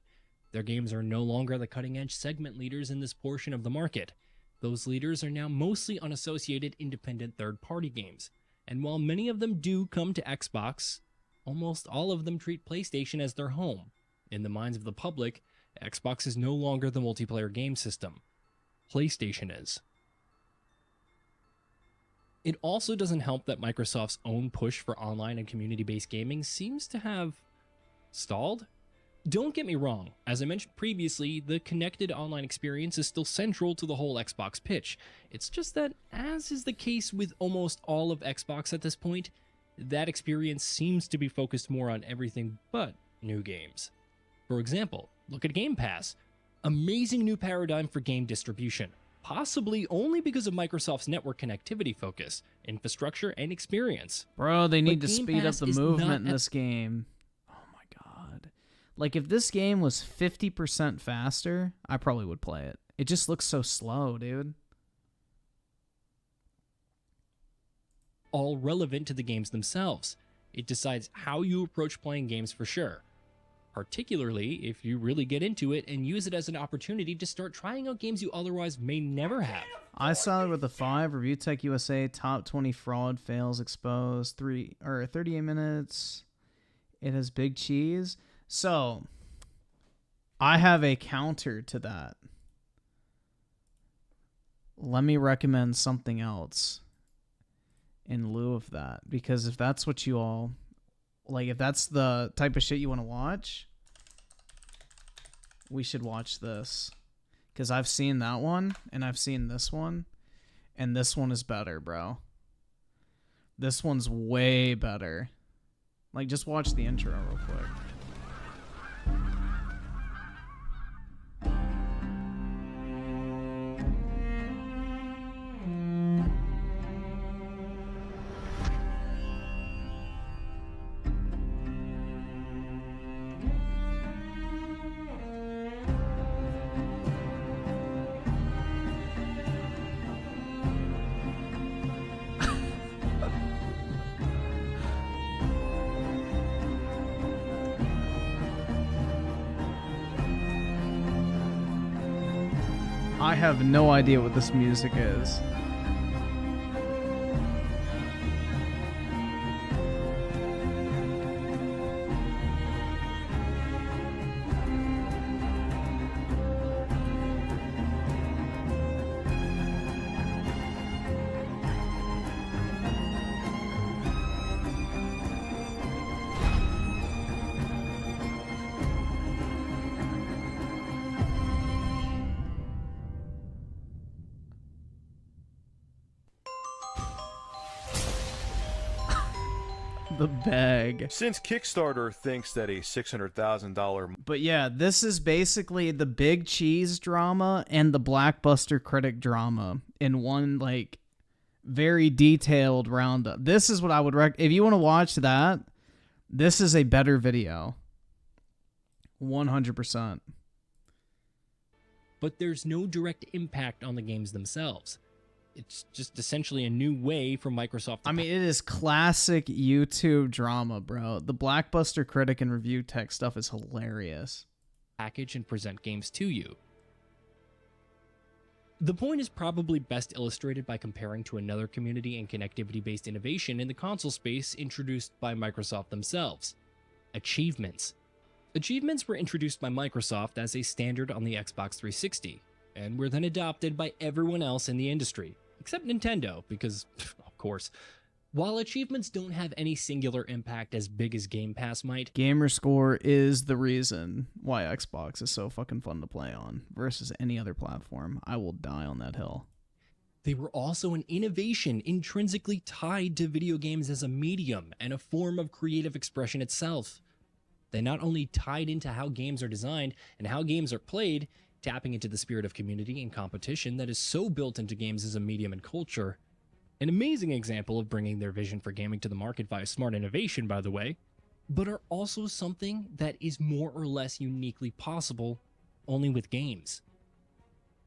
Their games are no longer the cutting-edge segment leaders in this portion of the market. Those leaders are now mostly unassociated independent third-party games, and while many of them do come to Xbox, almost all of them treat PlayStation as their home. In the minds of the public, Xbox is no longer the multiplayer game system. PlayStation is. It also doesn't help that Microsoft's own push for online and community-based gaming seems to have stalled. Don't get me wrong, as I mentioned previously, the connected online experience is still central to the whole Xbox pitch. It's just that, as is the case with almost all of Xbox at this point, that experience seems to be focused more on everything but new games. For example, look at Game Pass. Amazing new paradigm for game distribution. possibly only because of Microsoft's network connectivity focus, infrastructure, and experience. Bro, they need But to Game speed up Pass the is movement not in this game. Oh my god. Like, if this game was 50% faster, I probably would play it. It just looks so slow, dude. All relevant to the games themselves. It decides how you approach playing games for sure. Particularly if you really get into it and use it as an opportunity to start trying out games you otherwise may never have. I saw it with the 5 Review Tech USA top 20 fraud fails exposed 38 minutes. It has big cheese. So I have a counter to that. Let me recommend something else in lieu of that, because if that's what you all like, if that's the type of shit you want to watch, we should watch this, because I've seen that one and I've seen this one, and this one is better, bro. This one's way better. Like, just watch the intro real quick. I have no idea what this music is. The bag. Since Kickstarter thinks that a $600,000... But yeah, this is basically the big cheese drama and the Blackbuster critic drama in one, like, very detailed roundup. This is what I would if you want to watch that, this is a better video. 100%. But there's no direct impact on the games themselves. It's just essentially a new way for Microsoft to... I mean, it is classic YouTube drama, bro. The Blackbuster critic and review tech stuff is hilarious. Package and present games to you. The point is probably best illustrated by comparing to another community and connectivity-based innovation in the console space introduced by Microsoft themselves. Achievements. Achievements were introduced by Microsoft as a standard on the Xbox 360, and were then adopted by everyone else in the industry. Except Nintendo, because, of course, while achievements don't have any singular impact as big as Game Pass might, Gamerscore is the reason why Xbox is so fucking fun to play on versus any other platform. I will die on that hill. They were also an innovation intrinsically tied to video games as a medium and a form of creative expression itself. They not only tied into how games are designed and how games are played, tapping into the spirit of community and competition that is so built into games as a medium and culture. An amazing example of bringing their vision for gaming to the market via smart innovation, by the way, but are also something that is more or less uniquely possible only with games.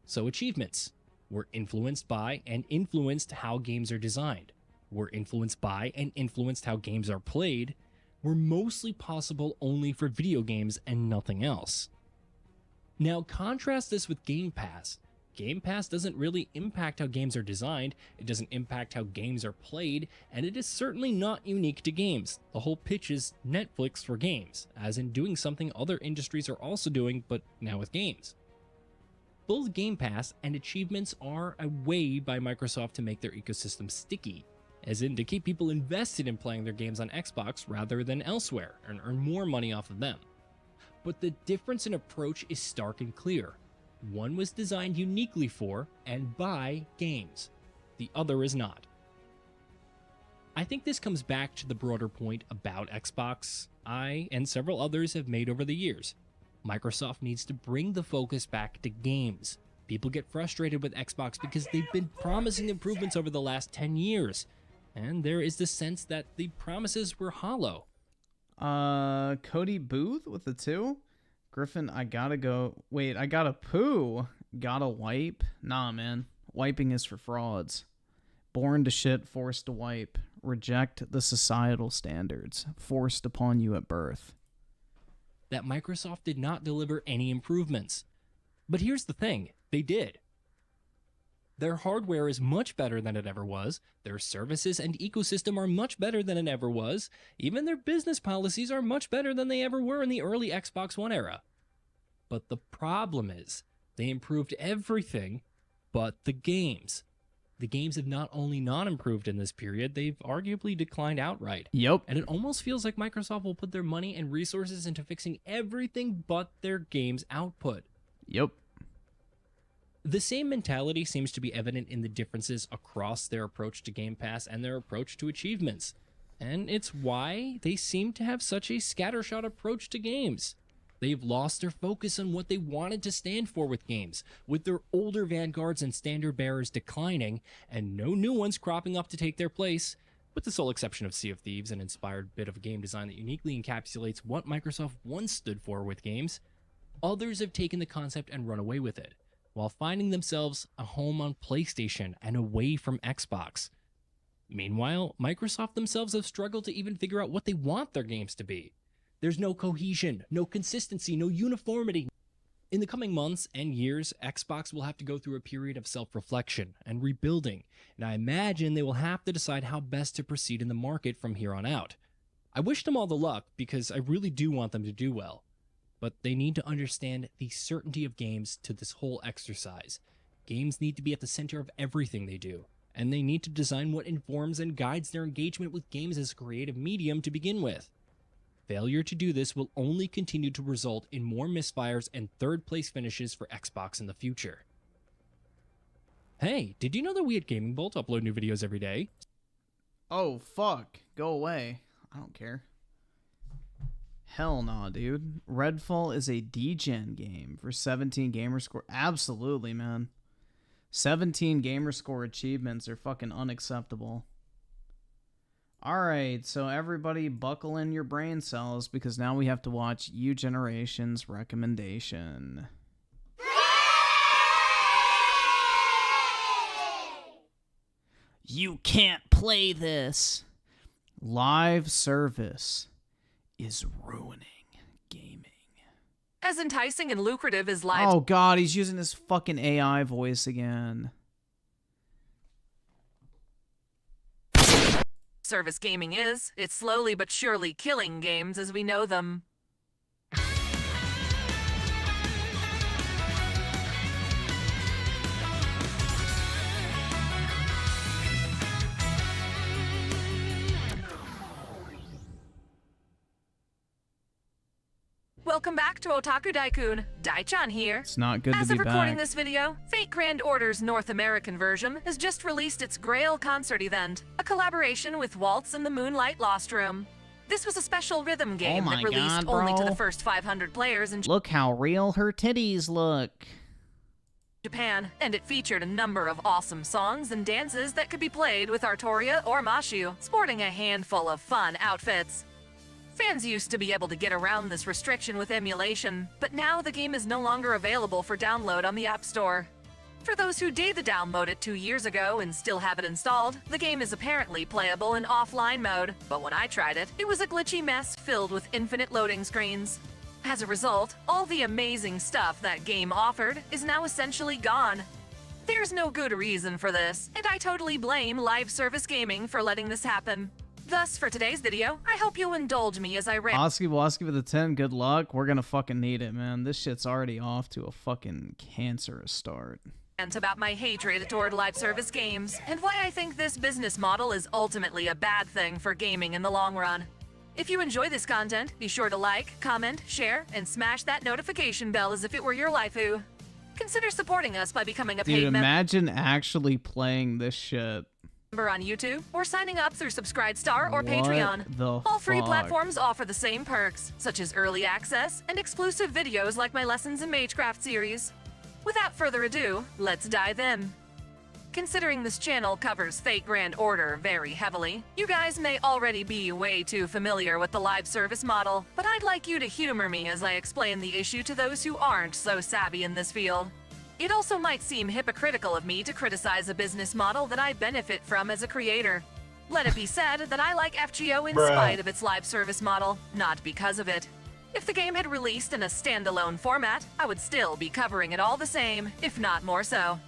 So achievements were influenced by and influenced how games are designed, were influenced by and influenced how games are played, were mostly possible only for video games and nothing else. Now contrast this with Game Pass. Game Pass doesn't really impact how games are designed, it doesn't impact how games are played, and it is certainly not unique to games. The whole pitch is Netflix for games, as in doing something other industries are also doing, but now with games. Both Game Pass and achievements are a way by Microsoft to make their ecosystem sticky, as in to keep people invested in playing their games on Xbox rather than elsewhere, and earn more money off of them. But the difference in approach is stark and clear. One was designed uniquely for and by games. The other is not. I think this comes back to the broader point about Xbox I and several others have made over the years. Microsoft needs to bring the focus back to games. People get frustrated with Xbox because they've been promising improvements over the last 10 years, and there is the sense that the promises were hollow. Cody Booth with the 2. Griffin, I gotta go. Wait, I gotta poo. Gotta wipe? Nah, man. Wiping is for frauds. Born to shit, forced to wipe. Reject the societal standards forced upon you at birth. That Microsoft did not deliver any improvements. But here's the thing, they did. Their hardware is much better than it ever was, their services and ecosystem are much better than it ever was, even their business policies are much better than they ever were in the early Xbox One era. But the problem is, they improved everything but the games. The games have not only not improved in this period, they've arguably declined outright. Yep. And it almost feels like Microsoft will put their money and resources into fixing everything but their games output. Yep. The same mentality seems to be evident in the differences across their approach to Game Pass and their approach to achievements. And it's why they seem to have such a scattershot approach to games. They've lost their focus on what they wanted to stand for with games, with their older vanguards and standard bearers declining, and no new ones cropping up to take their place, with the sole exception of Sea of Thieves, an inspired bit of game design that uniquely encapsulates what Microsoft once stood for with games. Others have taken the concept and run away with it, while finding themselves a home on PlayStation and away from Xbox. Meanwhile, Microsoft themselves have struggled to even figure out what they want their games to be. There's no cohesion, no consistency, no uniformity. In the coming months and years, Xbox will have to go through a period of self-reflection and rebuilding, and I imagine they will have to decide how best to proceed in the market from here on out. I wish them all the luck because I really do want them to do well, but they need to understand the certainty of games to this whole exercise. Games need to be at the center of everything they do, and they need to design what informs and guides their engagement with games as a creative medium to begin with. Failure to do this will only continue to result in more misfires and third-place finishes for Xbox in the future. Hey, did you know that we at GamingBolt upload new videos every day? Oh, fuck. Go away. I don't care. Hell nah, dude. Redfall is a degen game for 17 gamerscore. Absolutely, man. 17 gamerscore achievements are fucking unacceptable. Alright, so everybody buckle in your brain cells because now we have to watch U-Generation's recommendation. You can't play this. Live service is ruining gaming. As enticing and lucrative as live... Oh god, he's using his fucking AI voice again. Service gaming is, it's slowly but surely killing games as we know them. Welcome back to OtakuDaiKun. Dai-chan here. It's not good to be back. As of recording this video, Fate Grand Order's North American version has just released its Grail concert event, a collaboration with Waltz and the Moonlight Lost Room. This was a special rhythm game that released only to the first 500 players in Look how real her titties look. Japan, and it featured a number of awesome songs and dances that could be played with Artoria or Mashu, sporting a handful of fun outfits. Fans used to be able to get around this restriction with emulation, but now the game is no longer available for download on the App Store. For those who did download it 2 years ago and still have it installed, the game is apparently playable in offline mode, but when I tried it, it was a glitchy mess filled with infinite loading screens. As a result, all the amazing stuff that game offered is now essentially gone. There's no good reason for this, and I totally blame live service gaming for letting this happen. Thus, for today's video, I hope you'll indulge me as I Oski Woski with a 10, good luck. We're gonna fucking need it, man. This shit's already off to a fucking cancerous start. About my hatred toward live service games, and why I think this business model is ultimately a bad thing for gaming in the long run. If you enjoy this content, be sure to like, comment, share, and smash that notification bell as if it were your waifu. Consider supporting us by becoming a paid member. Imagine actually playing this shit. On YouTube, or signing up through Subscribestar or What Patreon. the All three fuck? platforms offer the same perks, such as early access and exclusive videos like my Lessons in Magecraft series. Without further ado, let's dive in. Considering this channel covers Fate Grand Order very heavily, you guys may already be way too familiar with the live service model, but I'd like you to humor me as I explain the issue to those who aren't so savvy in this field. It also might seem hypocritical of me to criticize a business model that I benefit from as a creator. Let it be said that I like FGO in spite of its live service model, not because of it. If the game had released in a standalone format, I would still be covering it all the same, if not more so.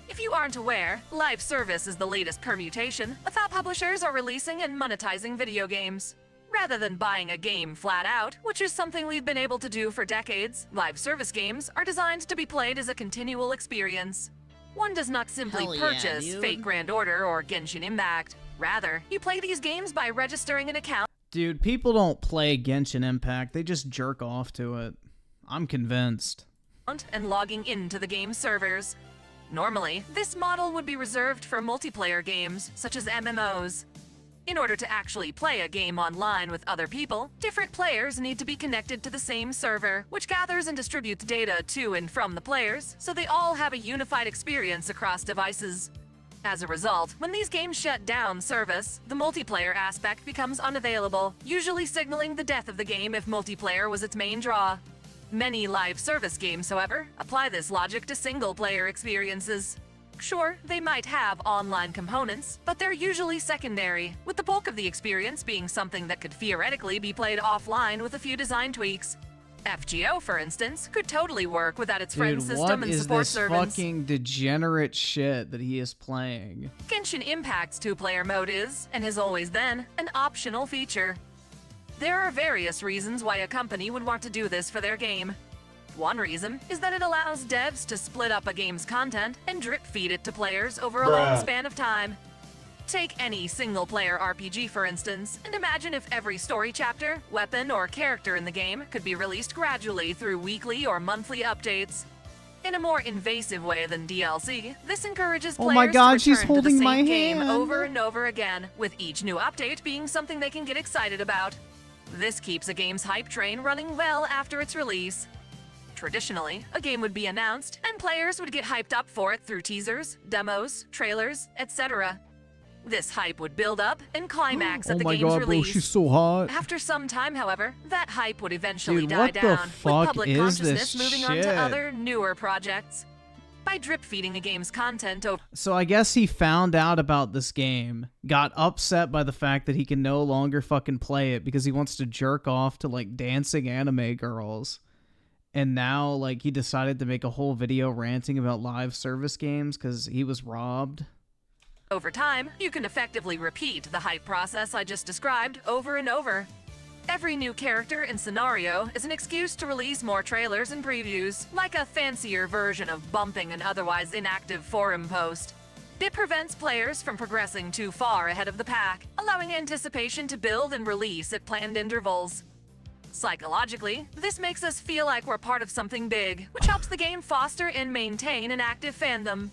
If you aren't aware, live service is the latest permutation of how publishers are releasing and monetizing video games. Rather than buying a game flat out, which is something we've been able to do for decades, live service games are designed to be played as a continual experience. One does not simply purchase Fate Grand Order or Genshin Impact. Rather, you play these games by registering an account. Dude, people don't play Genshin Impact, they just jerk off to it. I'm convinced. And logging into the game's servers. Normally, this model would be reserved for multiplayer games, such as MMOs. In order to actually play a game online with other people, different players need to be connected to the same server, which gathers and distributes data to and from the players, so they all have a unified experience across devices. As a result, when these games shut down service, the multiplayer aspect becomes unavailable, usually signaling the death of the game if multiplayer was its main draw. Many live service games, however, apply this logic to single-player experiences. Sure, they might have online components, but they're usually secondary, with the bulk of the experience being something that could theoretically be played offline with a few design tweaks. FGO, for instance, could totally work without its friend system and support servants. What is this fucking degenerate shit that he is playing? Genshin Impact's two-player mode is, and has always been, an optional feature. There are various reasons why a company would want to do this for their game. One reason is that it allows devs to split up a game's content and drip feed it to players over a long span of time. Take any single-player RPG, for instance, and imagine if every story chapter, weapon, or character in the game could be released gradually through weekly or monthly updates. In a more invasive way than DLC, this encourages players to return to the same game over and over again, with each new update being something they can get excited about. This keeps a game's hype train running well after its release. Traditionally, a game would be announced, and players would get hyped up for it through teasers, demos, trailers, etc. This hype would build up and climax at the game's release. Bro, she's so hot. After some time, however, that hype would eventually die down, with public consciousness moving on to other, newer projects. By drip-feeding a game's content over... So I guess he found out about this game, got upset by the fact that he can no longer fucking play it because he wants to jerk off to, like, dancing anime girls. And now, like, he decided to make a whole video ranting about live service games because he was robbed. Over time, you can effectively repeat the hype process I just described over and over. Every new character and scenario is an excuse to release more trailers and previews, like a fancier version of bumping an otherwise inactive forum post. It prevents players from progressing too far ahead of the pack, allowing anticipation to build and release at planned intervals. Psychologically, this makes us feel like we're part of something big, which helps the game foster and maintain an active fandom.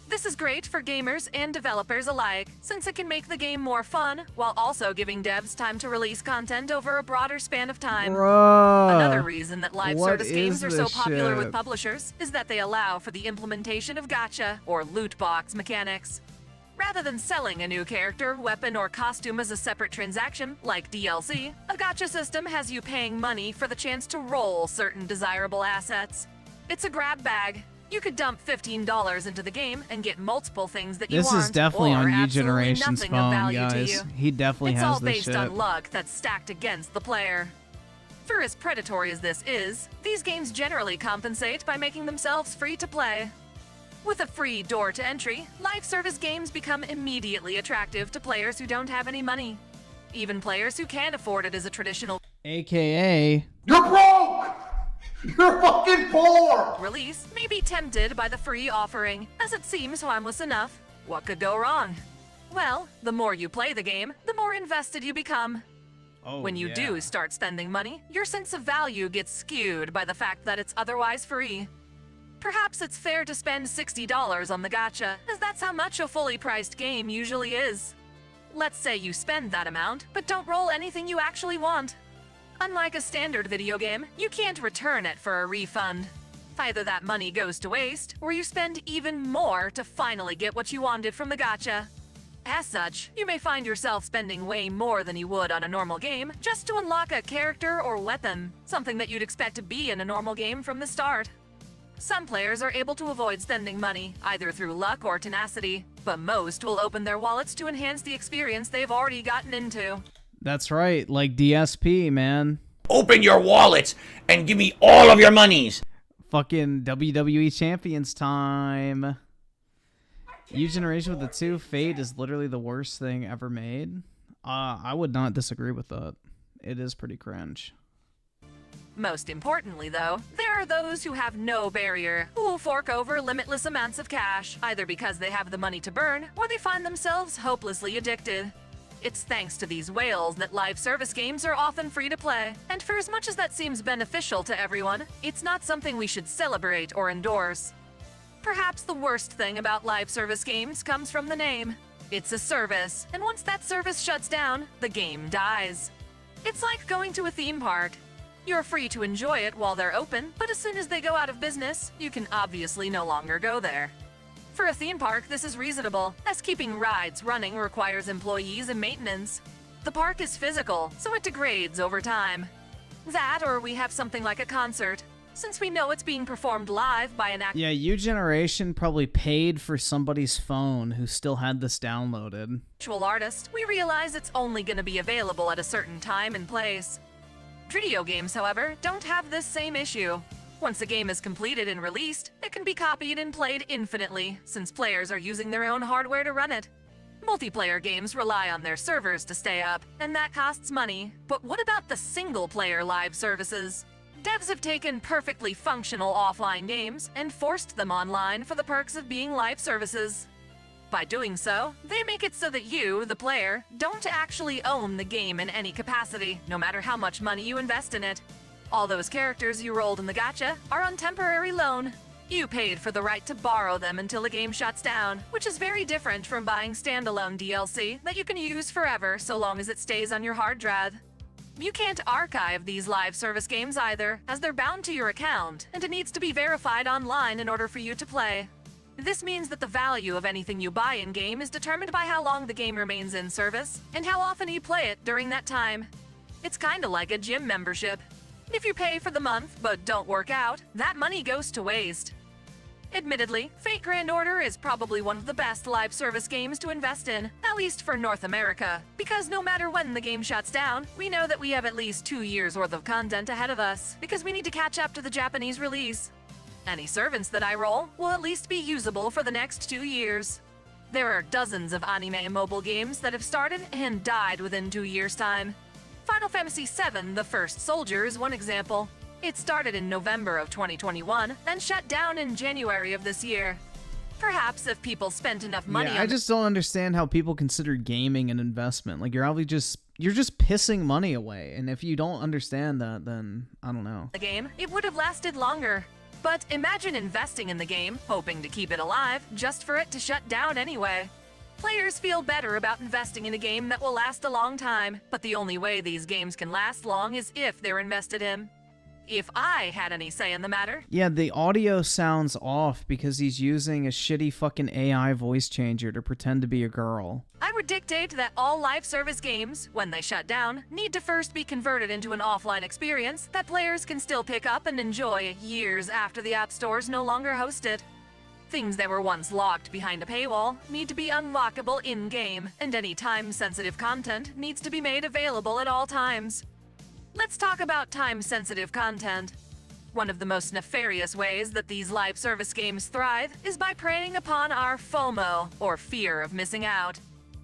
This is great for gamers and developers alike, since it can make the game more fun, while also giving devs time to release content over a broader span of time. Bruh, another reason that live service games are so popular with publishers is that they allow for the implementation of gacha, or loot box mechanics. Rather than selling a new character, weapon, or costume as a separate transaction, like DLC, a gacha system has you paying money for the chance to roll certain desirable assets. It's a grab bag. You could dump $15 into the game and get multiple things that you want, This is definitely on U Generation's phone, guys. He definitely has this shit. It's all based on luck that's stacked against the player. For as predatory as this is, these games generally compensate by making themselves free to play. With a free door to entry, live service games become immediately attractive to players who don't have any money. Even players who can't afford it as a traditional AKA You're broke! You're fucking poor! Release may be tempted by the free offering, as it seems harmless enough. What could go wrong? Well, the more you play the game, the more invested you become. When you do start spending money, your sense of value gets skewed by the fact that it's otherwise free. Perhaps it's fair to spend $60 on the gacha, as that's how much a fully priced game usually is. Let's say you spend that amount, but don't roll anything you actually want. Unlike a standard video game, you can't return it for a refund. Either that money goes to waste, or you spend even more to finally get what you wanted from the gacha. As such, you may find yourself spending way more than you would on a normal game just to unlock a character or weapon, something that you'd expect to be in a normal game from the start. Some players are able to avoid spending money, either through luck or tenacity, but most will open their wallets to enhance the experience they've already gotten into. That's right, like DSP, man. Open your wallets and give me all of your monies. Fucking WWE Champions time. U Generation with the 2 Fate is literally the worst thing ever made. I would not disagree with that. It is pretty cringe. Most importantly, though, there are those who have no barrier, who will fork over limitless amounts of cash, either because they have the money to burn, or they find themselves hopelessly addicted. It's thanks to these whales that live service games are often free to play, and for as much as that seems beneficial to everyone, it's not something we should celebrate or endorse. Perhaps the worst thing about live service games comes from the name. It's a service, and once that service shuts down, the game dies. It's like going to a theme park. You're free to enjoy it while they're open, but as soon as they go out of business, you can obviously no longer go there. For a theme park, this is reasonable, as keeping rides running requires employees and maintenance. The park is physical, so it degrades over time. That, or we have something like a concert. Since we know it's being performed live by an Yeah, U Generation probably paid for somebody's phone who still had this downloaded. Actual artist, we realize it's only going to be available at a certain time and place. Video games, however, don't have this same issue. Once a game is completed and released, it can be copied and played infinitely, since players are using their own hardware to run it. Multiplayer games rely on their servers to stay up, and that costs money. But what about the single-player live services? Devs have taken perfectly functional offline games and forced them online for the perks of being live services. By doing so, they make it so that you, the player, don't actually own the game in any capacity, no matter how much money you invest in it. All those characters you rolled in the gacha are on temporary loan. You paid for the right to borrow them until the game shuts down, which is very different from buying standalone DLC that you can use forever so long as it stays on your hard drive. You can't archive these live service games either, as they're bound to your account, and it needs to be verified online in order for you to play. This means that the value of anything you buy in-game is determined by how long the game remains in service, and how often you play it during that time. It's kinda like a gym membership. If you pay for the month but don't work out, that money goes to waste. Admittedly, Fate Grand Order is probably one of the best live service games to invest in, at least for North America, because no matter when the game shuts down, we know that we have at least 2 years worth of content ahead of us, because we need to catch up to the Japanese release. Any servants that I roll will at least be usable for the next 2 years. There are dozens of anime mobile games that have started and died within 2 years' time. Final Fantasy VII: The First Soldier is one example. It started in November of 2021 and shut down in January of this year. Perhaps if people spent enough money on I just don't understand how people consider gaming an investment. Like, you're just pissing money away, and if you don't understand that, then I don't know. the game, it would have lasted longer. But imagine investing in the game, hoping to keep it alive, just for it to shut down anyway. Players feel better about investing in a game that will last a long time, but the only way these games can last long is if they're invested in. If I had any say in the matter... Yeah, the audio sounds off because he's using a shitty fucking AI voice changer to pretend to be a girl. I would dictate that all live service games, when they shut down, need to first be converted into an offline experience that players can still pick up and enjoy years after the app stores no longer host it. Things that were once locked behind a paywall need to be unlockable in-game, and any time-sensitive content needs to be made available at all times. Let's talk about time-sensitive content. One of the most nefarious ways that these live service games thrive is by preying upon our FOMO, or fear of missing out.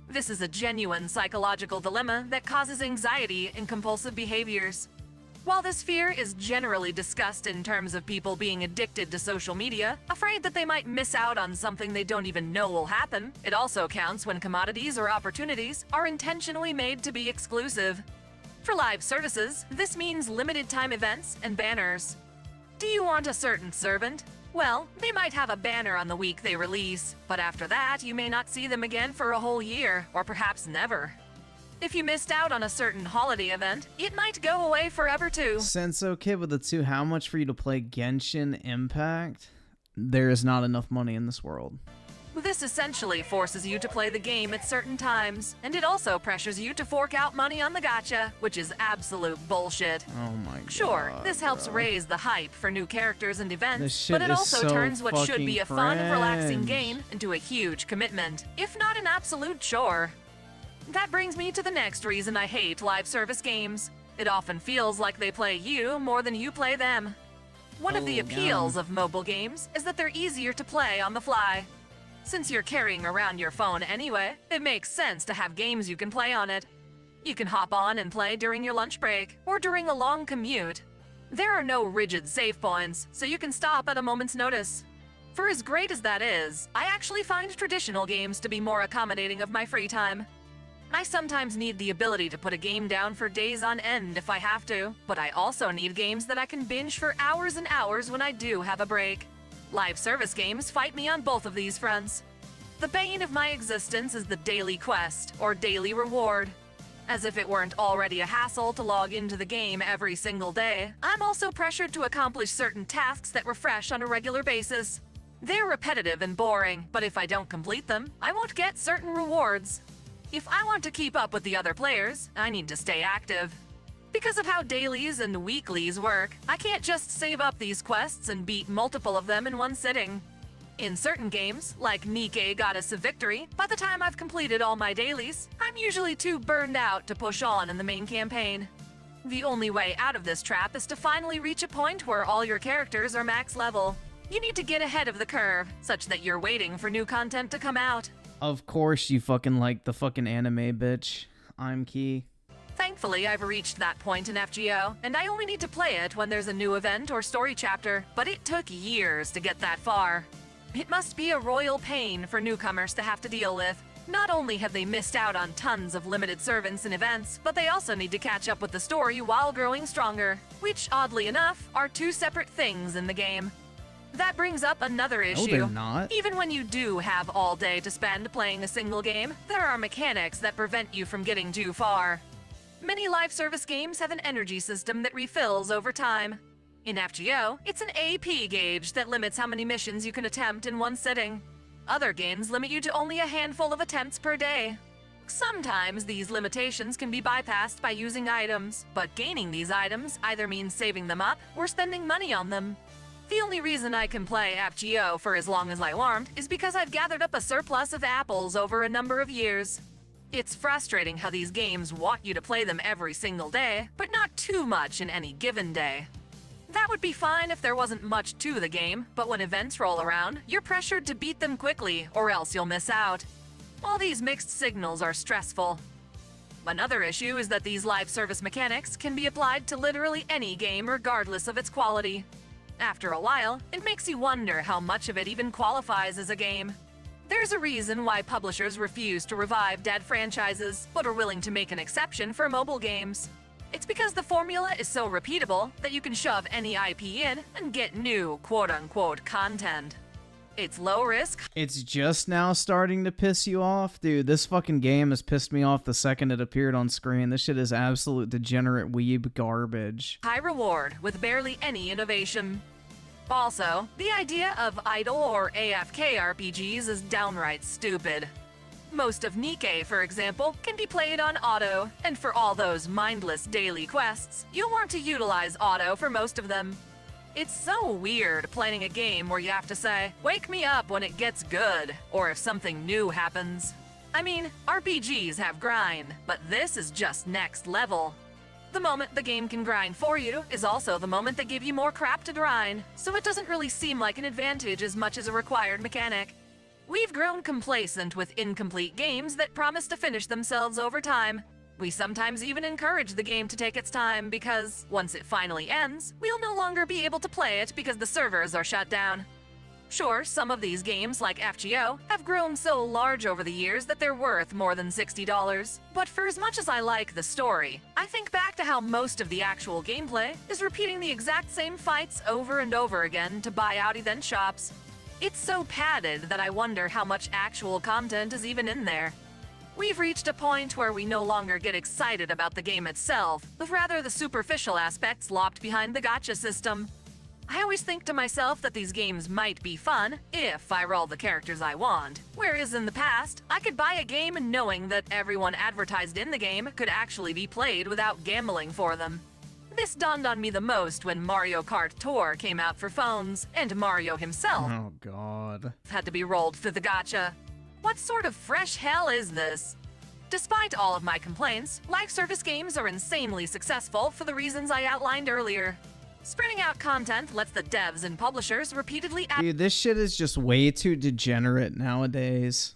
This is a genuine psychological dilemma that causes anxiety and compulsive behaviors. While this fear is generally discussed in terms of people being addicted to social media, afraid that they might miss out on something they don't even know will happen, it also counts when commodities or opportunities are intentionally made to be exclusive. For live services, this means limited time events and banners. Do you want a certain servant? Well, they might have a banner on the week they release, but after that you may not see them again for a whole year, or perhaps never. If you missed out on a certain holiday event, it might go away forever too. Senso Kid with the 2, how much for you to play Genshin Impact? There is not enough money in this world. This essentially forces you to play the game at certain times, and it also pressures you to fork out money on the gacha, which is absolute bullshit. Oh my god. Sure, this helps raise the hype for new characters and This events, shit but it is also so turns what should be a fun, fucking relaxing cringe. game into a huge commitment, if not an absolute chore. That brings me to the next reason I hate live service games. It often feels like they play you more than you play them. One of the appeals of mobile games is that they're easier to play on the fly. Since you're carrying around your phone anyway, it makes sense to have games you can play on it. You can hop on and play during your lunch break, or during a long commute. There are no rigid save points, so you can stop at a moment's notice. For as great as that is, I actually find traditional games to be more accommodating of my free time. I sometimes need the ability to put a game down for days on end if I have to, but I also need games that I can binge for hours and hours when I do have a break. Live service games fight me on both of these fronts. The bane of my existence is the daily quest, or daily reward. As if it weren't already a hassle to log into the game every single day, I'm also pressured to accomplish certain tasks that refresh on a regular basis. They're repetitive and boring, but if I don't complete them, I won't get certain rewards. If I want to keep up with the other players, I need to stay active. Because of how dailies and weeklies work, I can't just save up these quests and beat multiple of them in one sitting. In certain games, like Nikke Goddess of Victory, by the time I've completed all my dailies, I'm usually too burned out to push on in the main campaign. The only way out of this trap is to finally reach a point where all your characters are max level. You need to get ahead of the curve, such that you're waiting for new content to come out. Of course you fucking like the fucking anime, bitch. I'm Key. Thankfully, I've reached that point in FGO, and I only need to play it when there's a new event or story chapter, but it took years to get that far. It must be a royal pain for newcomers to have to deal with. Not only have they missed out on tons of limited servants and events, but they also need to catch up with the story while growing stronger, which, oddly enough, are two separate things in the game. That brings up another issue. they're not. Even when you do have all day to spend playing a single game, there are mechanics that prevent you from getting too far. Many live service games have an energy system that refills over time. In FGO, it's an AP gauge that limits how many missions you can attempt in one sitting. Other games limit you to only a handful of attempts per day. Sometimes these limitations can be bypassed by using items, but gaining these items either means saving them up or spending money on them. The only reason I can play FGO for as long as I want is because I've gathered up a surplus of apples over a number of years. It's frustrating how these games want you to play them every single day, but not too much in any given day. That would be fine if there wasn't much to the game, but when events roll around, you're pressured to beat them quickly, or else you'll miss out. All these mixed signals are stressful. Another issue is that these live service mechanics can be applied to literally any game regardless of its quality. After a while, it makes you wonder how much of it even qualifies as a game. There's a reason why publishers refuse to revive dead franchises, but are willing to make an exception for mobile games. It's because the formula is so repeatable that you can shove any IP in and get new quote-unquote content. It's low risk. It's just now starting to piss you off? Dude, this fucking game has pissed me off the second it appeared on screen. This shit is absolute degenerate weeb garbage. High reward with barely any innovation. Also, the idea of idle or AFK RPGs is downright stupid. Most of Nikke, for example, can be played on auto, and for all those mindless daily quests, you'll want to utilize auto for most of them. It's so weird playing a game where you have to say, "Wake me up when it gets good," or if something new happens. I mean, RPGs have grind, but this is just next level. The moment the game can grind for you is also the moment they give you more crap to grind, so it doesn't really seem like an advantage as much as a required mechanic. We've grown complacent with incomplete games that promise to finish themselves over time. We sometimes even encourage the game to take its time because, once it finally ends, we'll no longer be able to play it because the servers are shut down. Sure, some of these games, like FGO, have grown so large over the years that they're worth more than $60. But for as much as I like the story, I think back to how most of the actual gameplay is repeating the exact same fights over and over again to buy out event shops. It's so padded that I wonder how much actual content is even in there. We've reached a point where we no longer get excited about the game itself, but rather the superficial aspects locked behind the gacha system. I always think to myself that these games might be fun if I roll the characters I want, whereas in the past, I could buy a game knowing that everyone advertised in the game could actually be played without gambling for them. This dawned on me the most when Mario Kart Tour came out for phones, and Mario himself Oh god. had to be rolled through the gacha. What sort of fresh hell is this? Despite all of my complaints, live service games are insanely successful for the reasons I outlined earlier. Spreading out content lets the devs and publishers repeatedly add— Dude, this shit is just way too degenerate nowadays.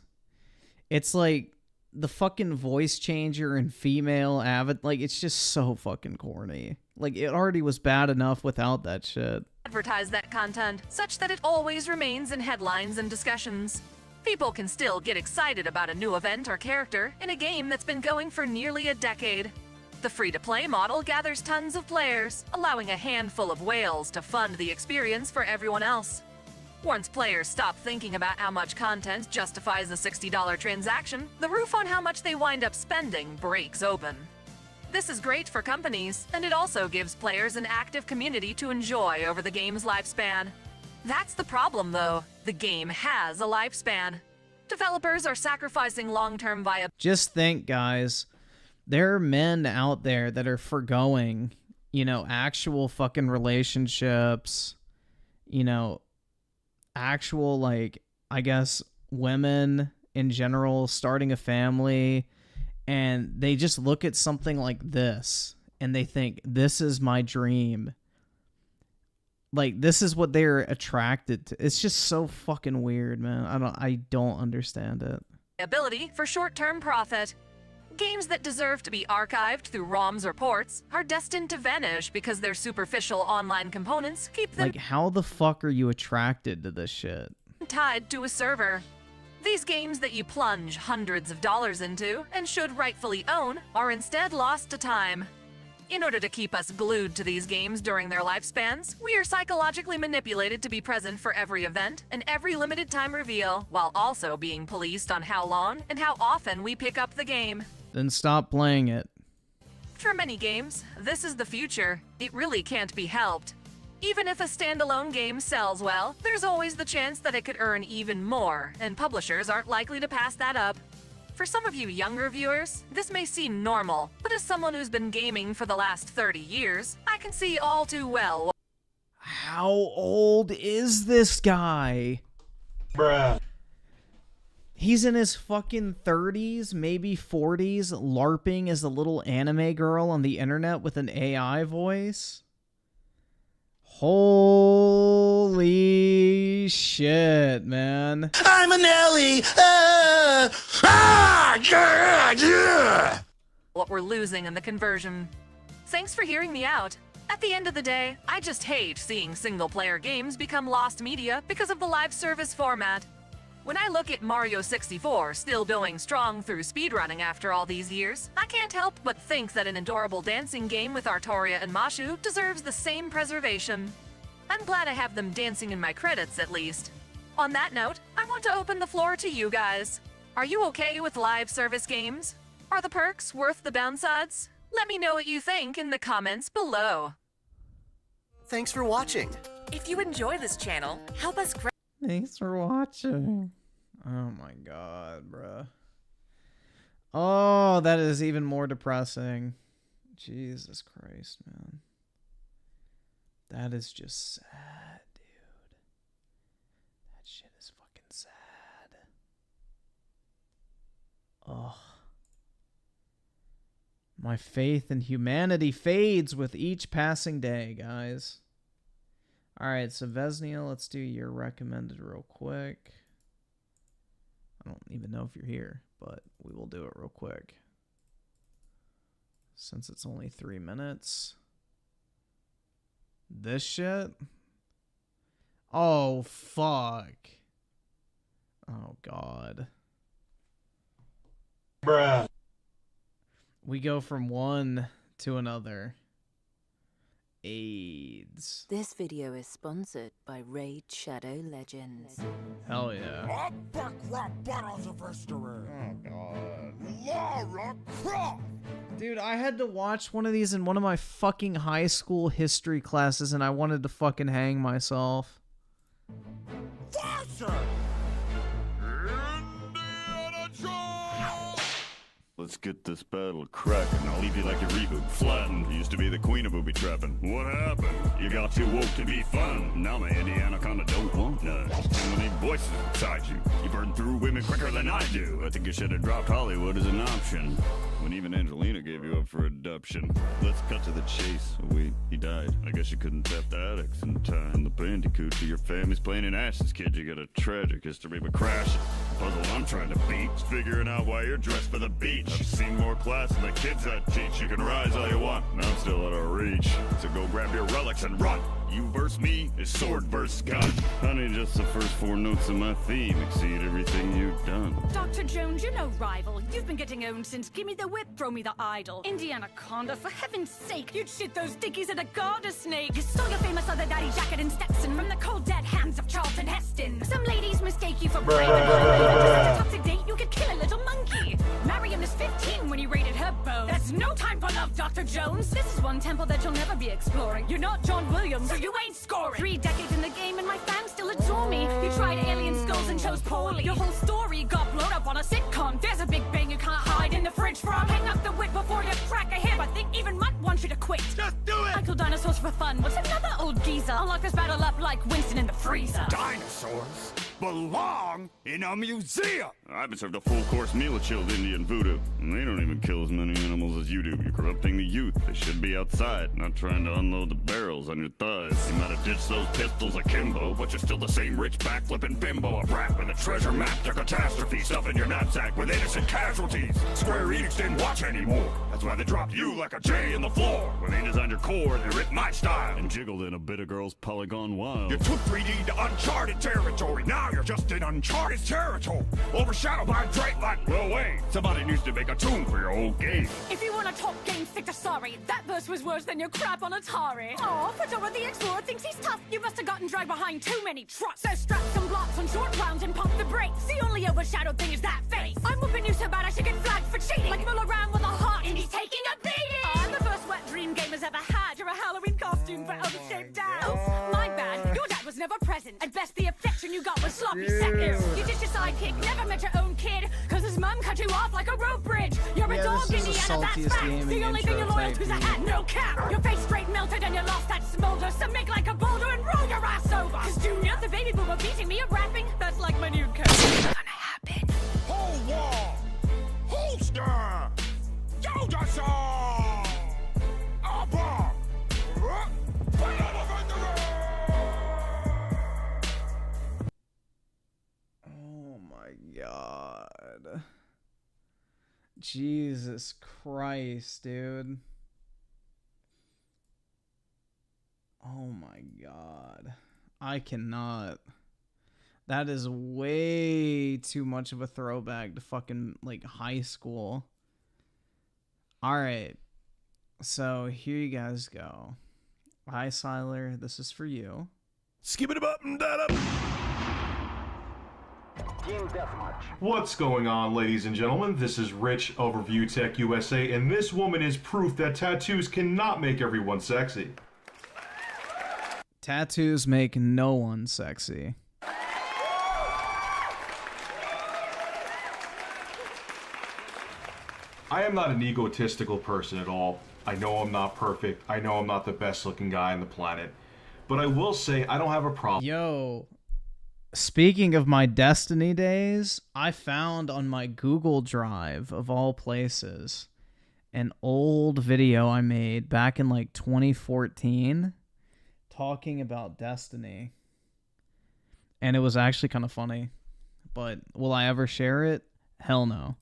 It's like the fucking voice changer and female like, it's just so fucking corny. Like, it already was bad enough without that shit. advertise that content such that it always remains in headlines and discussions. People can still get excited about a new event or character in a game that's been going for nearly a decade. The free-to-play model gathers tons of players, allowing a handful of whales to fund the experience for everyone else. Once players stop thinking about how much content justifies a $60 transaction, the roof on how much they wind up spending breaks open. This is great for companies, and it also gives players an active community to enjoy over the game's lifespan. That's the problem, though. The game has a lifespan. Developers are sacrificing long-term viability. Just think, guys. There are men out there that are forgoing, you know, actual fucking relationships, you know, actual, like, I guess, women in general starting a family, and they just look at something like this and they think, this is my dream. Like, this is what they're attracted to. It's just so fucking weird, man. I don't understand it. Ability for short-term profit. Games that deserve to be archived through ROMs or ports are destined to vanish because their superficial online components keep them Like, how the fuck are you attracted to this shit? tied to a server. These games that you plunge hundreds of dollars into and should rightfully own are instead lost to time. In order to keep us glued to these games during their lifespans, we are psychologically manipulated to be present for every event and every limited time reveal, while also being policed on how long and how often we pick up the game. Then stop playing it. For many games, this is the future. It really can't be helped. Even if a standalone game sells well, there's always the chance that it could earn even more, and publishers aren't likely to pass that up. For some of you younger viewers, this may seem normal, but as someone who's been gaming for the last 30 years, I can see all too well. How old is this guy? Bruh. He's in his fucking 30s, maybe 40s, LARPing as a little anime girl on the internet with an AI voice. Holy shit, man. I'm an Ellie. Yeah. What we're losing in the conversion. Thanks for hearing me out. At the end of the day, I just hate seeing single-player games become lost media because of the live service format. When I look at Mario 64 still going strong through speedrunning after all these years, I can't help but think that an adorable dancing game with Artoria and Mashu deserves the same preservation. I'm glad I have them dancing in my credits at least. On that note, I want to open the floor to you guys. Are you okay with live service games? Are the perks worth the downsides? Let me know what you think in the comments below. Thanks for watching. If you enjoy this channel, help us grow. Thanks for watching. Oh my god, bruh. Oh, that is even more depressing. Jesus Christ, man. That is just sad, dude. That shit is fucking sad. Ugh. My faith in humanity fades with each passing day, guys. Alright, so Vesnia, let's do your recommended real quick. I don't even know if you're here, but we will do it real quick. Since it's only 3 minutes. This shit? Oh, fuck. Oh, God. Bruh. We go from one to another. AIDS. AIDS. This video is sponsored by Raid Shadow Legends. Hell yeah. Lara Croft! Dude, I had to watch one of these in one of my fucking high school history classes and I wanted to fucking hang myself. Faster! Let's get this battle cracking. I'll leave you like a reboot. Flattened. Used to be the queen of booby trapping. What happened? You got too woke to be fun. Now my Indiana kinda don't want none. Too many voices inside you. You burn through women quicker than I do. I think you should have dropped Hollywood as an option. When even Angelina gave you up for adoption. Let's cut to the chase. Oh, wait, he died. I guess you couldn't tap the addicts in time. And the bandicoot to your family's playing in ashes, kid. You got a tragic history of crashing. Puzzle I'm trying to beat. Figuring out why you're dressed for the beach. I've seen more class than the kids I teach. You can rise all you want. Now I'm still out of reach. So go grab your relics and run. You verse me is sword versus gun. Honey, just the first 4 notes of my theme exceed everything you've done. Dr. Jones, you're no rival. You've been getting owned since Give Me the Whip, Throw Me the Idol. Indiana Conda, for heaven's sake, you'd shit those dickies at a garter snake. You stole your famous other daddy jacket and Stetson from the cold dead hands of Charlton Heston. Some ladies mistake you for prey. Just a toxic date, you could kill a little monkey. Mariam is 15 when you raided her bow. That's no time for love, Dr. Jones. This is one temple that you'll never be exploring. You're not John Williams, so you ain't scoring. 3 decades in the game and my fans still adore me. You tried alien skulls and chose poorly. Your whole story got blown up on a sitcom. There's a big bang you can't hide in the fridge from. Hang up the wit before you crack a hip. I think even Mutt wants you to quit. Just do it! I kill dinosaurs for fun. What's another old geezer? I'll lock this battle up like Winston in the freezer. Dinosaurs belong in a museum. I've been served a full-course meal of chilled Indian voodoo. And they don't even kill as many animals as you do. You're corrupting the youth. They should be outside, not trying to unload the barrels on your thighs. You might have ditched those pistols akimbo, but you're still the same rich back-flipping bimbo. A rat with a treasure map to catastrophe. Stuff in your knapsack with innocent casualties. Square Enix didn't watch anymore. That's why they dropped you like a J in the floor. When they designed your core, they ripped my style and jiggled in a bit of girl's Polygon Wild. You took 3D to uncharted territory. Now you're just in uncharted territory. Overshadowed by Drake-like. Well, wait. Somebody needs to make a tune for your old game. If you want to talk game, stick to sorry. That verse was worse than your crap on Atari. Aw, Fedora the Explorer thinks he's tough. You must have gotten dragged behind too many trucks. So strap some blocks on short rounds and pump the brakes. The only overshadowed thing is that face. I'm whooping you so bad I should get flagged for cheating. Like Muller around with a heart and he's taking a beating. I'm the first wet dream gamers ever had. You're a Halloween costume for other-shaped dads. Oops, my bad. Your dad was never present. At best, the affection you got was sloppy seconds. You just your sidekick, never met your own kid. Cause his mum cut you off like a rope bridge. You're a dog, Indiana, that's fact. The only thing you're loyal to's a hat, no cap. Your face straight melted and you lost that smolder. So make like a boulder and roll your ass over. Cause Junior, the baby boomer beating me at rapping, that's like my nude code. It's gonna happen. Hold wall! Holster! Yoga song! Abba! Oh my god. Jesus Christ, dude. Oh my god. I cannot. That is way too much of a throwback to fucking, like, high school. Alright. So, here you guys go. Hi, Siler. This is for you. Skip it up and that up. What's going on, ladies and gentlemen? This is Rich over ViewTech USA, and this woman is proof that tattoos cannot make everyone sexy. Tattoos make no one sexy. I am not an egotistical person at all. I know I'm not perfect. I know I'm not the best looking guy on the planet. But I will say I don't have a problem. Yo, speaking of my Destiny days, I found on my Google Drive, of all places, an old video I made back in like 2014 talking about Destiny. And it was actually kind of funny. But will I ever share it? Hell no.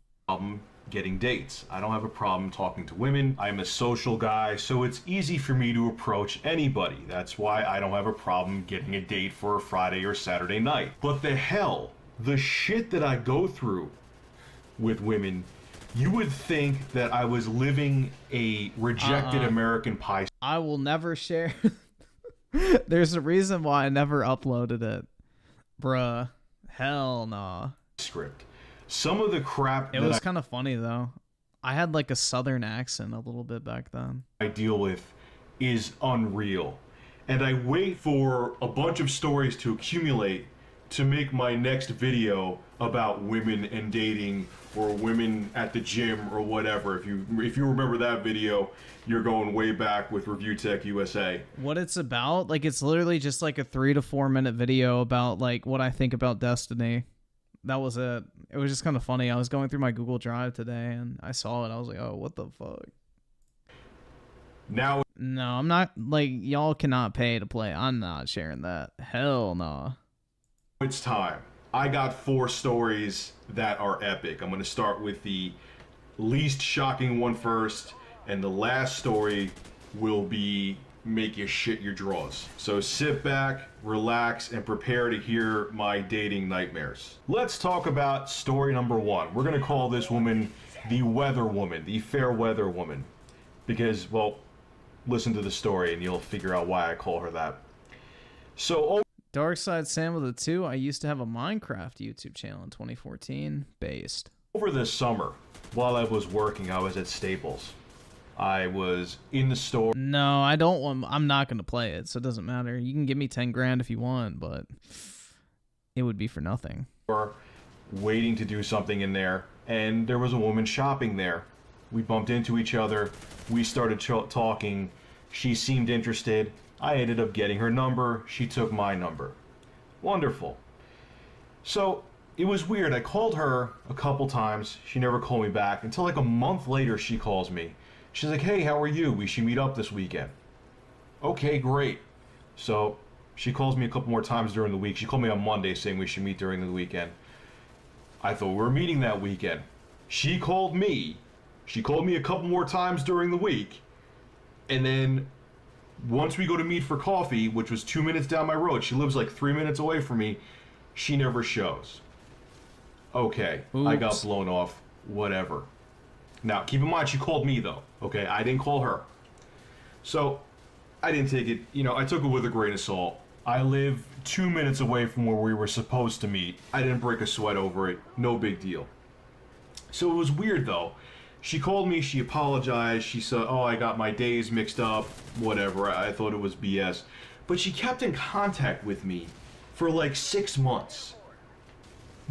Getting dates. I don't have a problem talking to women. I'm a social guy, so it's easy for me to approach anybody. That's why I don't have a problem getting a date for a Friday or Saturday night. But the shit that I go through with women, you would think that I was living a rejected American Pie. I will never share. There's a reason why I never uploaded it. Bruh. Hell nah. Script. Some of the crap It was kind of funny though. I had like a southern accent a little bit back then. I deal with is unreal. And I wait for a bunch of stories to accumulate to make my next video about women and dating or women at the gym or whatever. If you remember that video, you're going way back with Review Tech USA. What it's about, like it's literally just like a 3 to 4 minute video about like what I think about Destiny. That was it. It was just kind of funny. I was going through my Google Drive today and I saw it. I was like, oh, what the fuck? Now, no, I'm not, like, y'all cannot pay to play. I'm not sharing that. Hell no. It's time. I got 4 stories that are epic. I'm going to start with the least shocking one first, and the last story will be make you shit your drawers. So sit back, relax, and prepare to hear my dating nightmares. Let's talk about story number 1. We're going to call this woman the weather woman, the fair weather woman. Because, well, listen to the story and you'll figure out why I call her that. So, Darkside Sam with a 2. I used to have a Minecraft YouTube channel in 2014. Based. Over the summer, while I was working, I was at Staples. I was in the store. No, I don't want. I'm not going to play it, so it doesn't matter. You can give me 10 grand if you want, but it would be for nothing. Waiting to do something in there, and there was a woman shopping there. We bumped into each other. We started talking. She seemed interested. I ended up getting her number. She took my number. Wonderful. So it was weird. I called her a couple times. She never called me back until like a month later she calls me. She's like, hey, how are you? We should meet up this weekend. Okay, great. So she calls me a couple more times during the week. She called me on Monday saying we should meet during the weekend. I thought we were meeting that weekend. She called me. She called me a couple more times during the week. And then once we go to meet for coffee, which was 2 minutes down my road, she lives like 3 minutes away from me, she never shows. Okay, oops. I got blown off. Whatever. Now, keep in mind, she called me though. Okay, I didn't call her. So, I didn't take it, I took it with a grain of salt. I live 2 minutes away from where we were supposed to meet. I didn't break a sweat over it. No big deal. So it was weird though. She called me, she apologized, she said, oh, I got my days mixed up, whatever, I thought it was BS. But she kept in contact with me for like 6 months.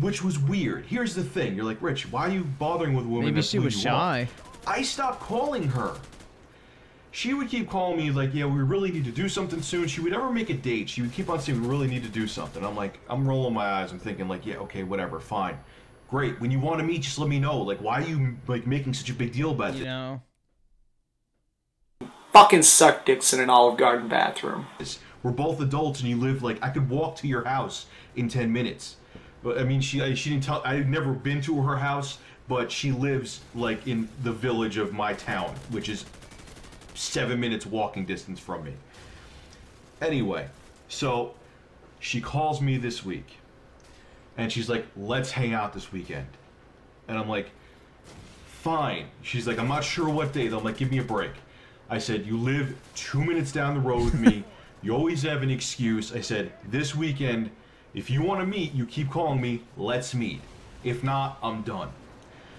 Which was weird. Here's the thing, you're like, Rich, why are you bothering with women? Maybe she was shy. I stopped calling her. She would keep calling me like, yeah, we really need to do something soon. She would never make a date. She would keep on saying, we really need to do something. I'm like, I'm rolling my eyes. I'm thinking like, yeah, okay, whatever, fine. Great. When you want to meet, just let me know. Like, why are you like making such a big deal about it? You know. Fucking suck dicks in an Olive Garden bathroom. We're both adults, and you live like I could walk to your house in 10 minutes. But I mean, she didn't tell. I've never been to her house, but she lives like in the village of my town, which is 7 minutes walking distance from me. Anyway, so she calls me this week. And she's like, let's hang out this weekend. And I'm like, fine. She's like, I'm not sure what day. I'm like, give me a break. I said, you live 2 minutes down the road with me. You always have an excuse. I said, this weekend, if you want to meet, you keep calling me. Let's meet. If not, I'm done.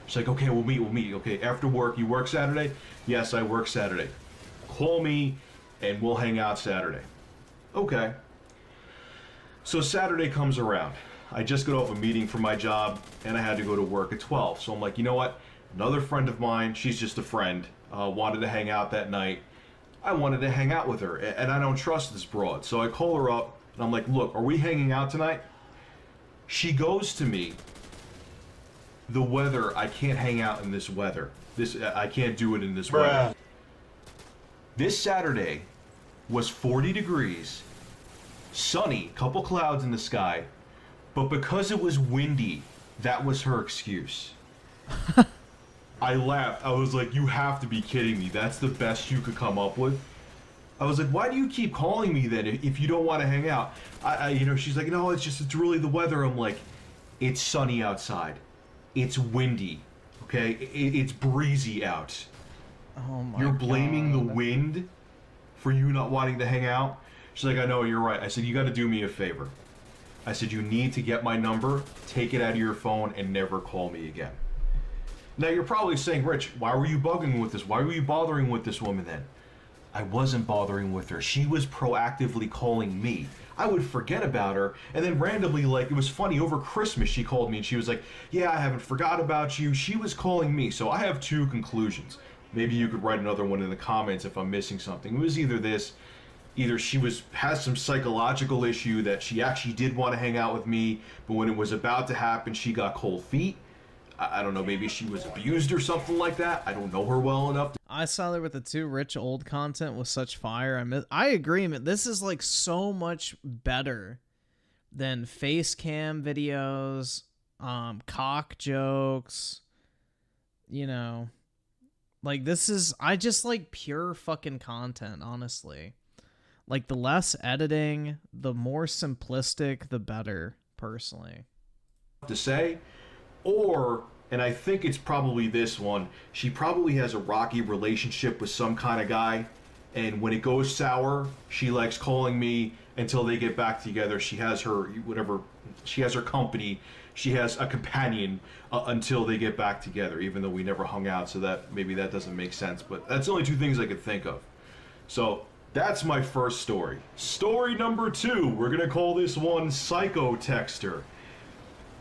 She's like, okay, we'll meet. Okay, after work. You work Saturday? Yes, I work Saturday. Call me, and we'll hang out Saturday. Okay. So Saturday comes around. I just got off a meeting for my job, and I had to go to work at 12. So I'm like, you know what? Another friend of mine, she's just a friend, wanted to hang out that night. I wanted to hang out with her, and I don't trust this broad. So I call her up, and I'm like, look, are we hanging out tonight? She goes to me, the weather, I can't hang out in this weather. I can't do it in this weather. This Saturday was 40 degrees, sunny, couple clouds in the sky. But because it was windy, that was her excuse. I laughed. I was like, you have to be kidding me. That's the best you could come up with? I was like, why do you keep calling me then if you don't want to hang out? She's like, no, it's really the weather. I'm like, it's sunny outside. It's windy. Okay? It's breezy out. Oh my God. You're blaming the wind for you not wanting to hang out? She's like, I know, you're right. I said, you got to do me a favor. I said, you need to get my number, take it out of your phone, and never call me again. Now, you're probably saying, Rich, why were you bugging with this? Why were you bothering with this woman then? I wasn't bothering with her. She was proactively calling me. I would forget about her, and then randomly, like, it was funny, over Christmas she called me, and she was like, yeah, I haven't forgot about you. She was calling me. So I have two conclusions. Maybe you could write another one in the comments if I'm missing something. It was either this, either she has some psychological issue that she actually did want to hang out with me, but when it was about to happen, she got cold feet. I don't know, maybe she was abused or something like that. I don't know her well enough. I saw there with the two rich old content with such fire. I agree, man. This is like so much better than face cam videos, cock jokes, you know. Like, this is, I just like pure fucking content, honestly. Like, the less editing, the more simplistic, the better, personally. To say, or, and I think it's probably this one, she probably has a rocky relationship with some kind of guy, and when it goes sour, she likes calling me until they get back together. She has her, whatever, she has her company, she has a companion until they get back together, even though we never hung out, so that maybe that doesn't make sense, but that's the only two things I could think of. So that's my first story. Story number 2, we're gonna call this one Psycho Texter.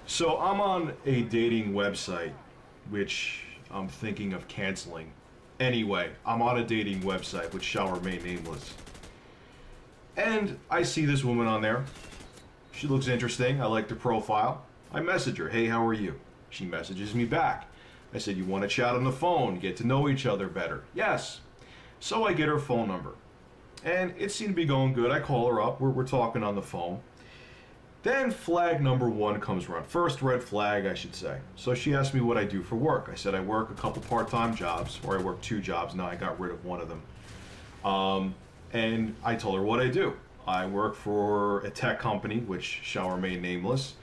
So I'm on a dating website, which I'm thinking of canceling. Anyway, I'm on a dating website, which shall remain nameless. And I see this woman on there. She looks interesting. I like the profile. I message her, hey, how are you? She messages me back. I said, you want to chat on the phone, get to know each other better? Yes. So I get her phone number. And it seemed to be going good. I call her up. We're talking on the phone. Then flag number 1 comes around. First red flag, I should say. So she asked me what I do for work. I said I work a couple part-time jobs, or I work 2 jobs. Now I got rid of one of them. And I told her what I do. I work for a tech company, which shall remain nameless.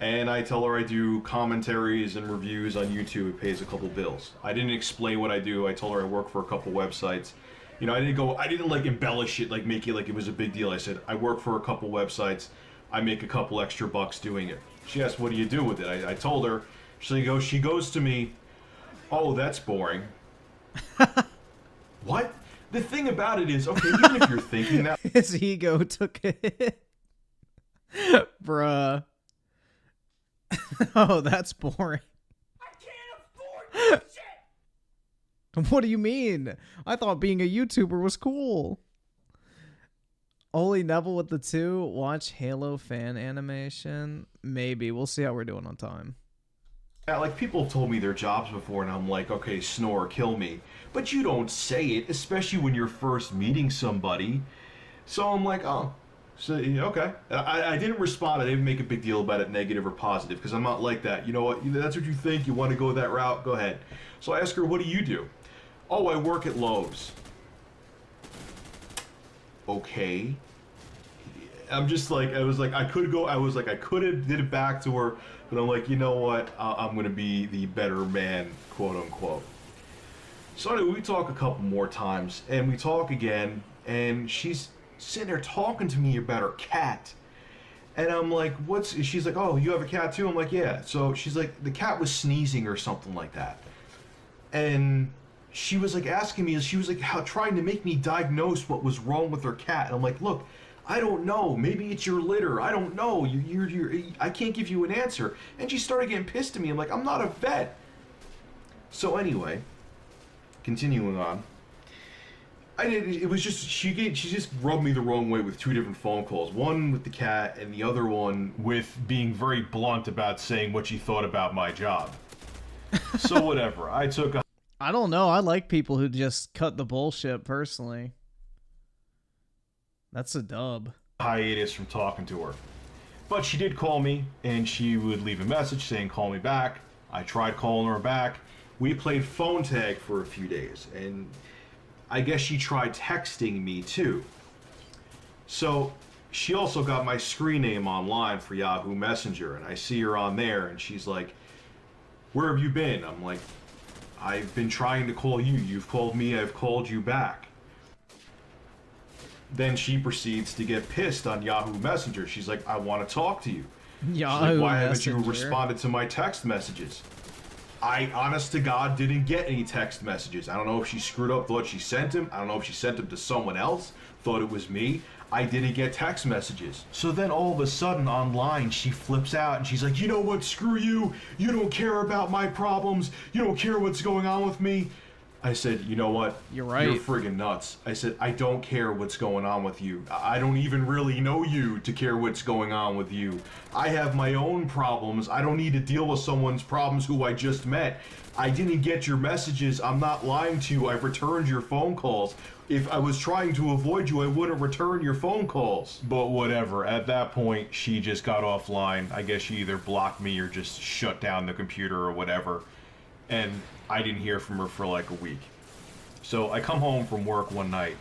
And I tell her I do commentaries and reviews on YouTube. It pays a couple bills. I didn't explain what I do. I told her I work for a couple websites. You know, I didn't like embellish it, like make it like it was a big deal. I said I work for a couple websites. I make a couple extra bucks doing it. She asked, what do you do with it? I told her. She goes to me, oh, that's boring. What? The thing about it is, okay, even if you're thinking that... His ego took it. Bruh. Oh, that's boring. I can't afford this shit! What do you mean? I thought being a YouTuber was cool. Only Neville with the 2. Watch Halo fan animation. Maybe. We'll see how we're doing on time. Yeah, like, people have told me their jobs before, and I'm like, okay, snore, kill me. But you don't say it, especially when you're first meeting somebody. So I'm like, oh, so, okay. I didn't respond. I didn't make a big deal about it, negative or positive, because I'm not like that. You know what? That's what you think. You want to go that route? Go ahead. So I ask her, what do you do? Oh, I work at Lowe's. Okay. I'm just like, I could have did it back to her, but I'm like, you know what? I'm going to be the better man, quote unquote. So anyway, we talk a couple more times, and we talk again, and she's sitting there talking to me about her cat. And I'm like, she's like, oh, you have a cat too? I'm like, yeah. So she's like, the cat was sneezing or something like that. And she was like asking me, she was like trying to make me diagnose what was wrong with her cat. And I'm like, look, I don't know. Maybe it's your litter. I don't know. I can't give you an answer. And she started getting pissed at me. I'm like, I'm not a vet. So anyway, continuing on. It was just, she just rubbed me the wrong way with 2 different phone calls. One with the cat and the other one with being very blunt about saying what she thought about my job. So whatever. I don't know. I like people who just cut the bullshit personally. That's a dub. Hiatus from talking to her. But she did call me, and she would leave a message saying, call me back. I tried calling her back. We played phone tag for a few days, and I guess she tried texting me too. So she also got my screen name online for Yahoo Messenger, and I see her on there, and she's like, where have you been? I'm like, I've been trying to call you. You've called me. I've called you back. then she proceeds to get pissed on Yahoo Messenger. She's like, I want to talk to you. Yahoo She's like, why Messenger. haven't you responded to my text messages? I, honest to God, didn't get any text messages. I don't know if she screwed up, thought she sent him. I don't know if she sent him to someone else, thought it was me. I didn't get text messages. So then all of a sudden online, she flips out and she's like, you know what, screw you. You don't care about my problems. You don't care what's going on with me. I said, you know what? You're right. You're friggin' nuts. I said, I don't care what's going on with you. I don't even really know you to care what's going on with you. I have my own problems. I don't need to deal with someone's problems who I just met. I didn't get your messages. I'm not lying to you. I've returned your phone calls. If I was trying to avoid you, I wouldn't return your phone calls. But whatever. At that point, she just got offline. I guess she either blocked me or just shut down the computer or whatever. And I didn't hear from her for like a week. So I come home from work one night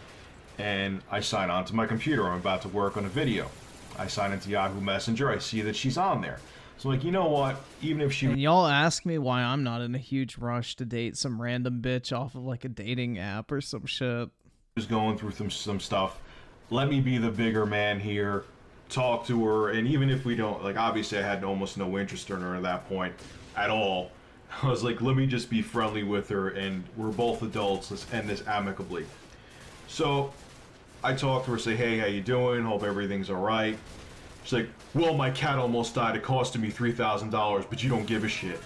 and I sign on to my computer. I'm about to work on a video. I sign into Yahoo Messenger. I see that she's on there. So I'm like, you know what? Even if she... And y'all ask me why I'm not in a huge rush to date some random bitch off of like a dating app or some shit. ...was going through some stuff. Let me be the bigger man here. Talk to her. And even if we don't... Like, obviously I had almost no interest in her at that point at all. I was like, let me just be friendly with her, and we're both adults. Let's end this amicably. So I talked to her, say, hey, how you doing? Hope everything's all right. She's like, well, my cat almost died. It costed me $3,000, but you don't give a shit.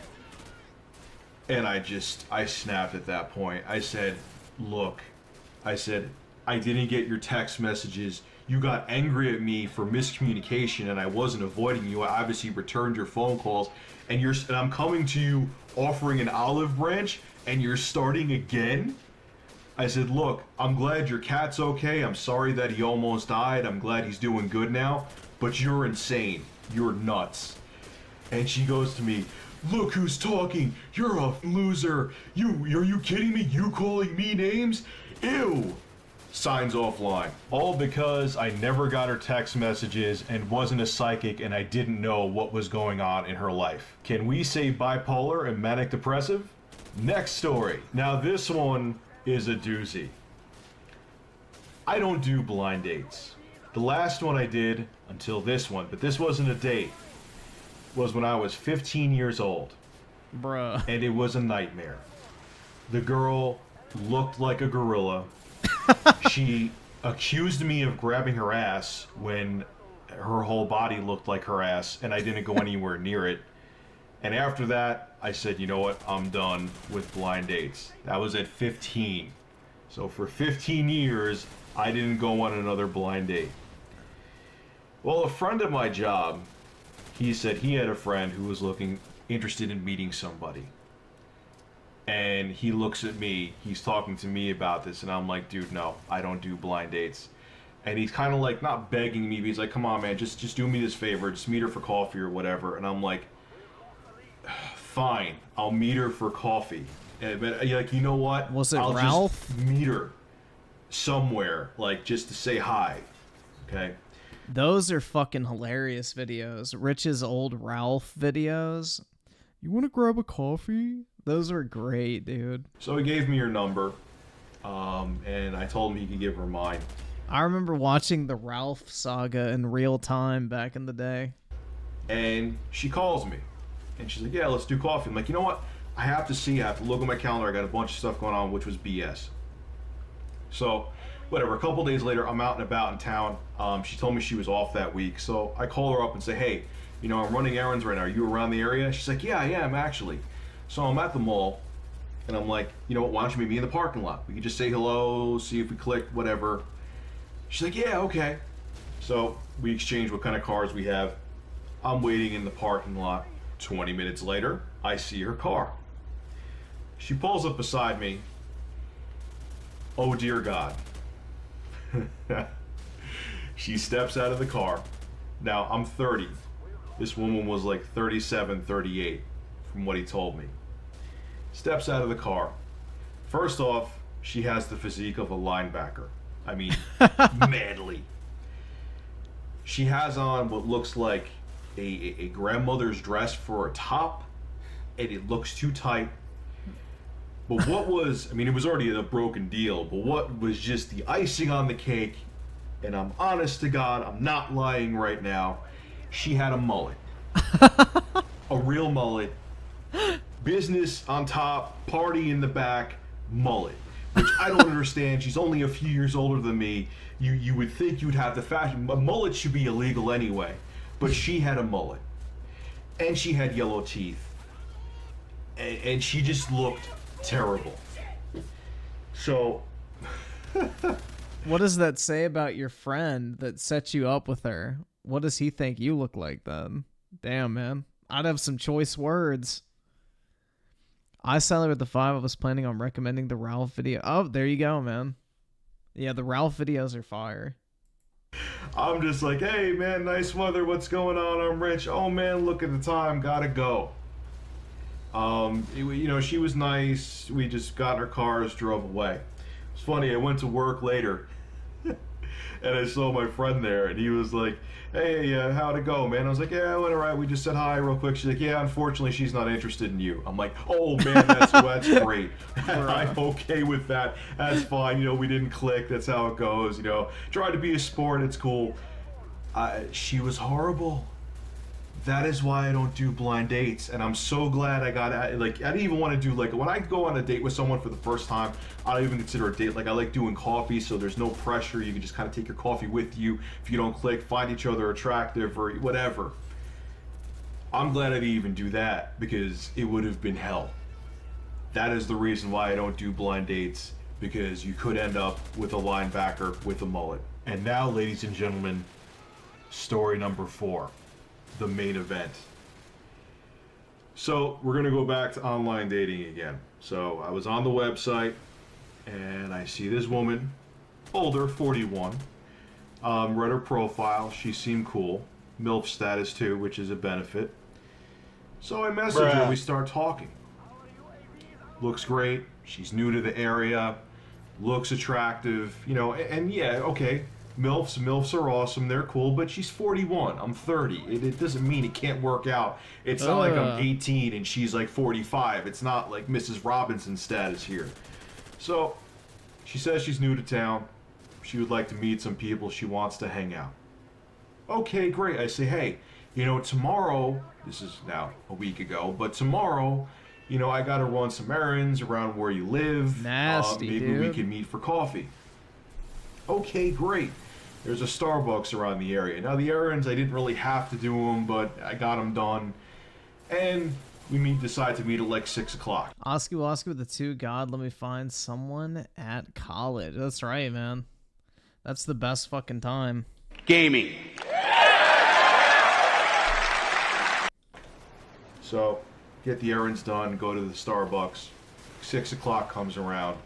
And I snapped at that point. I said, look, I didn't get your text messages. You got angry at me for miscommunication, and I wasn't avoiding you. I obviously returned your phone calls, and I'm coming to you offering an olive branch, and you're starting again? I said, look, I'm glad your cat's okay. I'm sorry that he almost died. I'm glad he's doing good now, but you're insane. You're nuts. And she goes to me, look who's talking. You're a loser. Are you kidding me? You calling me names? Ew. Signs offline. All because I never got her text messages and wasn't a psychic and I didn't know what was going on in her life. Can we say bipolar and manic depressive? Next story. Now this one is a doozy. I don't do blind dates. The last one I did until this one, but this wasn't a date, was when I was 15 years old. Bruh. And it was a nightmare. The girl looked like a gorilla. She accused me of grabbing her ass when her whole body looked like her ass, and I didn't go anywhere near it. And after that, I said, you know what? I'm done with blind dates. That was at 15. So for 15 years, I didn't go on another blind date. Well, a friend at my job, he said he had a friend who was interested in meeting somebody. And he looks at me, he's talking to me about this, and I'm like, dude, no, I don't do blind dates. And he's kind of like, not begging me, but he's like, come on, man, just do me this favor, just meet her for coffee or whatever. And I'm like, fine, I'll meet her for coffee. And, but like, you know what? Was it I'll Ralph? just meet her somewhere, like, just to say hi, okay? Those are fucking hilarious videos. Rich's old Ralph videos. You want to grab a coffee? Those are great, dude. So he gave me her number, and I told him he could give her mine. I remember watching the Ralph saga in real time back in the day. And she calls me, and she's like, yeah, let's do coffee. I'm like, you know what? I have to look at my calendar. I got a bunch of stuff going on, which was BS. So, whatever, a couple days later, I'm out and about in town. She told me she was off that week, so I call her up and say, hey, you know, I'm running errands right now. Are you around the area? She's like, yeah, I am, actually. So I'm at the mall, and I'm like, you know what, why don't you meet me in the parking lot? We can just say hello, see if we click, whatever. She's like, yeah, okay. So we exchange what kind of cars we have. I'm waiting in the parking lot. 20 minutes later, I see her car. She pulls up beside me. Oh, dear God. She steps out of the car. Now, I'm 30. This woman was like 37, 38, from what he told me. Steps out of the car. First off, she has the physique of a linebacker. I mean, manly. She has on what looks like a grandmother's dress for a top, and it looks too tight. But what was, I mean, it was already a broken deal, but what was just the icing on the cake and I'm honest to God, I'm not lying right now, she had a mullet. A real mullet. Business on top, party in the back, mullet. Which I don't understand. She's only a few years older than me. You would think you'd have the fashion. A mullet should be illegal anyway. But she had a mullet. And she had yellow teeth. And she just looked terrible. So... What does that say about your friend that set you up with her? What does he think you look like then? Damn, man. I'd have some choice words. I sided with the 5. I was planning on recommending the Ralph video. Oh, there you go, man. Yeah, the Ralph videos are fire. I'm just like, hey, man, nice weather. What's going on? I'm rich. Oh, man, look at the time. Gotta go. You know, she was nice. We just got in our cars, drove away. It's funny. I went to work later, and I saw my friend there, and he was like, hey, how'd it go, man? I was like, yeah, it went all right. We just said hi real quick. She's like, yeah, unfortunately, she's not interested in you. I'm like, oh, man, that's great. I'm okay with that. That's fine. You know, we didn't click. That's how it goes. You know, try to be a sport. It's cool. She was horrible. That is why I don't do blind dates, and I'm so glad I got, like, I didn't even want to do, like, when I go on a date with someone for the first time, I don't even consider a date. Like, I like doing coffee, so there's no pressure. You can just kind of take your coffee with you. If you don't click, find each other attractive or whatever. I'm glad I didn't even do that, because it would have been hell. That is the reason why I don't do blind dates, because you could end up with a linebacker with a mullet. And now, ladies and gentlemen, story number 4. The main event. So we're gonna go back to online dating again. So I was on the website and I see this woman, older, 41. Read her profile. She seemed cool. MILF status too, which is a benefit. So I message her. We start talking. Looks great. She's new to the area. Looks attractive. You know, and yeah, okay. MILFs are awesome, they're cool, but she's 41, I'm 30. It doesn't mean it can't work out. It's not like I'm 18 and she's like 45. It's not like Mrs. Robinson status here. So, she says she's new to town. She would like to meet some people. She wants to hang out. Okay, great. I say, hey, you know, tomorrow, this is now a week ago, but tomorrow, you know, I gotta run some errands around where you live. Nasty, maybe dude. we can meet for coffee. Okay, great. There's a Starbucks around the area. Now, the errands, I didn't really have to do them, but I got them done. And we decide to meet at like 6 o'clock. Oscar with the 2. God, let me find someone at college. That's right, man. That's the best fucking time. Gaming. So, get the errands done, go to the Starbucks. 6 o'clock comes around.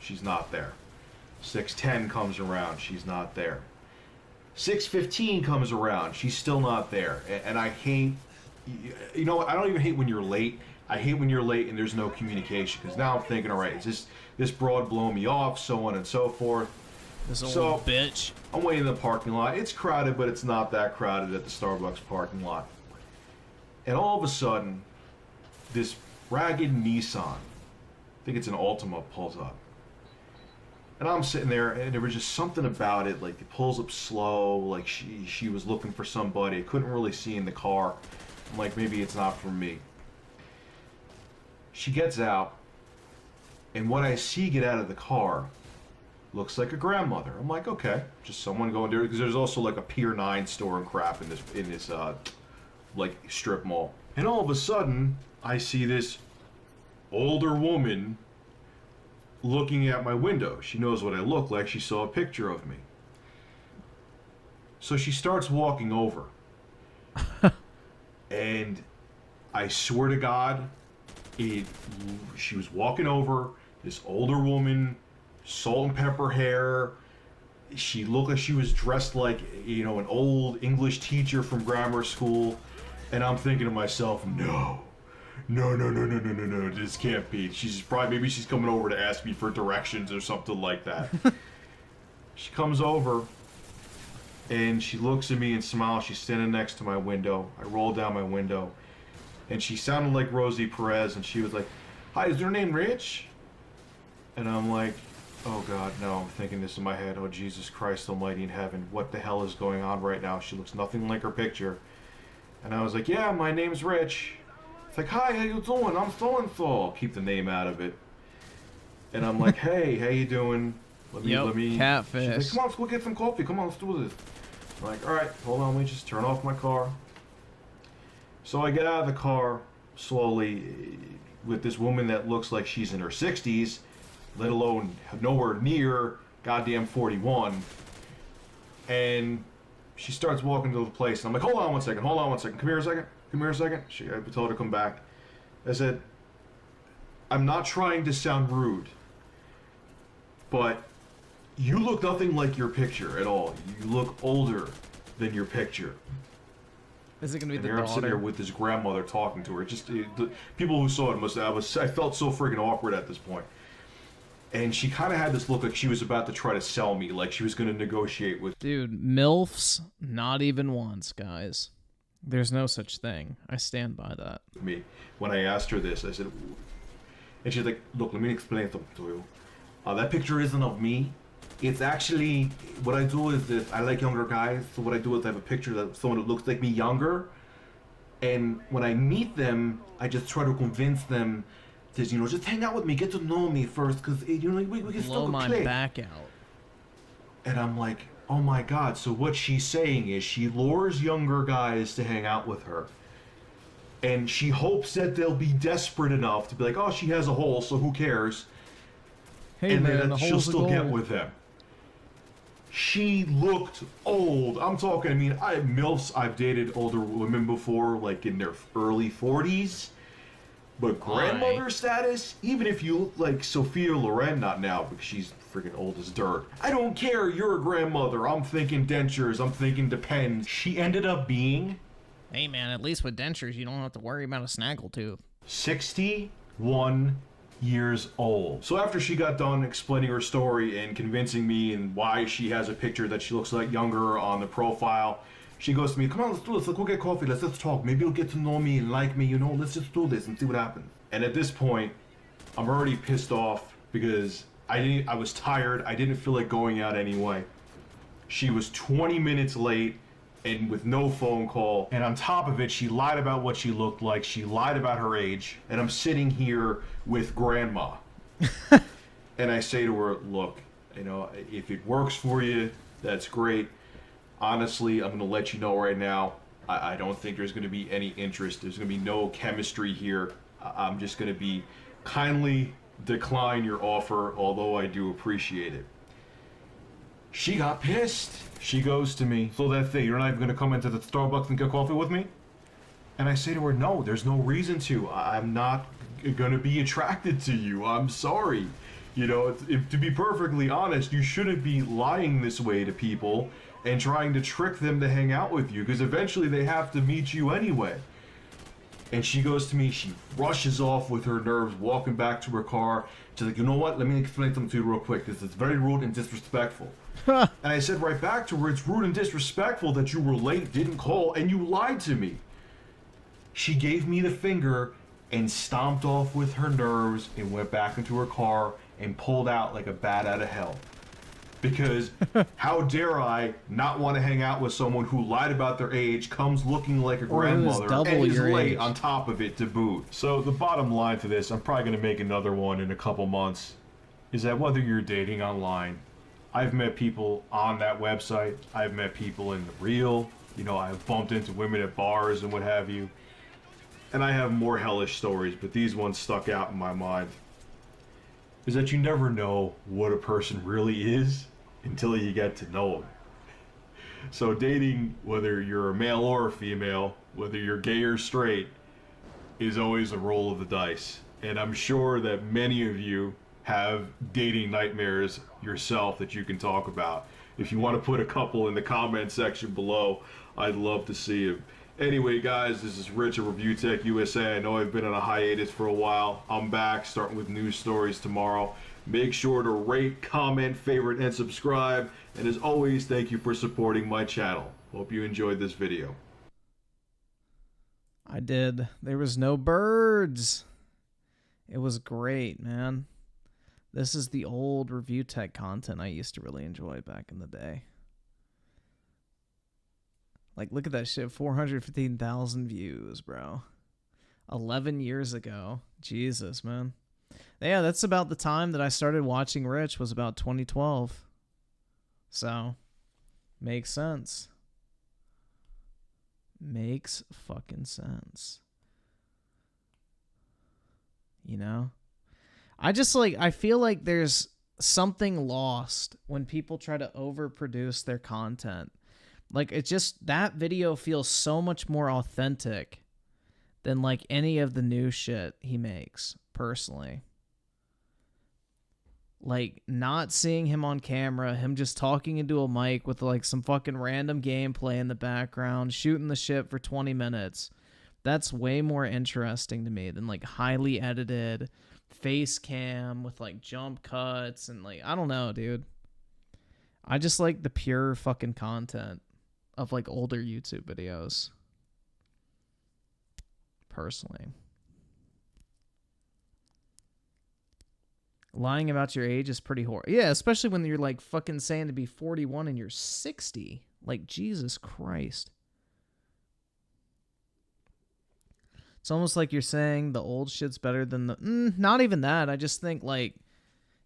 She's not there. 6:10 comes around, she's not there. 6:15 comes around, she's still not there. And I hate, you know what, I don't even hate when you're late. I hate when you're late and there's no communication, because now I'm thinking, all right, is this broad blowing me off, so on and so forth. This old bitch. I'm waiting in the parking lot. It's crowded, but it's not that crowded at the Starbucks parking lot. And all of a sudden, this ragged Nissan, I think it's an Altima, pulls up. And I'm sitting there, and there was just something about it, like it pulls up slow, like she was looking for somebody. I couldn't really see in the car. I'm like, maybe it's not for me. She gets out, and what I see get out of the car looks like a grandmother. I'm like, okay, just someone going there, because there's also like a Pier 9 store and crap in this like strip mall. And all of a sudden, I see this older woman looking at my window. She knows what I look like. She saw a picture of me. So she starts walking over. And I swear to God, she was walking over, this older woman, salt and pepper hair. She looked like she was dressed like, you know, an old English teacher from grammar school. And I'm thinking to myself, no, this can't be. Maybe she's coming over to ask me for directions or something like that. She comes over and she looks at me and smiles. She's standing next to my window. I roll down my window and she sounded like Rosie Perez, and she was like, hi, is her name Rich? And I'm like, oh God, no, I'm thinking this in my head. Oh, Jesus Christ almighty in heaven. What the hell is going on right now? She looks nothing like her picture. And I was like, yeah, my name's Rich. It's like, hi, how you doing? I'm so-and-so. Keep the name out of it. And I'm like, hey, how you doing? Let me catfish. She's like, come on, let's go get some coffee. Come on, let's do this. I'm like, all right, hold on, let me just turn off my car. So I get out of the car slowly with this woman that looks like she's in her 60s, let alone nowhere near goddamn 41. And she starts walking to the place, and I'm like, hold on one second, come here a second. I told her to come back. I said, I'm not trying to sound rude, but you look nothing like your picture at all. You look older than your picture. Is it gonna be and the here I'm sitting daughter? here with this grandmother talking to her. The people who saw it I felt so freaking awkward at this point. And she kind of had this look like she was about to try to sell me, like she was going to negotiate with. Dude, MILFs, not even once, guys. There's no such thing. I stand by that. Me when I asked her this, I said, and she's like, look, let me explain something to you. That picture isn't of me. It's actually, what I do is this, I like younger guys, so what I do is I have a picture of someone that looks like me younger, and when I meet them, I just try to convince them to, you know, just hang out with me, get to know me first, because, you know, we can still blow my click. back out. And I'm like, oh my God, so what she's saying is she lures younger guys to hang out with her. And she hopes that they'll be desperate enough to be like, oh, she has a hole, so who cares? Hey, and man, then the she'll hole's of still get gold. with them. She looked old. I'm talking, I mean, MILFs, I've dated older women before, like in their early 40s. But grandmother status, even if you look like Sophia Loren, not now, because she's freaking old as dirt. I don't care, you're a grandmother. I'm thinking dentures, I'm thinking Depends. She ended up being... Hey man, at least with dentures, you don't have to worry about a snaggletooth. 61 years old. So after she got done explaining her story and convincing me and why she has a picture that she looks like younger on the profile, she goes to me, come on, let's do this, let's go get coffee, let's talk, maybe you'll get to know me and like me, you know, let's just do this and see what happens. And at this point, I'm already pissed off because I was tired, I didn't feel like going out anyway. She was 20 minutes late and with no phone call, and on top of it, she lied about what she looked like, she lied about her age, and I'm sitting here with grandma. And I say to her, look, you know, if it works for you, that's great. Honestly, I'm going to let you know right now, I don't think there's going to be any interest. There's going to be no chemistry here. I'm just going to be kindly decline your offer, although I do appreciate it. She got pissed. She goes to me, so that's it, you're not even going to come into the Starbucks and get coffee with me? And I say to her, no, there's no reason to. I'm not going to be attracted to you. I'm sorry. You know, to be perfectly honest, you shouldn't be lying this way to people and trying to trick them to hang out with you, because eventually they have to meet you anyway. And she goes to me, she rushes off with her nerves, walking back to her car. She's like, you know what, let me explain something to you real quick. This is very rude and disrespectful. And I said right back to her, it's rude and disrespectful that you were late, didn't call, and you lied to me. She gave me the finger and stomped off with her nerves and went back into her car and pulled out like a bat out of hell. Because how dare I not want to hang out with someone who lied about their age, comes looking like a grandmother, and is late on top of it to boot. So the bottom line to this, I'm probably going to make another one in a couple months, is that whether you're dating online, I've met people on that website, I've met people in the real, you know, I've bumped into women at bars and what have you, and I have more hellish stories, but these ones stuck out in my mind, is that you never know what a person really is until you get to know them. So dating, whether you're a male or a female, whether you're gay or straight, is always a roll of the dice. And I'm sure that many of you have dating nightmares yourself that you can talk about. If you want to put a couple in the comment section below, I'd love to see them. Anyway, guys, this is Rich of Review Tech USA. I know I've been on a hiatus for a while. I'm back, starting with news stories tomorrow. Make sure to rate, comment, favorite, and subscribe. And as always, thank you for supporting my channel. Hope you enjoyed this video. I did. There was no birds. It was great, man. This is the old review tech content I used to really enjoy back in the day. Like, look at that shit. 415,000 views, bro. 11 years ago. Jesus, man. Yeah, that's about the time that I started watching Rich, was about 2012. So, makes sense. Makes fucking sense. You know? I feel like there's something lost when people try to overproduce their content. Like, it just, that video feels so much more authentic than like any of the new shit he makes, personally. Like, not seeing him on camera, him just talking into a mic with like some fucking random gameplay in the background, shooting the shit for 20 minutes. That's way more interesting to me than like highly edited face cam with like jump cuts and like, I don't know, dude. I just like the pure fucking content of like older YouTube videos. Personally. Lying about your age is pretty horrible. Yeah, especially when you're like fucking saying to be 41 and you're 60. Like, Jesus Christ. It's almost like you're saying the old shit's better than the... not even that. I just think, like,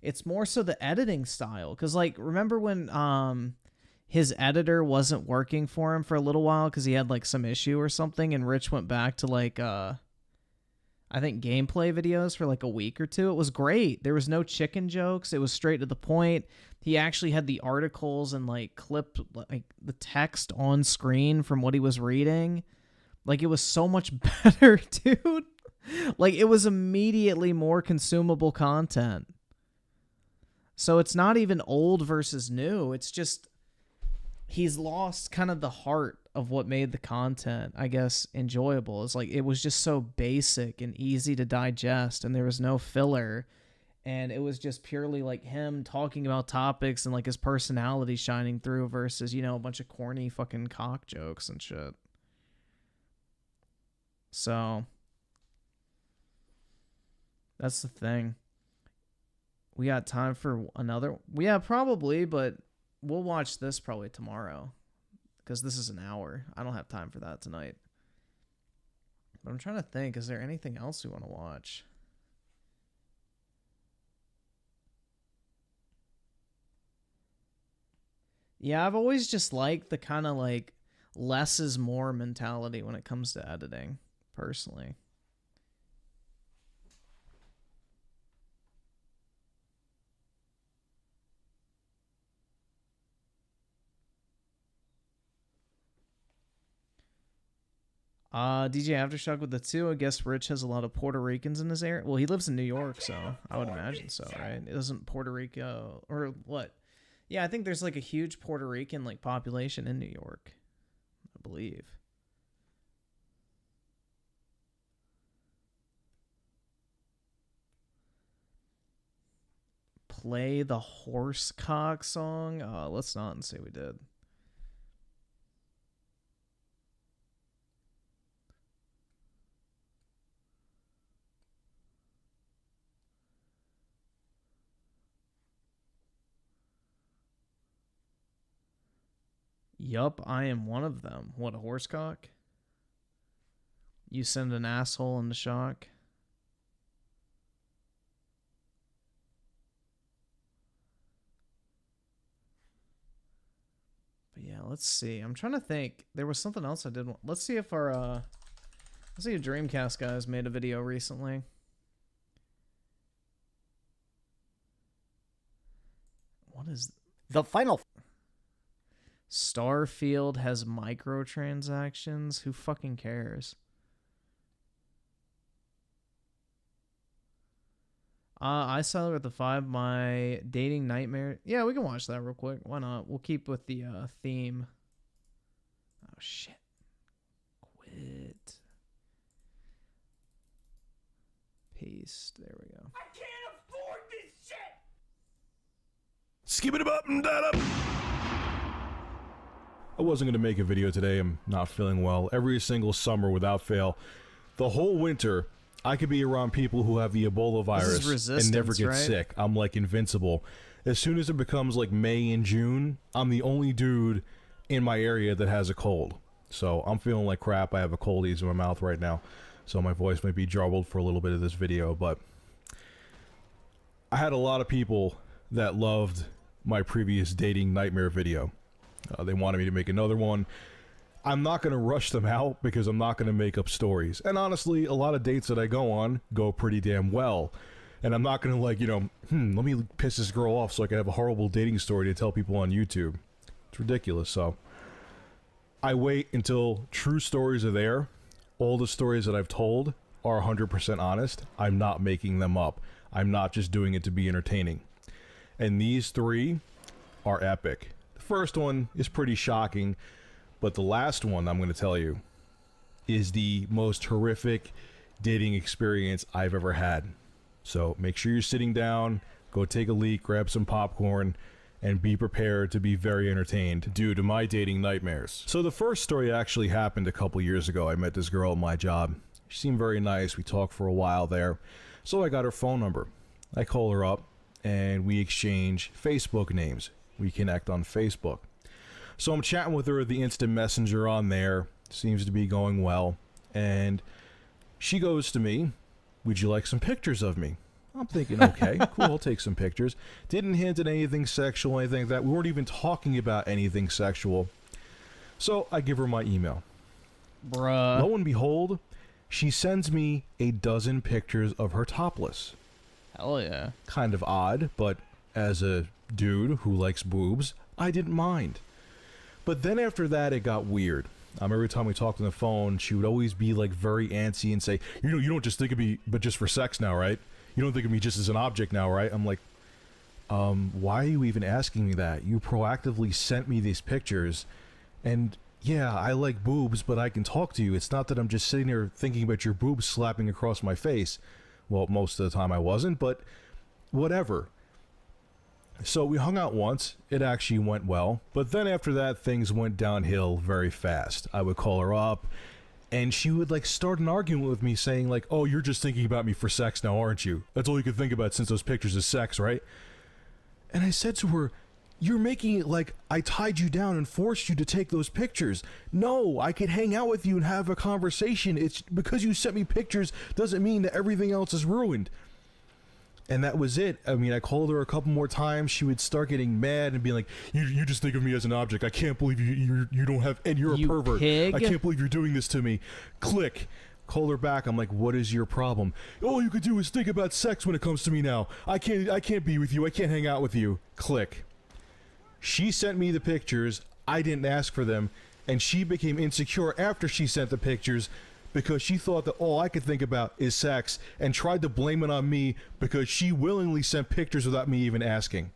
it's more so the editing style. Because, like, remember when his editor wasn't working for him for a little while because he had, like, some issue or something, and Rich went back to, like, I think gameplay videos for, like, a week or two? It was great. There was no chicken jokes. It was straight to the point. He actually had the articles and, like, clipped, like, the text on screen from what he was reading. Like, it was so much better, dude. Like, it was immediately more consumable content. So it's not even old versus new. It's just he's lost kind of the heart of what made the content, I guess, enjoyable. It's like it was just so basic and easy to digest, and there was no filler. And it was just purely like him talking about topics and like his personality shining through versus, you know, a bunch of corny fucking cock jokes and shit. So that's the thing. We got time for another? Yeah, probably, but we'll watch this probably tomorrow because this is an hour. I don't have time for that tonight. But I'm trying to think, is there anything else we want to watch? Yeah, I've always just liked the kind of like less is more mentality when it comes to editing, personally. DJ Aftershock with the 2. I guess Rich has a lot of Puerto Ricans in his area. Well, he lives in New York, so I would imagine so, right? It isn't Puerto Rico or what? Yeah, I think there's like a huge Puerto Rican like population in New York, I believe. Play the Horsecock song? Let's not and say we did. Yup, I am one of them. What, a horsecock? You send an asshole into shock? But yeah, let's see. I'm trying to think. There was something else I did want. Let's see if our let's see if Dreamcast guys made a video recently. What is the final? Starfield has microtransactions. Who fucking cares? I saw it at the 5. My dating nightmare. Yeah, we can watch that real quick. Why not? We'll keep with the theme. Oh shit! Quit. Paste. There we go. I can't afford this shit. Skip it up and that up. I wasn't going to make a video today. I'm not feeling well. Every single summer without fail, the whole winter, I could be around people who have the Ebola virus and never get sick. I'm like invincible. As soon as it becomes like May and June, I'm the only dude in my area that has a cold. So I'm feeling like crap. I have a coldies in my mouth right now, so my voice might be jarbled for a little bit of this video, but I had a lot of people that loved my previous dating nightmare video. They wanted me to make another one. I'm not going to rush them out because I'm not going to make up stories. And honestly, a lot of dates that I go on go pretty damn well. And I'm not going to like, you know, let me piss this girl off so I can have a horrible dating story to tell people on YouTube. It's ridiculous. So I wait until true stories are there. All the stories that I've told are 100% honest. I'm not making them up. I'm not just doing it to be entertaining. And these three are epic. The first one is pretty shocking, but the last one I'm going to tell you is the most horrific dating experience I've ever had. So make sure you're sitting down, go take a leak, grab some popcorn, and be prepared to be very entertained due to my dating nightmares. So the first story actually happened a couple years ago. I met this girl at my job. She seemed very nice. We talked for a while there. So I got her phone number. I call her up, and we exchange Facebook names. We connect on Facebook. So I'm chatting with her, the instant messenger on there. Seems to be going well. And she goes to me, "Would you like some pictures of me?" I'm thinking, okay, cool, I'll take some pictures. Didn't hint at anything sexual, anything like that. We weren't even talking about anything sexual. So I give her my email. Bruh. Lo and behold, she sends me a dozen pictures of her topless. Hell yeah. Kind of odd, but as a dude who likes boobs, I didn't mind. But then after that, it got weird. Every time we talked on the phone, she would always be like very antsy and say, you don't just think of me, but just for sex now, right? You don't think of me just as an object now, right? I'm like, why are you even asking me that? You proactively sent me these pictures, and yeah, I like boobs, but I can talk to you. It's not that I'm just sitting there thinking about your boobs slapping across my face. Well, most of the time I wasn't, but whatever. So we hung out once. It actually went well. But then after that, things went downhill very fast. I would call her up, and she would like start an argument with me saying like, "Oh, you're just thinking about me for sex now, aren't you? That's all you can think about since those pictures is sex, right?" And I said to her, "You're making it like I tied you down and forced you to take those pictures. No, I could hang out with you and have a conversation. It's because you sent me pictures doesn't mean that everything else is ruined." And that was it. I mean, I called her a couple more times. She would start getting mad and be like, you just think of me as an object. I can't believe you don't have, and you're a pervert. Pig. I can't believe you're doing this to me. Click. Call her back. I'm like, what is your problem? All you could do is think about sex when it comes to me now. I can't be with you. I can't hang out with you. Click. She sent me the pictures. I didn't ask for them. And she became insecure after she sent the pictures because she thought that all I could think about is sex and tried to blame it on me because she willingly sent pictures without me even asking.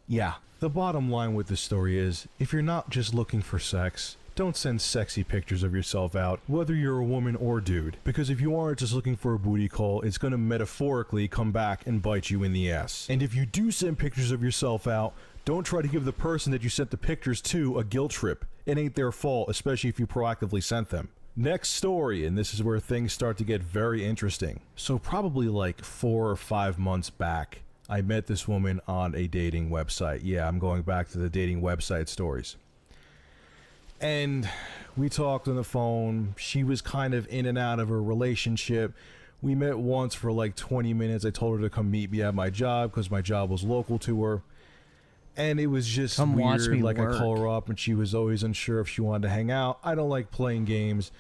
Yeah, the bottom line with this story is, if you're not just looking for sex, don't send sexy pictures of yourself out, whether you're a woman or dude. Because if you aren't just looking for a booty call, it's gonna metaphorically come back and bite you in the ass. And if you do send pictures of yourself out, don't try to give the person that you sent the pictures to a guilt trip. It ain't their fault, especially if you proactively sent them. Next story, and this is where things start to get very interesting. So probably like 4 or 5 months back, I met this woman on a dating website. Yeah, I'm going back to the dating website stories. And we talked on the phone. She was kind of in and out of a relationship. We met once for like 20 minutes. I told her to come meet me at my job because my job was local to her. And it was just weird. Like, I call her up and she was always unsure if she wanted to hang out. I don't like playing games.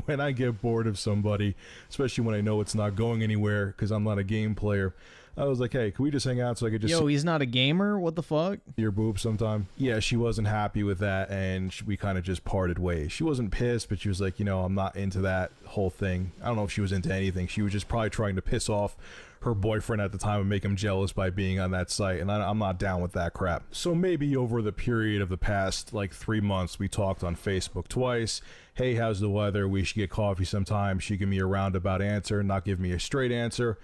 When I get bored of somebody, especially when I know it's not going anywhere because I'm not a game player, I was like, hey, can we just hang out so I could just... Yo, he's not a gamer? What the fuck? Your boobs sometime. Yeah, she wasn't happy with that, and we kind of just parted ways. She wasn't pissed, but she was like, you know, I'm not into that whole thing. I don't know if she was into anything. She was just probably trying to piss off her boyfriend at the time and make him jealous by being on that site, and I'm not down with that crap. So maybe over the period of the past, like 3 months, we talked on Facebook twice. Hey, how's the weather? We should get coffee sometime. She give me a roundabout answer, not give me a straight answer.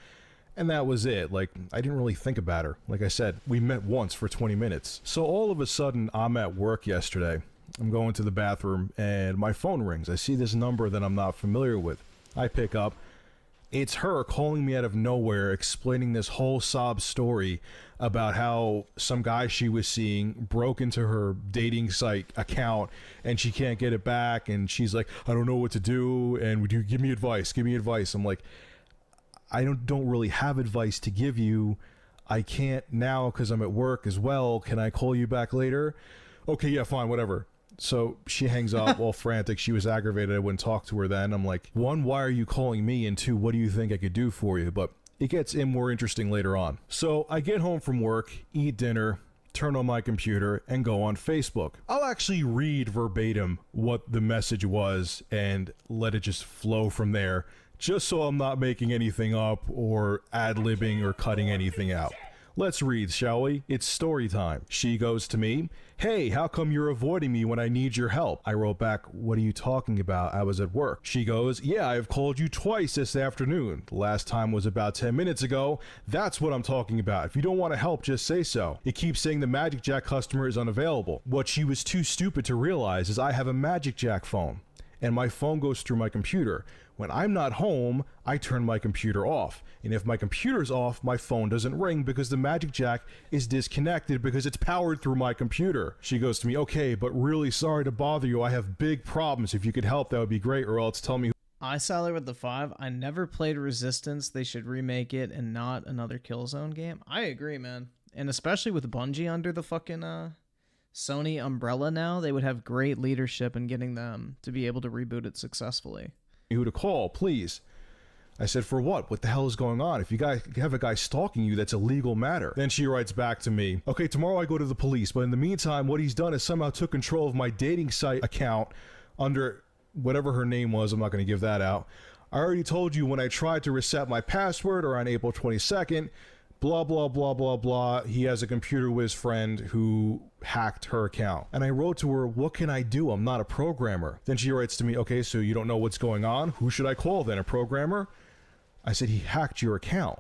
And that was it. Like, I didn't really think about her. Like I said, we met once for 20 minutes. So all of a sudden, I'm at work yesterday. I'm going to the bathroom, and my phone rings. I see this number that I'm not familiar with. I pick up. It's her calling me out of nowhere, explaining this whole sob story about how some guy she was seeing broke into her dating site account and she can't get it back, and she's like, I don't know what to do, and would you give me advice? Give me advice. I'm like, I don't really have advice to give you. I can't now because I'm at work as well. Can I call you back later? Okay, yeah, fine, whatever. So she hangs up all frantic. She was aggravated I wouldn't talk to her then. I'm like, one, why are you calling me? And two, what do you think I could do for you? But it gets more interesting later on. So I get home from work, eat dinner, turn on my computer, and go on Facebook. I'll actually read verbatim what the message was and let it just flow from there, just so I'm not making anything up or ad-libbing or cutting anything out. Let's read, shall we? It's story time. She goes to me, hey, how come you're avoiding me when I need your help? I wrote back, what are you talking about? I was at work. She goes, yeah, I've called you twice this afternoon. The last time was about 10 minutes ago. That's what I'm talking about. If you don't want to help, just say so. It keeps saying the Magic Jack customer is unavailable. What she was too stupid to realize is I have a Magic Jack phone, and my phone goes through my computer. When I'm not home, I turn my computer off. And if my computer's off, my phone doesn't ring because the Magic Jack is disconnected because it's powered through my computer. She goes to me, okay, but really sorry to bother you. I have big problems. If you could help, that would be great, or else tell me. I Sally with the 5. I never played Resistance. They should remake it and not another Killzone game. I agree, man. And especially with Bungie under the fucking Sony umbrella now, they would have great leadership in getting them to be able to reboot it successfully. Who to call, please. I said, for what? What the hell is going on? If you guys have a guy stalking you, that's a legal matter. Then she writes back to me, okay, tomorrow I go to the police, but in the meantime, what he's done is somehow took control of my dating site account under whatever her name was. I'm not going to give that out. I already told you when I tried to reset my password or on April 22nd, blah, blah, blah, blah, blah. He has a computer whiz friend who hacked her account. And I wrote to her, what can I do? I'm not a programmer. Then she writes to me, okay, so you don't know what's going on? Who should I call then? A programmer? I said, he hacked your account.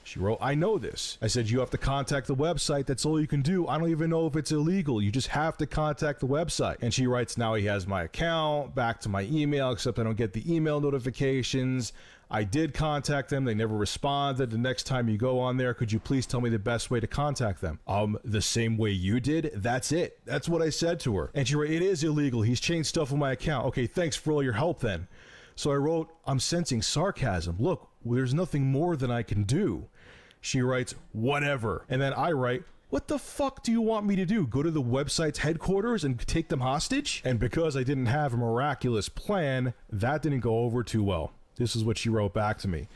She wrote, I know this. I said, you have to contact the website. That's all you can do. I don't even know if it's illegal. You just have to contact the website. And she writes, now he has my account, back to my email, except I don't get the email notifications. I did contact them. They never responded. The next time you go on there, could you please tell me the best way to contact them? The same way you did? That's it. That's what I said to her. And she wrote, it is illegal. He's changed stuff on my account. Okay, thanks for all your help then. So I wrote, I'm sensing sarcasm. Look, there's nothing more than I can do. She writes, whatever. And then I write, what the fuck do you want me to do? Go to the website's headquarters and take them hostage? And because I didn't have a miraculous plan, that didn't go over too well. This is what she wrote back to me.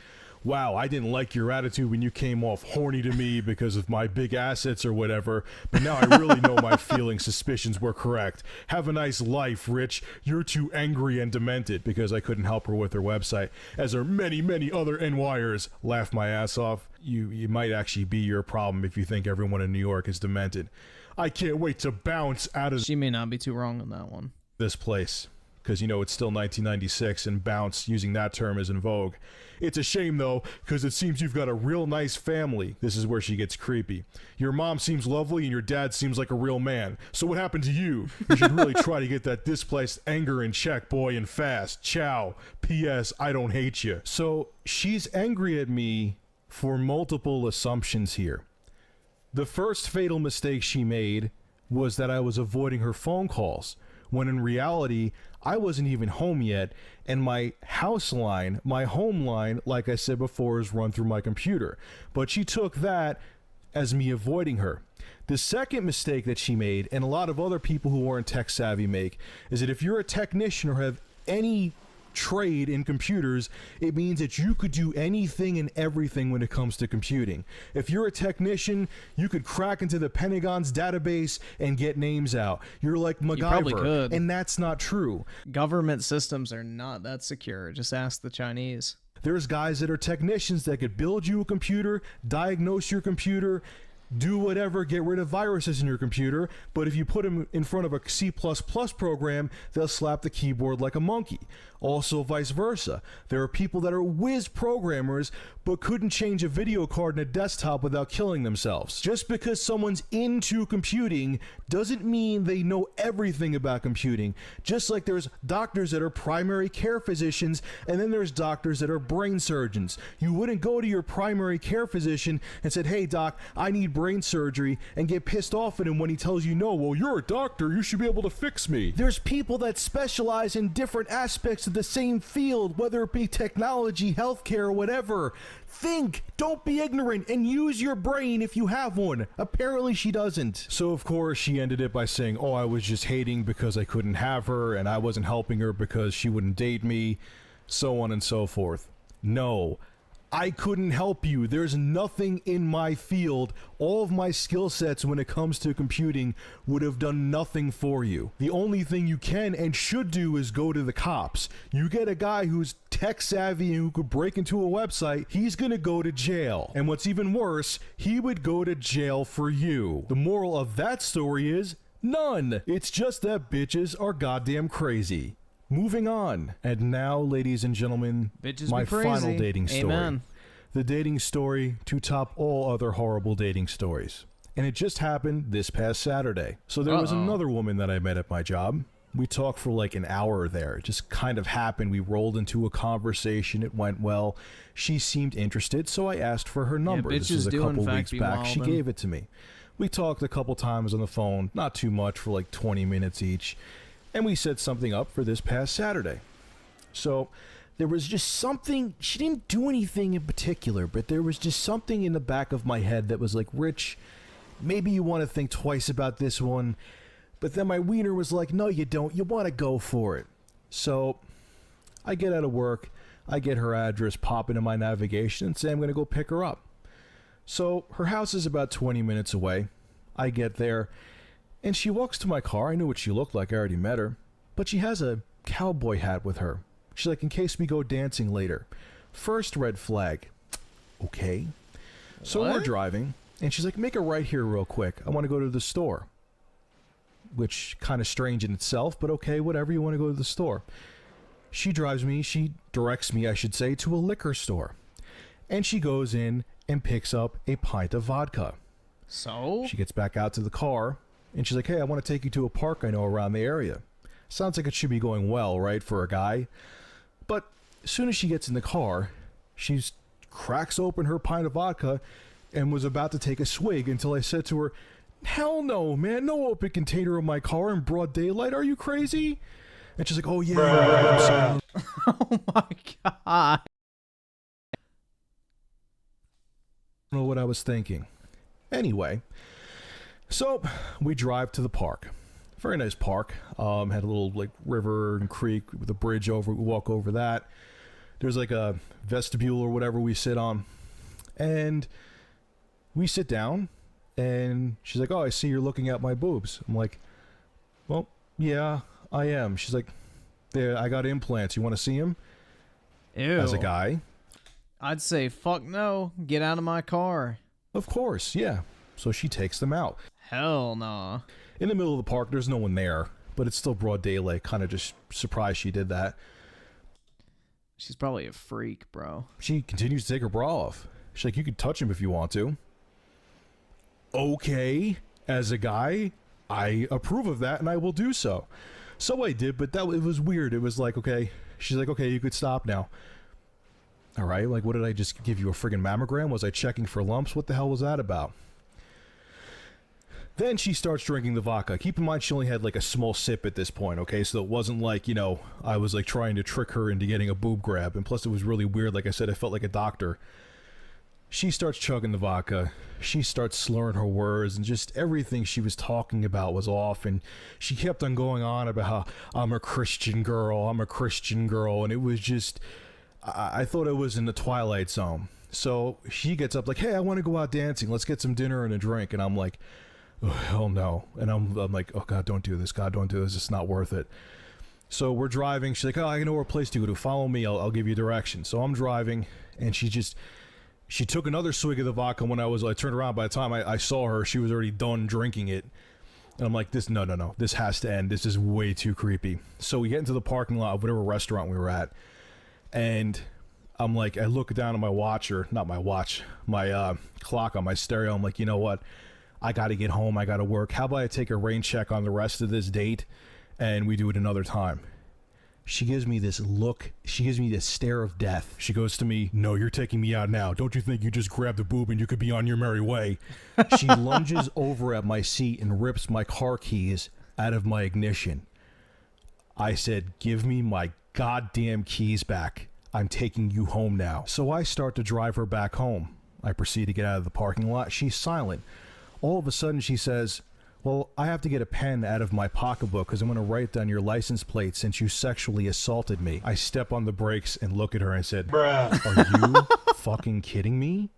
Wow, I didn't like your attitude when you came off horny to me because of my big assets or whatever, but now I really know my feelings, suspicions were correct. Have a nice life, Rich. You're too angry and demented, because I couldn't help her with her website, as are many, many other NYers. Laugh my ass off. You might actually be your problem if you think everyone in New York is demented. I can't wait to bounce out of... She may not be too wrong on that one. ...this place. Because, you know, it's still 1996 and bounce, using that term, is in vogue. It's a shame, though, because it seems you've got a real nice family. This is where she gets creepy. Your mom seems lovely and your dad seems like a real man. So what happened to you? You should really try to get that displaced anger in check, boy, and fast. Ciao. P.S. I don't hate you. So she's angry at me for multiple assumptions here. The first fatal mistake she made was that I was avoiding her phone calls, when in reality, I wasn't even home yet, and my house line, my home line, like I said before, is run through my computer. But she took that as me avoiding her. The second mistake that she made, and a lot of other people who aren't tech savvy make, is that if you're a technician or have any trade in computers, it means that you could do anything and everything when it comes to computing. If you're a technician, you could crack into the Pentagon's database and get names out. You're like MacGyver, you probably could. And that's not true. Government systems are not that secure. Just ask the Chinese. There's guys that are technicians that could build you a computer, diagnose your computer, do whatever, get rid of viruses in your computer, but if you put them in front of a C++ program, they'll slap the keyboard like a monkey. Also vice versa. There are people that are whiz programmers but couldn't change a video card in a desktop without killing themselves. Just because someone's into computing doesn't mean they know everything about computing. Just like there's doctors that are primary care physicians, and then there's doctors that are brain surgeons. You wouldn't go to your primary care physician and said, hey doc, I need brain surgery, and get pissed off at him when he tells you, no, well, you're a doctor, you should be able to fix me. There's people that specialize in different aspects of the same field, whether it be technology, healthcare, or whatever. Think, don't be ignorant, and use your brain if you have one. Apparently she doesn't. So of course she ended it by saying, oh, I was just hating because I couldn't have her, and I wasn't helping her because she wouldn't date me, so on and so forth. No, I couldn't help you. There's nothing in my field. All of my skill sets when it comes to computing would have done nothing for you. The only thing you can and should do is go to the cops. You get a guy who's tech savvy and who could break into a website, he's gonna go to jail. And what's even worse, he would go to jail for you. The moral of that story is none. It's just that bitches are goddamn crazy. Moving on. And now, ladies and gentlemen, Bitches my be crazy. final dating story. Amen. The dating story to top all other horrible dating stories. And it just happened this past Saturday. So there was another woman that I met at my job. We talked for like an hour there. It just kind of happened. We rolled into a conversation. It went well. She seemed interested, so I asked for her number. This was a couple weeks back. She gave it to me. We talked a couple times on the phone, not too much, for like 20 minutes each. And we set something up for this past Saturday. So there was just something, she didn't do anything in particular, but there was just something in the back of my head that was like, Rich, maybe you want to think twice about this one. But then my wiener was like, no, you don't. You want to go for it. So I get out of work. I get her address, pop into my navigation, and say I'm going to go pick her up. So her house is about 20 minutes away. I get there. And she walks to my car. I knew what she looked like. I already met her. But she has a cowboy hat with her. She's like, in case we go dancing later. First red flag. Okay. So we're driving. And she's like, make a right here real quick. I want to go to the store. Which, kind of strange in itself. But okay, whatever. You want to go to the store. She drives me. She directs me, I should say, to a liquor store. And she goes in and picks up a pint of vodka. So? She gets back out to the car. And she's like, hey, I want to take you to a park I know around the area. Sounds like it should be going well, right, for a guy? But as soon as she gets in the car, she cracks open her pint of vodka and was about to take a swig until I said to her, hell no, man, no open container in my car in broad daylight. Are you crazy? And she's like, oh, yeah, I'm sorry. Oh, my God. I don't know what I was thinking. Anyway. So, we drive to the park. Very nice park. Had a little like river and creek with a bridge over. We walk over that. There's like a vestibule or whatever we sit on. And we sit down and she's like, oh, I see you're looking at my boobs. I'm like, well, yeah, I am. She's like, there, I got implants. You want to see them? Ew. As a guy. I'd say, fuck no. Get out of my car. Of course, yeah. So she takes them out. Hell nah. In the middle of the park, there's no one there, but it's still broad daylight. Kind of just surprised she did that. She's probably a freak, bro. She continues to take her bra off. She's like, you can touch him if you want to. Okay, as a guy, I approve of that and I will do so. So I did, but it was weird. It was like, okay, she's like, okay, you could stop now. All right, like, what did I just give you, a friggin' mammogram? Was I checking for lumps? What the hell was that about? Then she starts drinking the vodka. Keep in mind, she only had like a small sip at this point, okay? So it wasn't like, you know, I was like trying to trick her into getting a boob grab. And plus it was really weird. Like I said, I felt like a doctor. She starts chugging the vodka. She starts slurring her words, and just everything she was talking about was off. And she kept on going on about how I'm a Christian girl, I'm a Christian girl. And it was just, I thought it was in the Twilight Zone. So she gets up like, hey, I want to go out dancing. Let's get some dinner and a drink. And I'm like, oh, hell no. And I'm like, oh, God, don't do this. God, don't do this. It's not worth it. So we're driving. She's like, oh, I know where a place to go to. Follow me. I'll give you directions. So I'm driving, and she just She took another swig of the vodka when I turned around. By the time I saw her, she was already done drinking it. And I'm like, no. This has to end. This is way too creepy. So we get into the parking lot of whatever restaurant we were at. And I'm like, I look down at my watch, or not my watch, my clock on my stereo. I'm like, you know what? I got to get home. I got to work. How about I take a rain check on the rest of this date and we do it another time? She gives me this look. She gives me this stare of death. She goes to me, no, you're taking me out now. Don't you think you just grabbed a boob and you could be on your merry way? She lunges over at my seat and rips my car keys out of my ignition. I said, give me my goddamn keys back. I'm taking you home now. So I start to drive her back home. I proceed to get out of the parking lot. She's silent. All of a sudden she says, well, I have to get a pen out of my pocketbook because I'm going to write down your license plate since you sexually assaulted me. I step on the brakes and look at her and said, bruh, are you fucking kidding me?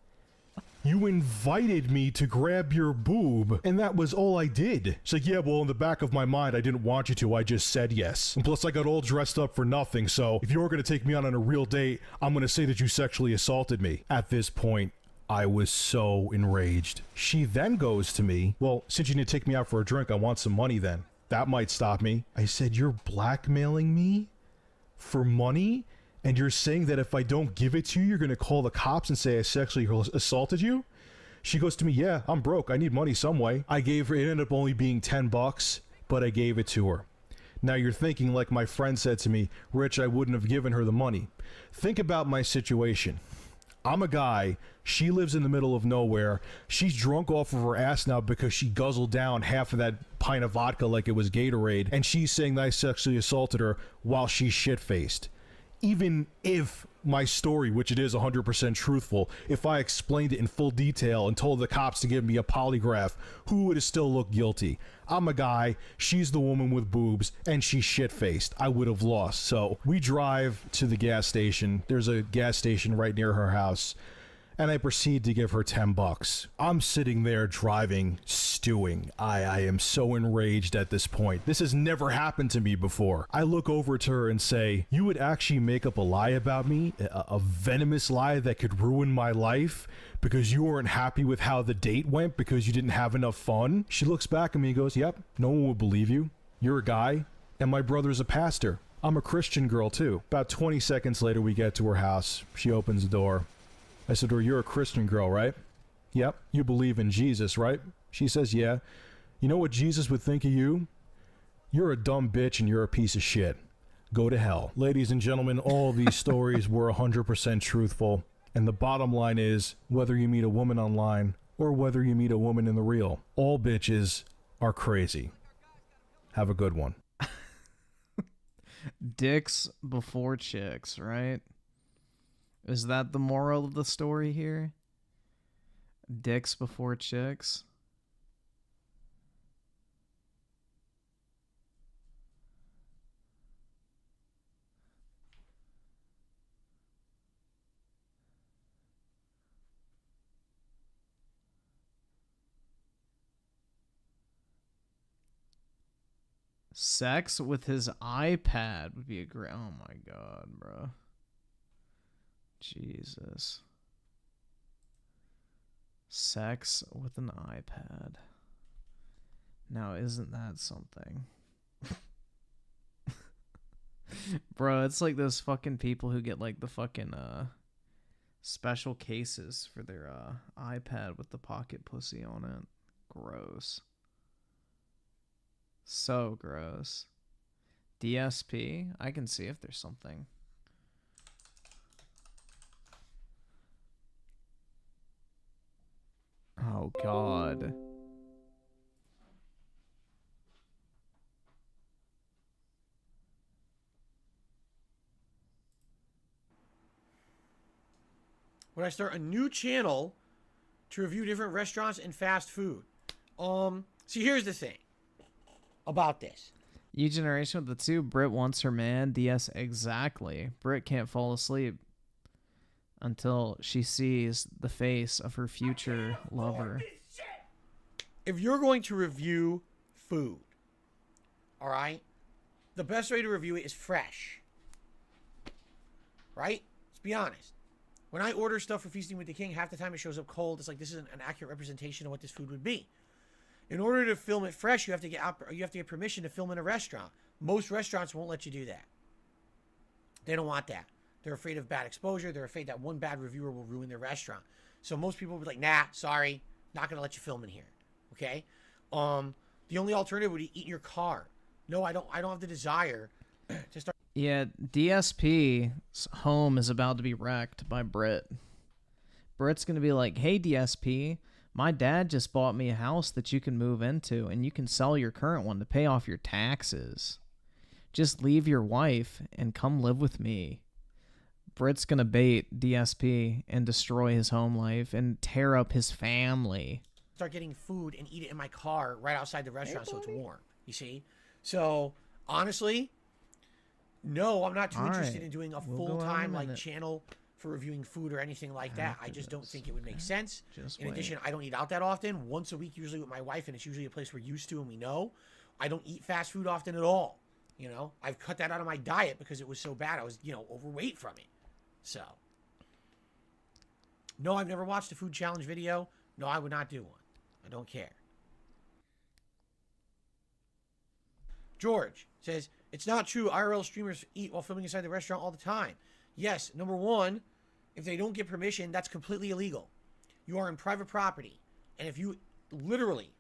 You invited me to grab your boob, and that was all I did. She's like, yeah, well, in the back of my mind, I didn't want you to. I just said yes. And plus, I got all dressed up for nothing, so if you're going to take me out on a real date, I'm going to say that you sexually assaulted me. At this point, I was so enraged. She then goes to me, well, since you didn't take me out for a drink, I want some money then. That might stop me. I said, you're blackmailing me for money? And you're saying that if I don't give it to you, you're going to call the cops and say I sexually assaulted you? She goes to me, yeah, I'm broke. I need money some way. I gave her, it ended up only being $10, but I gave it to her. Now you're thinking, like my friend said to me, Rich, I wouldn't have given her the money. Think about my situation. I'm a guy, she lives in the middle of nowhere, she's drunk off of her ass now because she guzzled down half of that pint of vodka like it was Gatorade, and she's saying that I sexually assaulted her while she's shit-faced. Even if my story, which it is 100% truthful, if I explained it in full detail and told the cops to give me a polygraph, who would have still looked guilty? I'm a guy, she's the woman with boobs, and she's shit-faced. I would have lost. So we drive to the gas station. There's a gas station right near her house. And I proceed to give her $10. I'm sitting there driving, stewing. I am so enraged at this point. This has never happened to me before. I look over to her and say, you would actually make up a lie about me? A venomous lie that could ruin my life? Because you weren't happy with how the date went because you didn't have enough fun? She looks back at me and goes, yep, no one would believe you. You're a guy, and my brother's a pastor. I'm a Christian girl too. About 20 seconds later, we get to her house. She opens the door. I said to her, you're a Christian girl, right? Yep. You believe in Jesus, right? She says, yeah. You know what Jesus would think of you? You're a dumb bitch and you're a piece of shit. Go to hell. Ladies and gentlemen, all these stories were 100% truthful. And the bottom line is, whether you meet a woman online or whether you meet a woman in the real, all bitches are crazy. Have a good one. Dicks before chicks, right? Is that the moral of the story here? Dicks before chicks? Sex with his iPad would be a great... Oh my god, bro. Jesus. Sex with an iPad. Now, isn't that something? Bro, it's like those fucking people who get like the fucking special cases for their iPad with the pocket pussy on it. Gross. So gross. DSP? I can see if there's something. Oh, God. When I start a new channel to review different restaurants and fast food. See, here's the thing about this. You generation with the two. Brit wants her man. DS, exactly. Brit can't fall asleep until she sees the face of her future lover. If you're going to review food, all right, the best way to review it is fresh. Right? Let's be honest. When I order stuff for Feasting with the King, half the time it shows up cold. It's like this isn't an accurate representation of what this food would be. In order to film it fresh, you have to get permission to film in a restaurant. Most restaurants won't let you do that. They don't want that. They're afraid of bad exposure. They're afraid that one bad reviewer will ruin their restaurant. So most people will be like, nah, sorry, not gonna let you film in here. Okay? The only alternative would be eat in your car. No, I don't have the desire to start. Yeah, DSP's home is about to be wrecked by Brit. Brit's gonna be like, hey DSP, my dad just bought me a house that you can move into, and you can sell your current one to pay off your taxes. Just leave your wife and come live with me. Brit's gonna bait DSP and destroy his home life and tear up his family. Start getting food and eat it in my car right outside the restaurant so it's warm. You see? So, honestly, no, I'm not too interested in doing a full-time like channel for reviewing food or anything like that. I just don't think it would make sense. In addition, I don't eat out that often. Once a week, usually with my wife, and it's usually a place we're used to and we know. I don't eat fast food often at all. You know, I've cut that out of my diet because it was so bad. I was, overweight from it. So, no, I've never watched a food challenge video. No, I would not do one. I don't care. George says, it's not true. IRL streamers eat while filming inside the restaurant all the time. Yes, number one, if they don't get permission, that's completely illegal. You are in private property. And if you literally,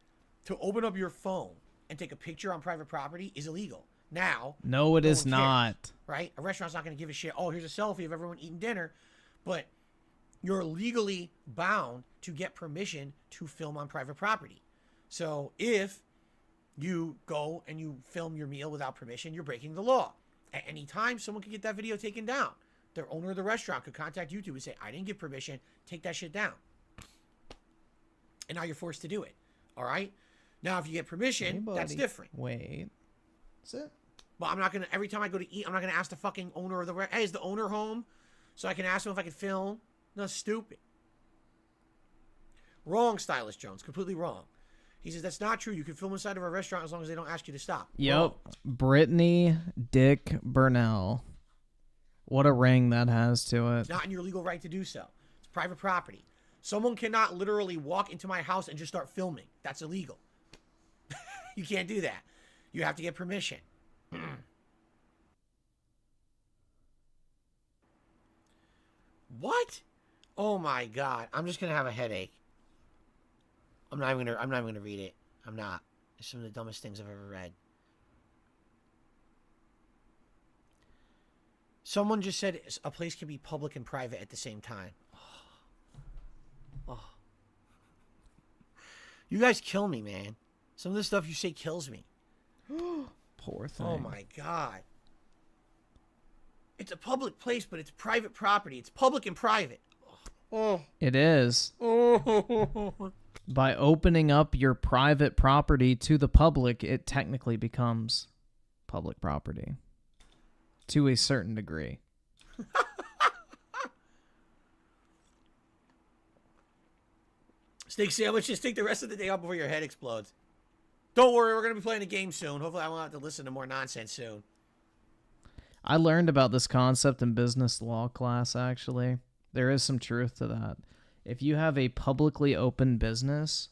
to open up your phone and take a picture on private property is illegal. Now, no, it is not. Right? A restaurant's not going to give a shit. Oh, here's a selfie of everyone eating dinner. But you're legally bound to get permission to film on private property. So if you go and you film your meal without permission, you're breaking the law. At any time, someone could get that video taken down. The owner of the restaurant could contact YouTube and say, I didn't get permission, take that shit down. And now you're forced to do it. All right? Now, if you get permission, that's different. Wait. That's it. But I'm not going to, every time I go to eat, I'm not going to ask the fucking owner of the restaurant, hey, is the owner home? So I can ask him if I can film. No, stupid. Wrong, Stylist Jones. Completely wrong. He says, that's not true. You can film inside of a restaurant as long as they don't ask you to stop. Yep. Wrong. Brittany Dick Burnell. What a ring that has to it. It's not in your legal right to do so. It's private property. Someone cannot literally walk into my house and just start filming. That's illegal. You can't do that. You have to get permission. What? Oh my god. I'm just gonna have a headache. I'm not even gonna read it. I'm not. It's some of the dumbest things I've ever read. Someone just said a place can be public and private at the same time. Oh. You guys kill me, man. Some of the stuff you say kills me. Poor thing. Oh my god. It's a public place, but it's private property. It's public and private. Oh. It is. Oh. By opening up your private property to the public, it technically becomes public property. To a certain degree. Steak sandwiches, take the rest of the day off before your head explodes. Don't worry, we're going to be playing a game soon. Hopefully I won't have to listen to more nonsense soon. I learned about this concept in business law class, actually. There is some truth to that. If you have a publicly open business,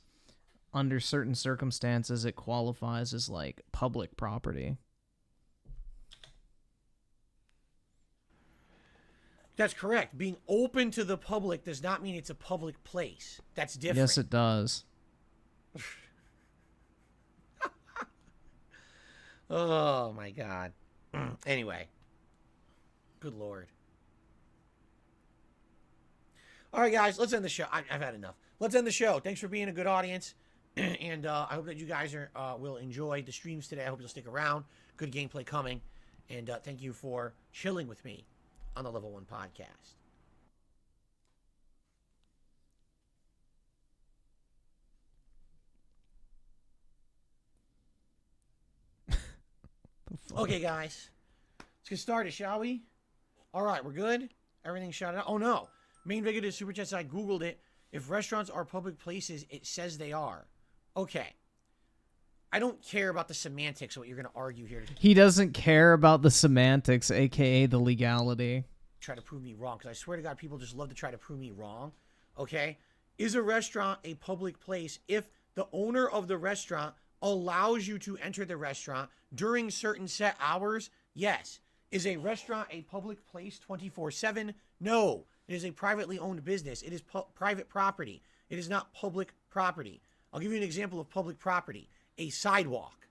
under certain circumstances, it qualifies as, like, public property. That's correct. Being open to the public does not mean it's a public place. That's different. Yes, it does. Oh, my God. Anyway. Good Lord. All right, guys, let's end the show. I've had enough. Let's end the show. Thanks for being a good audience. And I hope that you guys will enjoy the streams today. I hope you'll stick around. Good gameplay coming. And thank you for chilling with me on the Level 1 podcast. Okay, guys. Let's get started, shall we? All right, we're good? Everything's shut out? Oh, no. Main Negative Super Chats, I Googled it. If restaurants are public places, it says they are. Okay. I don't care about the semantics of what you're going to argue here. He doesn't care about the semantics, a.k.a. the legality. try to prove me wrong, because I swear to God, people just love to try to prove me wrong. Okay? Is a restaurant a public place if the owner of the restaurant allows you to enter the restaurant during certain set hours? Yes. Is a restaurant a public place 24/7? No. It is a privately owned business. It is private property. It is not public property. I'll give you an example of public property. A sidewalk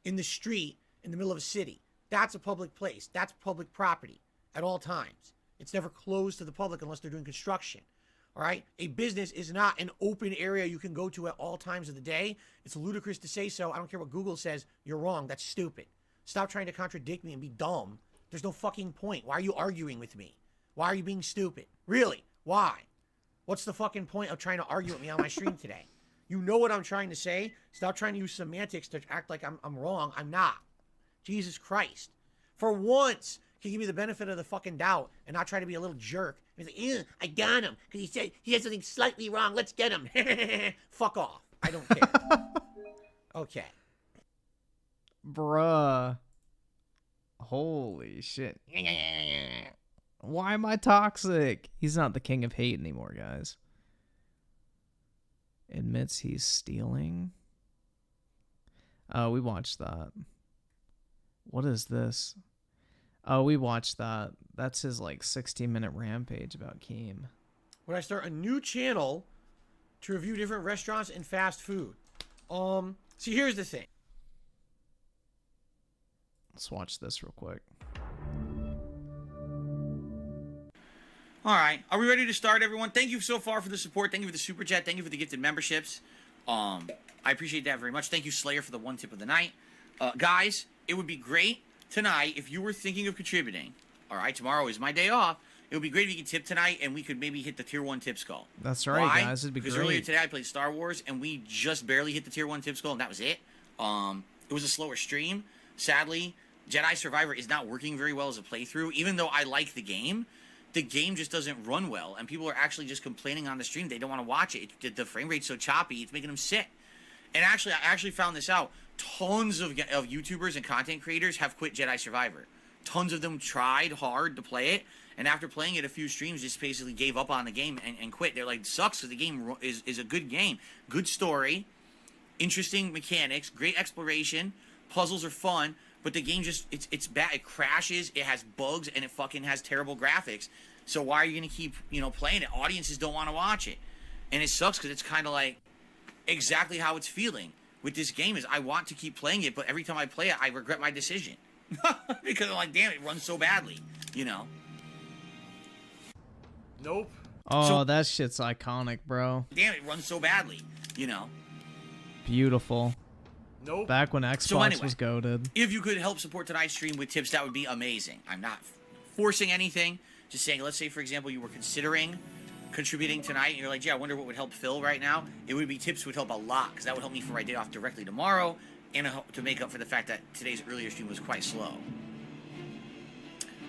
in the street in the middle of a city. That's a public place. That's public property at all times. It's never closed to the public unless they're doing construction. All right? A business is not an open area you can go to at all times of the day. It's ludicrous to say so. I don't care what Google says. You're wrong. That's stupid. Stop trying to contradict me and be dumb. There's no fucking point. Why are you arguing with me? Why are you being stupid? Really? Why? What's the fucking point of trying to argue with me on my stream today? You know what I'm trying to say. Stop trying to use semantics to act like I'm wrong. I'm not. Jesus Christ. For once, can you give me the benefit of the fucking doubt and not try to be a little jerk? He's like, yeah, I got him because he said he has something slightly wrong. Let's get him. Fuck off. I don't care. Okay. Bruh. Holy shit. Why am I toxic? He's not the king of hate anymore, guys. Admits he's stealing. Oh, we watched that. What is this? Oh, we watched that. That's his like 60-minute rampage about Keem. Would I start a new channel to review different restaurants and fast food? See, here's the thing. Let's watch this real quick. All right, are we ready to start, everyone? Thank you so far for the support. Thank you for the super chat. Thank you for the gifted memberships. I appreciate that very much. Thank you, Slayer, for the one tip of the night. Guys, it would be great tonight if you were thinking of contributing. All right, tomorrow is my day off. It would be great if you could tip tonight and we could maybe hit the tier 1 tip skull. That's right, Why? guys. It'd be because great. Earlier today I played Star Wars and we just barely hit the tier 1 tip skull and that was it. It was a slower stream. Sadly, Jedi Survivor is not working very well as a playthrough. Even though I like the game just doesn't run well. And people are actually just complaining on the stream. They don't want to watch it. The frame rate's so choppy, it's making them sick. And actually, I actually found this out. Tons of YouTubers and content creators have quit Jedi Survivor. Tons of them tried hard to play it, and after playing it a few streams, just basically gave up on the game and quit. They're like, sucks because the game is a good game. Good story, interesting mechanics, great exploration, puzzles are fun, but the game just, it's bad. It crashes, it has bugs, and it fucking has terrible graphics. So why are you going to keep, playing it? Audiences don't want to watch it. And it sucks because it's kind of like exactly how it's feeling with this game is I want to keep playing it, but every time I play it, I regret my decision. Because I'm like, damn, it runs so badly, Nope. Oh, that shit's iconic, bro. Damn, it runs so badly, Beautiful. Nope. Back when Xbox was goated. If you could help support tonight's stream with tips, that would be amazing. I'm not forcing anything. Just saying, let's say, for example, you were considering contributing tonight, and you're like, yeah, I wonder what would help Phil right now. It would be tips would help a lot, because that would help me for my day off directly tomorrow, and to make up for the fact that today's earlier stream was quite slow.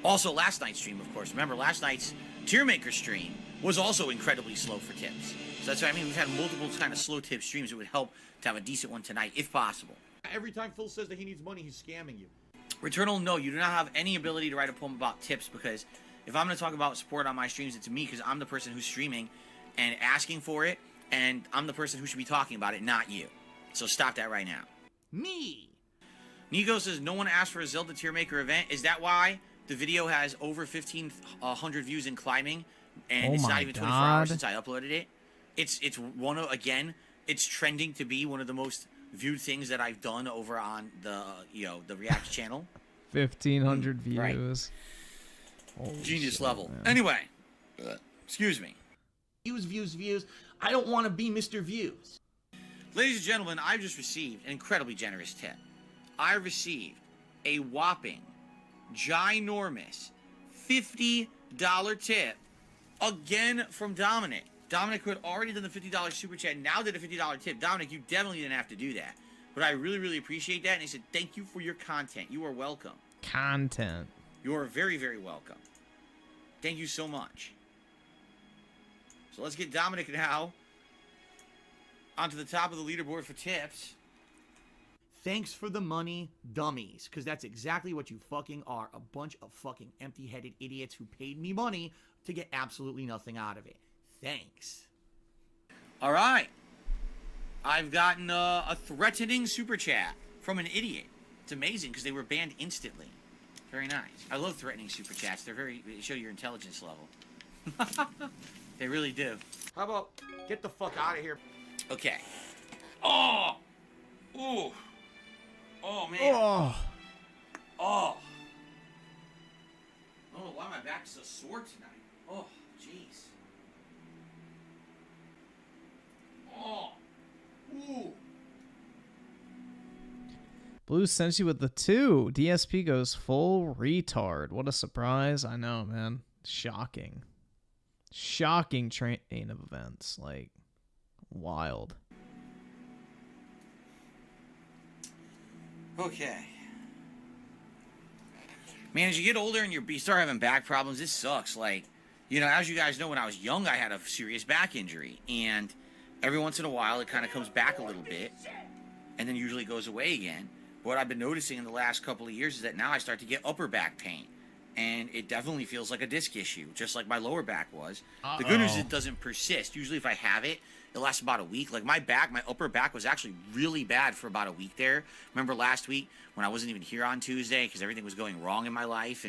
Also, last night's stream, of course. Remember, last night's Tier Maker stream was also incredibly slow for tips. So that's what I mean. We've had multiple kind of slow tip streams. It would help to have a decent one tonight, if possible. Every time Phil says that he needs money, he's scamming you. Returnal, no, you do not have any ability to write a poem about tips, because if I'm going to talk about support on my streams, it's me, because I'm the person who's streaming and asking for it, and I'm the person who should be talking about it, not you. So stop that right now. Me. Nico says, no one asked for a Zelda Tier Maker event. Is that why the video has over 1,500 views and climbing, and it's not even 24 hours since I uploaded it? It's one of, again, it's trending to be one of the most viewed things that I've done over on the the React channel. 1,500 views. Right. Genius level. Man. Anyway, excuse me. Views. I don't want to be Mr. Views. Ladies and gentlemen, I've just received an incredibly generous tip. I received a whopping, ginormous $50 tip again from Dominic. Dominic, who had already done the $50 super chat, now did a $50 tip. Dominic, you definitely didn't have to do that. But I really, really appreciate that. And he said, thank you for your content. You are welcome. Content. You are very, very welcome. Thank you so much. So let's get Dominic now onto the top of the leaderboard for tips. Thanks for the money, dummies. Because that's exactly what you fucking are. A bunch of fucking empty-headed idiots who paid me money to get absolutely nothing out of it. Thanks. All right. I've gotten a threatening super chat from an idiot. It's amazing because they were banned instantly. Very nice. I love threatening super chats. They show your intelligence level. They really do. How about get the fuck out of here? Okay. Oh! Ooh! Oh, man. Oh. Oh. I don't know why my back is so sore tonight. Oh, jeez. Oh. Ooh. Blue sends you with the 2. DSP goes full retard. What a surprise. I know, man. Shocking. Shocking train of events. Like, wild. Okay. Man, as you get older and you start having back problems, this sucks. Like, you know, as you guys know, when I was young, I had a serious back injury. And every once in a while, it kind of comes back a little bit. And then usually goes away again. What I've been noticing in the last couple of years is that now I start to get upper back pain. And it definitely feels like a disc issue, just like my lower back was. The good news is it doesn't persist. Usually if I have it, it lasts about a week. Like my upper back was actually really bad for about a week there. Remember last week when I wasn't even here on Tuesday because everything was going wrong in my life.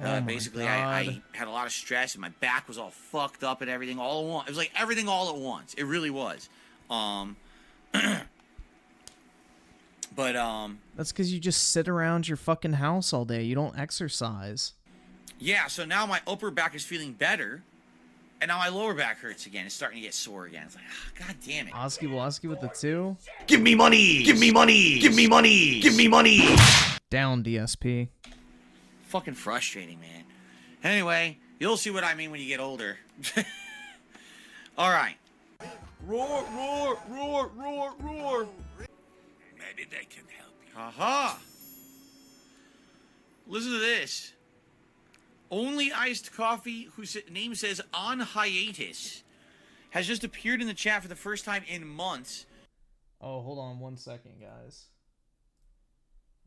And basically I had a lot of stress and my back was all fucked up and everything all at once. It was like everything all at once. It really was. But that's because you just sit around your fucking house all day. You don't exercise. Yeah, so now my upper back is feeling better, and now my lower back hurts again. It's starting to get sore again. It's like, god damn it. Oski Woloski with the 2. Give me money! Give me money! Give me money! Give me money! Down, DSP. Fucking frustrating, man. Anyway, you'll see what I mean when you get older. All right. Roar, roar, roar, roar, roar. Maybe they can help you. Aha! Listen to this. Only Iced Coffee, whose name says on hiatus, has just appeared in the chat for the first time in months. Oh, hold on 1 second, guys.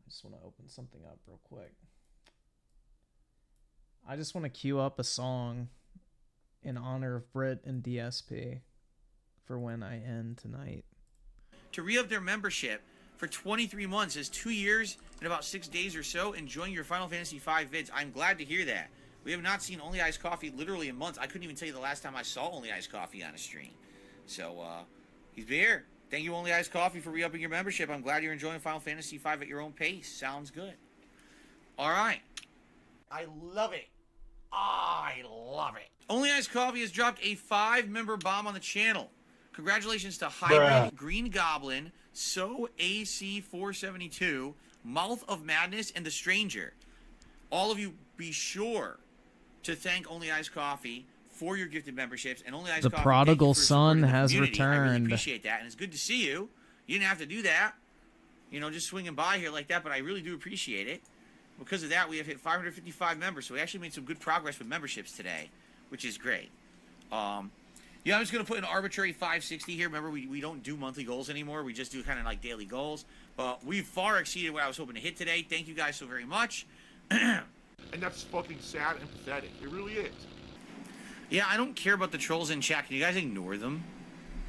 I just want to open something up real quick. I just want to queue up a song in honor of Brit and DSP for when I end tonight. To re-up their membership for 23 months is 2 years and about 6 days or so enjoying your Final Fantasy V vids. I'm glad to hear that. We have not seen Only Iced Coffee literally in months. I couldn't even tell you the last time I saw Only Iced Coffee on a stream. So, he's here. Thank you, Only Iced Coffee, for re-upping your membership. I'm glad you're enjoying Final Fantasy V at your own pace. Sounds good. All right. I love it. I love it. Only Iced Coffee has dropped a 5-member bomb on the channel. Congratulations to Hybrid, Green Goblin, So AC472, Mouth of Madness, and The Stranger. All of you be sure to thank Only Iced Coffee for your gifted memberships. And Only Iced Coffee, the prodigal son has I really returned. appreciate that, and it's good to see you. You didn't have to do that. You know, just swinging by here like that, but I really do appreciate it. Because of that, we have hit 555 members, so we actually made some good progress with memberships today, which is great. Yeah, I'm just going to put an arbitrary 560 here. Remember, we don't do monthly goals anymore. We just do kind of like daily goals. But we've far exceeded what I was hoping to hit today. Thank you guys so very much. And that's fucking sad and pathetic. It really is. Yeah, I don't care about the trolls in chat. Can you guys ignore them?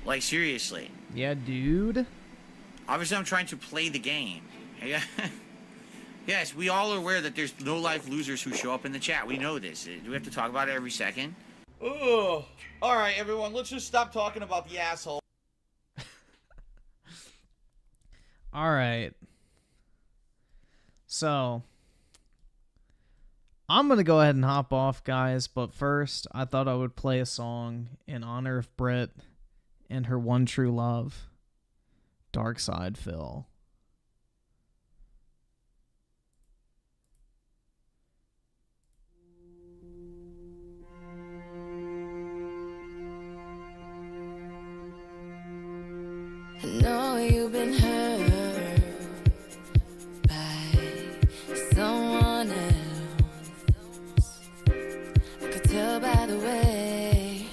Like, seriously. Yeah, dude. Obviously, I'm trying to play the game. Yes, we all are aware that there's no-life losers who show up in the chat. We know this. Do we have to talk about it every second? Oh, all right, everyone. Let's just stop talking about the asshole. All right. So, I'm going to go ahead and hop off, guys. But first, I thought I would play a song in honor of Brit and her one true love, Dark Side Phil. I know you've been hurt by someone else. I could tell by the way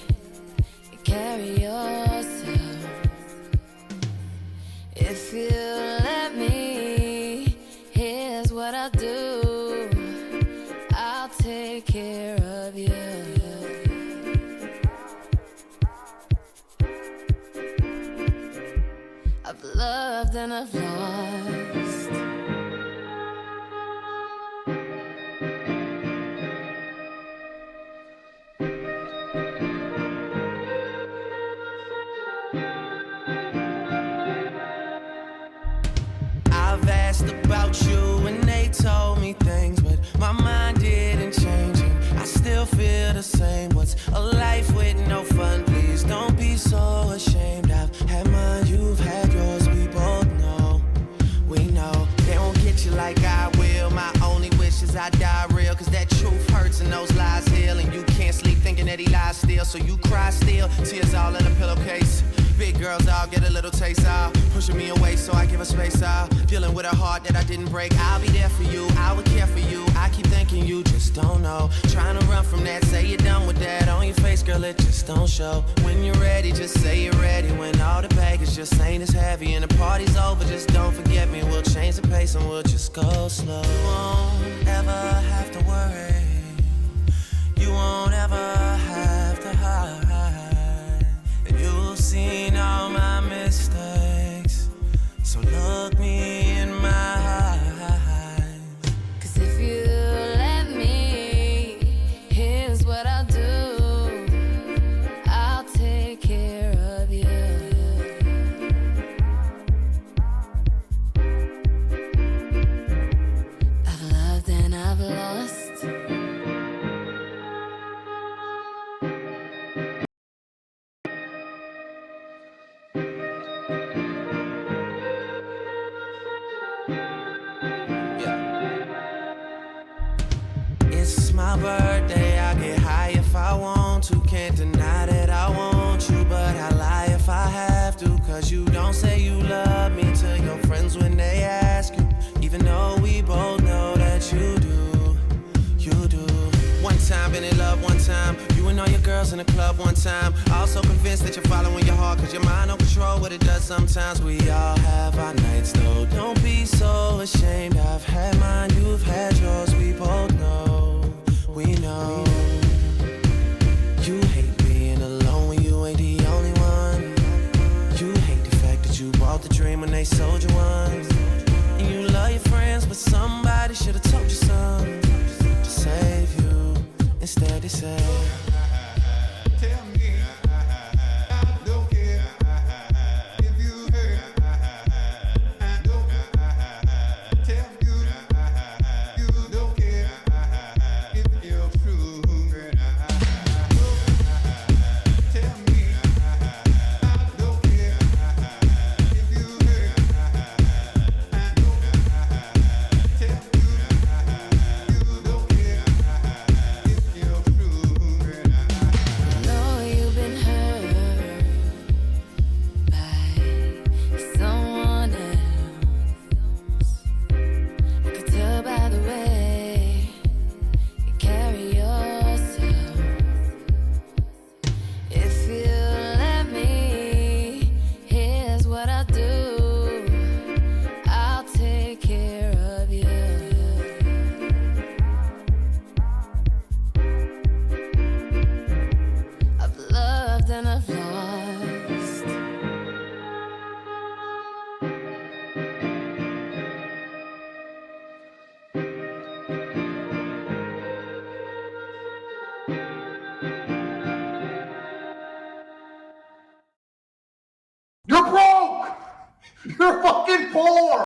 you carry yourself. If you take care of you. I've loved and I've lost. I've asked about you and they told me things, but my mind didn't change and I still feel the same. What's a life with no fun? Please don't be so ashamed. I've had mine, you've had yours, we both know. We know they won't get you like I will. My only wish is I die real, cause that truth hurts and those lies heal. And you can't sleep thinking that he lies still, so you cry still, tears all in a pillowcase. Big girls all get a little taste out, pushing me away so I give her space out. Dealing with a heart that I didn't break. I'll be there for you, I would care for you. I keep thinking you just don't know. Trying to run from that, say you're done with that. On your face, girl, it just don't show. When you're ready, just say you're ready. When all the baggage just ain't as heavy and the party's over, just don't forget me. We'll change the pace and we'll just go slow. You won't ever have to worry. You won't ever have to hide. You've seen all my mistakes, so look me in my eyes. Cause if you let me, here's what I'll do. I'll take care of you. I've loved and I've lost. It's my birthday, I get high if I want to. Can't deny that I want you, but I lie if I have to. Cause you don't say you love me to your friends when they ask you, even though we both know that you do, you do. One time, been in love one time, you and all your girls in the club one time. Also convinced that you're following your heart, cause your mind don't control what it does sometimes. We all have our nights though, don't be so ashamed. I've had mine, you've had yours, we both know, we know. You hate being alone when you ain't the only one. You hate the fact that you bought the dream when they sold you one. And you love your friends, but somebody should've told you something to save you. Instead they say, tell me, I don't care if you hurt. I don't tell you, you don't care if you're true. Tell me, I don't care if you hurt. I don't tell you, you don't care if you're true. I know you've been hurt by someone else. I could tell by the way you carry yourself. If you let me, here's what I'll do. I'll take care of you. I've loved and I've lost. You're broke! You're fucking poor!